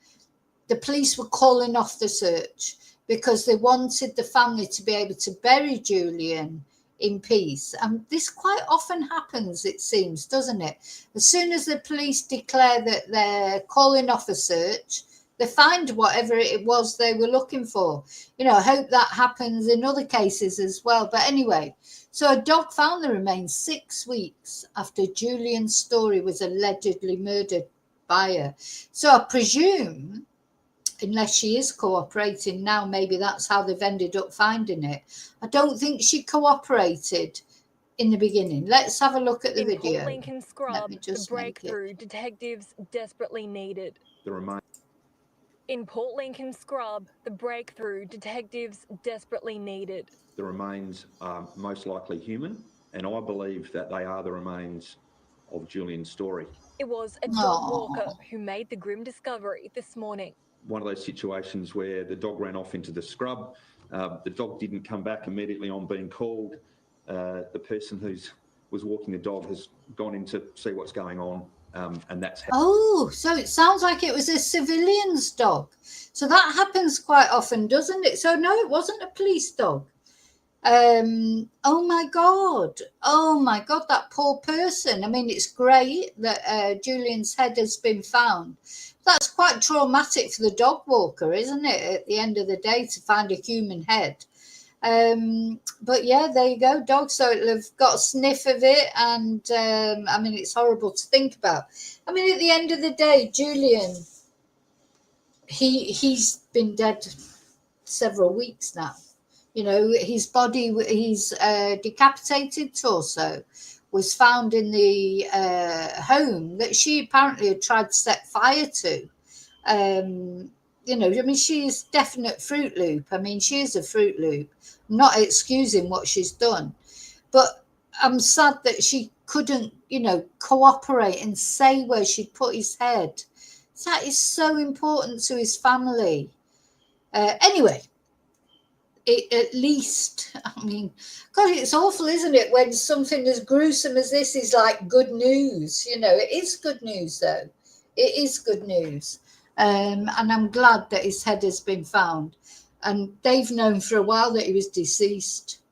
the police were calling off the search because they wanted the family to be able to bury Julian in peace. And this quite often happens, it seems, doesn't it? As soon as the police declare that they're calling off a search, they find whatever it was they were looking for. You know, I hope that happens in other cases as well. But anyway, so a dog found the remains 6 weeks after Julian's story was allegedly murdered by her. So I presume, unless she is cooperating now, maybe that's how they've ended up finding it. I don't think she cooperated in the beginning. Let's have a look at the video. Port Lincoln Scrub, the breakthrough detectives desperately needed. In Port Lincoln Scrub, the breakthrough detectives desperately needed. The remains are most likely human, and I believe that they are the remains of Julian's story. It was a dog walker who made the grim discovery this morning. One of those situations where the dog ran off into the scrub, the dog didn't come back immediately on being called. The person who was walking the dog has gone in to see what's going on, and that's how. Oh, so it sounds like it was a civilian's dog. So that happens quite often, doesn't it? So no, it wasn't a police dog. Oh my God, that poor person. I mean, it's great that Julian's head has been found. That's quite traumatic for the dog walker, isn't it, at the end of the day, to find a human head. But yeah, there you go, dog. So it'll have got a sniff of it, and I mean, it's horrible to think about. I mean, at the end of the day, Julian, he's been dead several weeks now. You know, his body, his decapitated torso was found in the home that she apparently had tried to set fire to. You know, I mean, she is definite Fruit Loop. I mean, she is a Fruit Loop. I'm not excusing what she's done. But I'm sad that she couldn't, you know, cooperate and say where she'd put his head. That is so important to his family. Anyway. At least, I mean, God, it's awful, isn't it, when something as gruesome as this is like good news. You know, it is good news, though. It is good news. And I'm glad that his head has been found. And they've known for a while that he was deceased.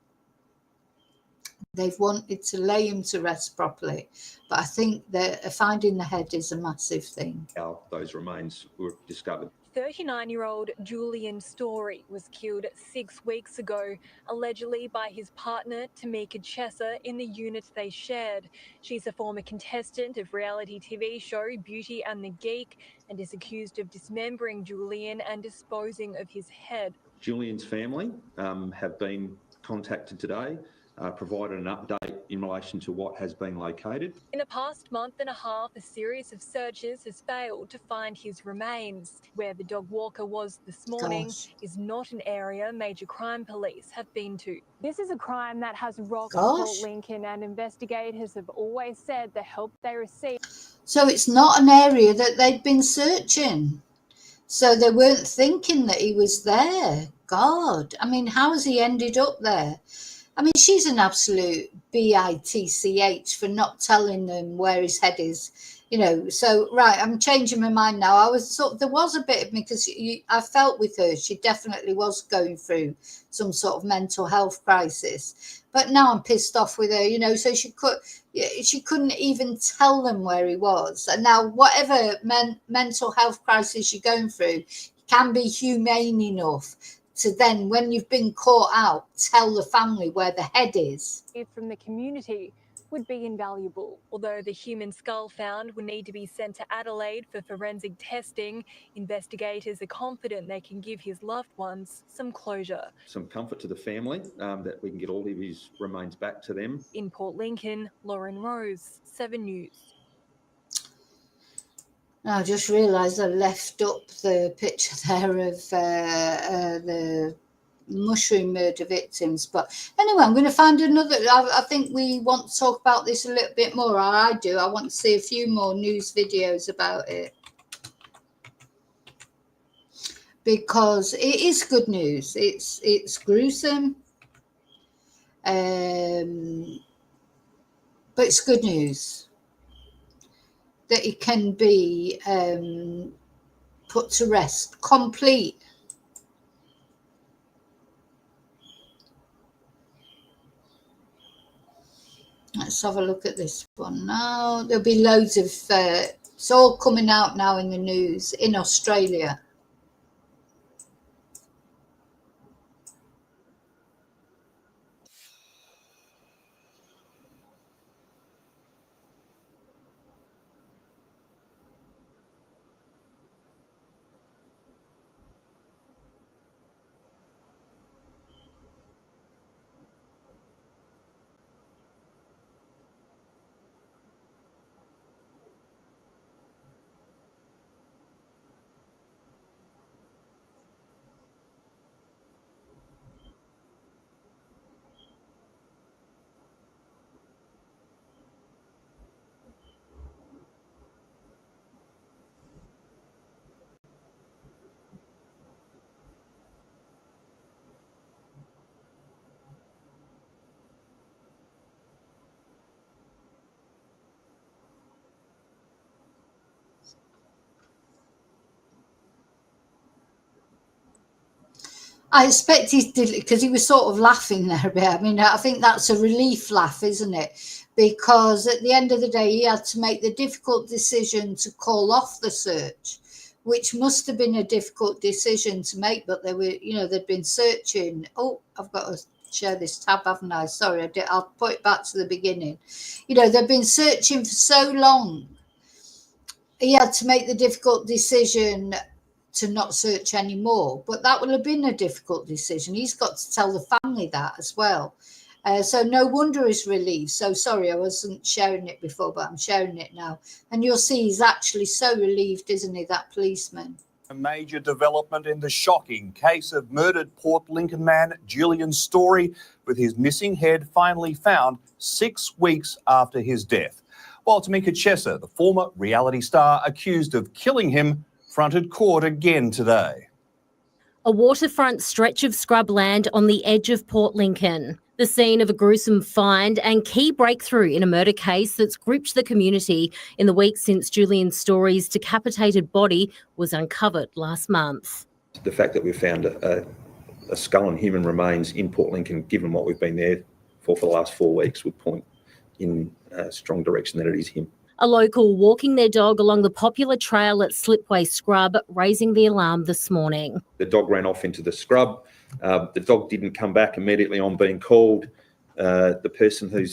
They've wanted to lay him to rest properly. But I think that finding the head is a massive thing. How those remains were discovered. 39-year-old Julian Story was killed 6 weeks ago, allegedly by his partner Tamika Chesser in the unit they shared. She's a former contestant of reality TV show Beauty and the Geek and is accused of dismembering Julian and disposing of his head. Julian's family have been contacted today, provided an update in relation to what has been located. In the past month and a half, a series of searches has failed to find his remains. Where the dog walker was this morning is not an area major crime police have been to. This is a crime that has rocked Port Lincoln, and investigators have always said the help they receive. So it's not an area that they'd been searching. So they weren't thinking that he was there. God, I mean, how has he ended up there? I mean, she's an absolute bitch for not telling them where his head is, you know. So, right, I'm changing my mind now. I was there was a bit of me because I felt with her, she definitely was going through some sort of mental health crisis. But now I'm pissed off with her, you know, so she couldn't even tell them where he was. And now whatever mental health crisis you're going through, you can be humane enough to then, when you've been caught out, tell the family where the head is. From the community would be invaluable. Although the human skull found will need to be sent to Adelaide for forensic testing, investigators are confident they can give his loved ones some closure. Some comfort to the family that we can get all of his remains back to them. In Port Lincoln, Lauren Rose, 7 News. I just realised I left up the picture there of the mushroom murder victims. But anyway, I'm going to find another. I think we want to talk about this a little bit more, or I do. I want to see a few more news videos about it, because it is good news. It's gruesome, but it's good news that it can be put to rest, complete. Let's have a look at this one now. There'll be loads of, it's all coming out now in the news in Australia. I expect he did, because he was sort of laughing there a bit. I mean, I think that's a relief laugh, isn't it? Because at the end of the day, he had to make the difficult decision to call off the search, which must have been a difficult decision to make. But they were, they'd been searching. Oh, I've got to share this tab, haven't I? Sorry, I'll put it back to the beginning. They've been searching for so long. He had to make the difficult decision to not search anymore, but that would have been a difficult decision. He's got to tell the family that as well. So no wonder he's relieved. So sorry, I wasn't sharing it before, but I'm sharing it now. And you'll see he's actually so relieved, isn't he, that policeman? A major development in the shocking case of murdered Port Lincoln man Julian Story, with his missing head finally found 6 weeks after his death. While Tamika Chesser, the former reality star accused of killing him, fronted court again today. A waterfront stretch of scrubland on the edge of Port Lincoln, the scene of a gruesome find and key breakthrough in a murder case that's gripped the community in the weeks since Julian Story's decapitated body was uncovered last month. The fact that we've found a skull and human remains in Port Lincoln, given what we've been there for the last 4 weeks, would point in a strong direction that it is him. A local walking their dog along the popular trail at Slipway Scrub, raising the alarm this morning. The dog ran off into the scrub. The dog didn't come back immediately on being called. The person who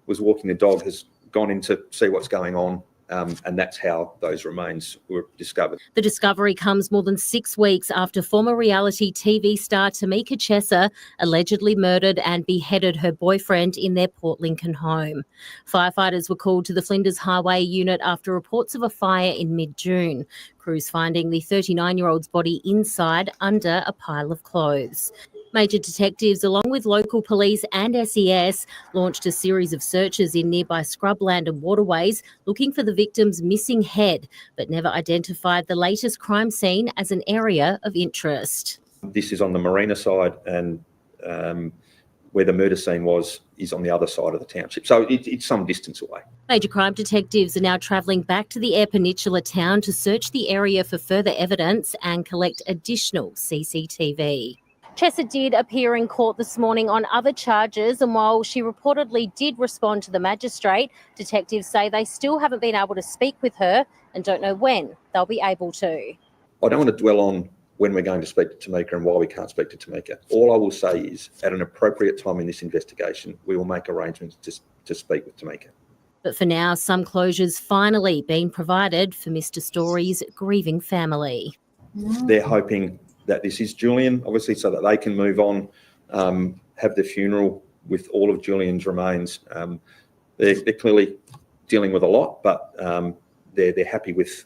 was walking the dog has gone in to see what's going on, and that's how those remains were discovered. The discovery comes more than 6 weeks after former reality TV star Tamika Chesser allegedly murdered and beheaded her boyfriend in their Port Lincoln home. Firefighters were called to the Flinders Highway unit after reports of a fire in mid-June. Crews finding the 39-year-old's body inside under a pile of clothes. Major detectives, along with local police and SES, launched a series of searches in nearby scrubland and waterways looking for the victim's missing head, but never identified the latest crime scene as an area of interest. This is on the marina side, and where the murder scene is on the other side of the township. So it's some distance away. Major crime detectives are now travelling back to the Eyre Peninsula town to search the area for further evidence and collect additional CCTV. Chesser did appear in court this morning on other charges, and while she reportedly did respond to the magistrate, detectives say they still haven't been able to speak with her and don't know when they'll be able to. I don't want to dwell on when we're going to speak to Tamika and why we can't speak to Tamika. All I will say is, at an appropriate time in this investigation, we will make arrangements speak with Tamika. But for now, some closure's finally been provided for Mr. Story's grieving family. They're hoping that this is Julian, obviously, so that they can move on, have the funeral with all of Julian's remains. They're clearly dealing with a lot, but they're happy with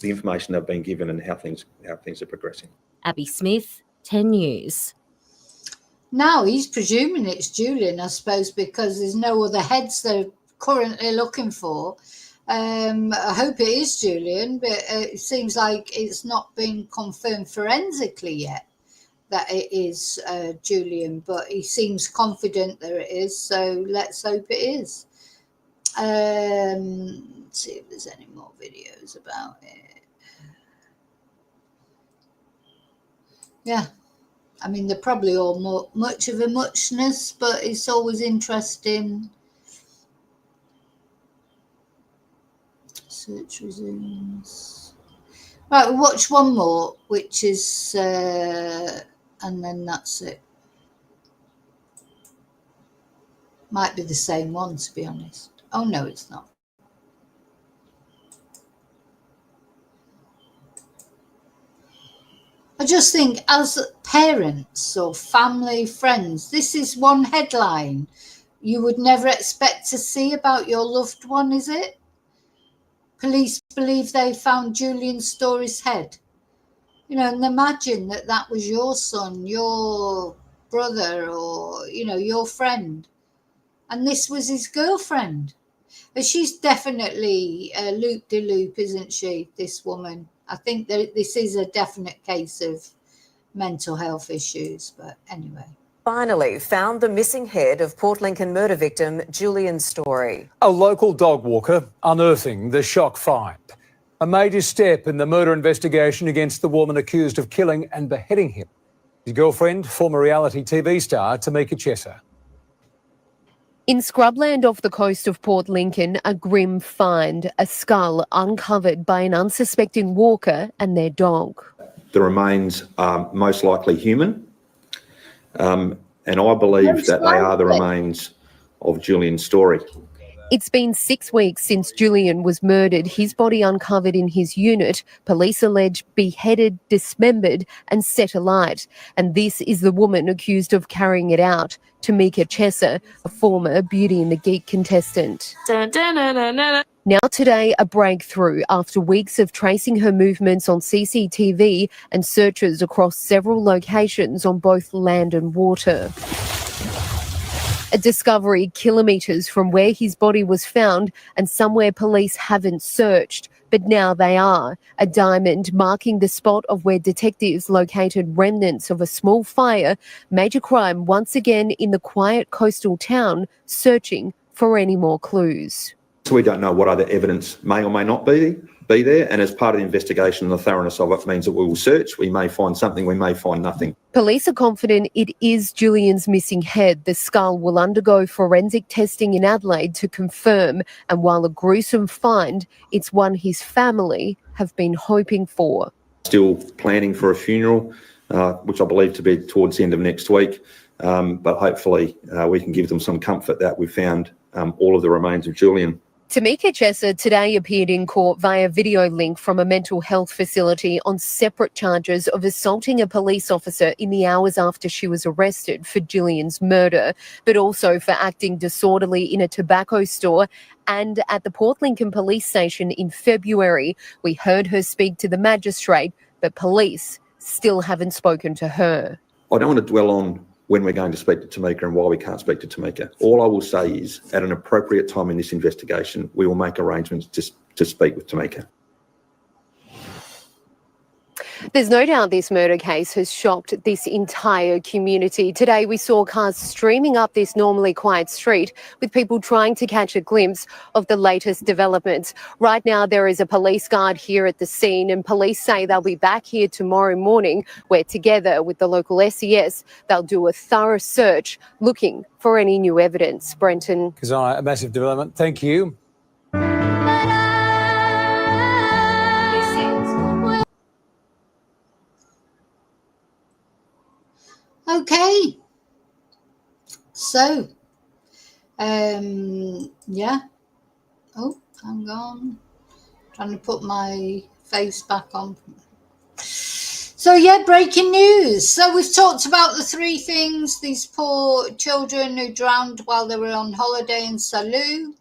the information they've been given and how things are progressing. Abby Smith, 10 News. Now he's presuming it's Julian, I suppose, because there's no other heads they're currently looking for. I hope it is Julian, but it seems like it's not been confirmed forensically yet that it is Julian, but he seems confident that it is, so let's hope it is. Let's see if there's any more videos about it. Yeah. I mean, they're probably all much of a muchness, but it's always interesting. Search resumes. Right, we'll watch one more, which is, and then that's it. Might be the same one, to be honest. Oh, no, it's not. I just think as parents or family, friends, this is one headline you would never expect to see about your loved one, is it? Police believe they found Julian Story's head. You know, and imagine that that was your son, your brother, or, you know, your friend. And this was his girlfriend. But she's definitely loop-de-loop, isn't she, this woman? I think that this is a definite case of mental health issues, but anyway. Finally found the missing head of Port Lincoln murder victim Julian Story. A local dog walker unearthing the shock find. A major step in the murder investigation against the woman accused of killing and beheading him. His girlfriend, former reality TV star Tamika Chesser. In scrubland off the coast of Port Lincoln, a grim find, a skull uncovered by an unsuspecting walker and their dog. The remains are most likely human, and I believe that they are the remains of Julian Story. It's been 6 weeks since Julian was murdered, his body uncovered in his unit, police allege beheaded, dismembered and set alight. And this is the woman accused of carrying it out, Tamika Chesser, a former Beauty and the Geek contestant. Now today, a breakthrough after weeks of tracing her movements on CCTV and searches across several locations on both land and water. A discovery kilometres from where his body was found and somewhere police haven't searched, but now they are. A diamond marking the spot of where detectives located remnants of a small fire. Major crime once again in the quiet coastal town, searching for any more clues. So we don't know what other evidence may or may not be there, and as part of the investigation and the thoroughness of it means that we will search. We may find something, we may find nothing. Police are confident it is Julian's missing head. The skull will undergo forensic testing in Adelaide to confirm, and while a gruesome find, it's one his family have been hoping for. Still planning for a funeral, which I believe to be towards the end of next week, but hopefully we can give them some comfort that we've found all of the remains of Julian. Tamika Chesser today appeared in court via video link from a mental health facility on separate charges of assaulting a police officer in the hours after she was arrested for Julian's murder, but also for acting disorderly in a tobacco store and at the Port Lincoln police station in February. We heard her speak to the magistrate, but police still haven't spoken to her. I don't want to dwell on when we're going to speak to Tamika and why we can't speak to Tamika. All I will say is, at an appropriate time in this investigation, we will make arrangements to speak with Tamika. There's no doubt this murder case has shocked this entire community. Today we saw cars streaming up this normally quiet street with people trying to catch a glimpse of the latest developments. Right now there is a police guard here at the scene, and police say they'll be back here tomorrow morning where together with the local SES they'll do a thorough search looking for any new evidence. Brenton. Kazana, a massive development. Thank you. Okay, so Yeah. Oh, hang on. Trying to put my face back on. So yeah, breaking news. So we've talked about the three things: these poor children who drowned while they were on holiday in Salou.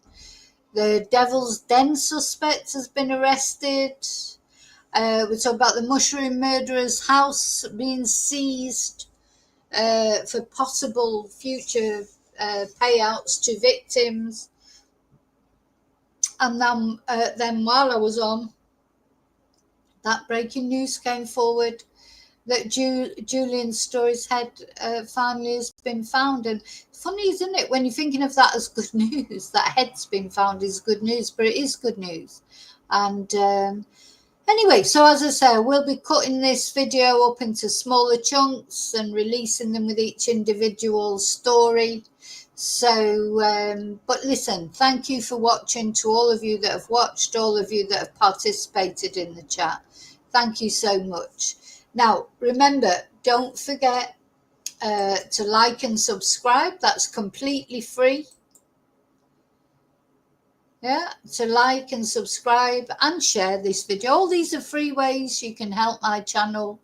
The Devil's Den suspect has been arrested. We talked about the mushroom murderer's house being seized for possible future payouts to victims. And then while I was on, that breaking news came forward that Julian Story's head finally has been found. And funny, isn't it, when you're thinking of that as good news, that head's been found is good news, but it is good news. And anyway, so as I say, we'll be cutting this video up into smaller chunks and releasing them with each individual story. So, but listen, thank you for watching. To all of you that have watched, all of you that have participated in the chat, thank you so much. Now, remember, don't forget to like and subscribe. That's completely free. Yeah, to like and subscribe and share this video. All these are free ways you can help my channel.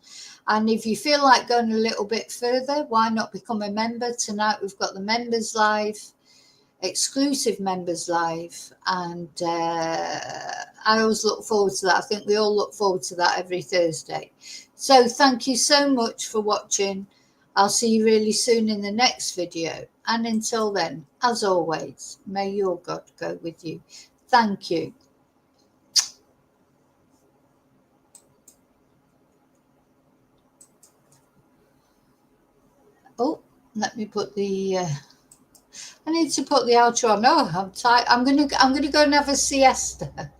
And if you feel like going a little bit further, why not become a member? Tonight we've got the members live, exclusive members live, and I always look forward to that. I think we all look forward to that every Thursday. So thank you so much for watching. I'll see you really soon in the next video. And until then, as always, may your God go with you. Thank you. Oh, let me put the I need to put the outro on. No, I'm tired. I'm gonna go and have a siesta.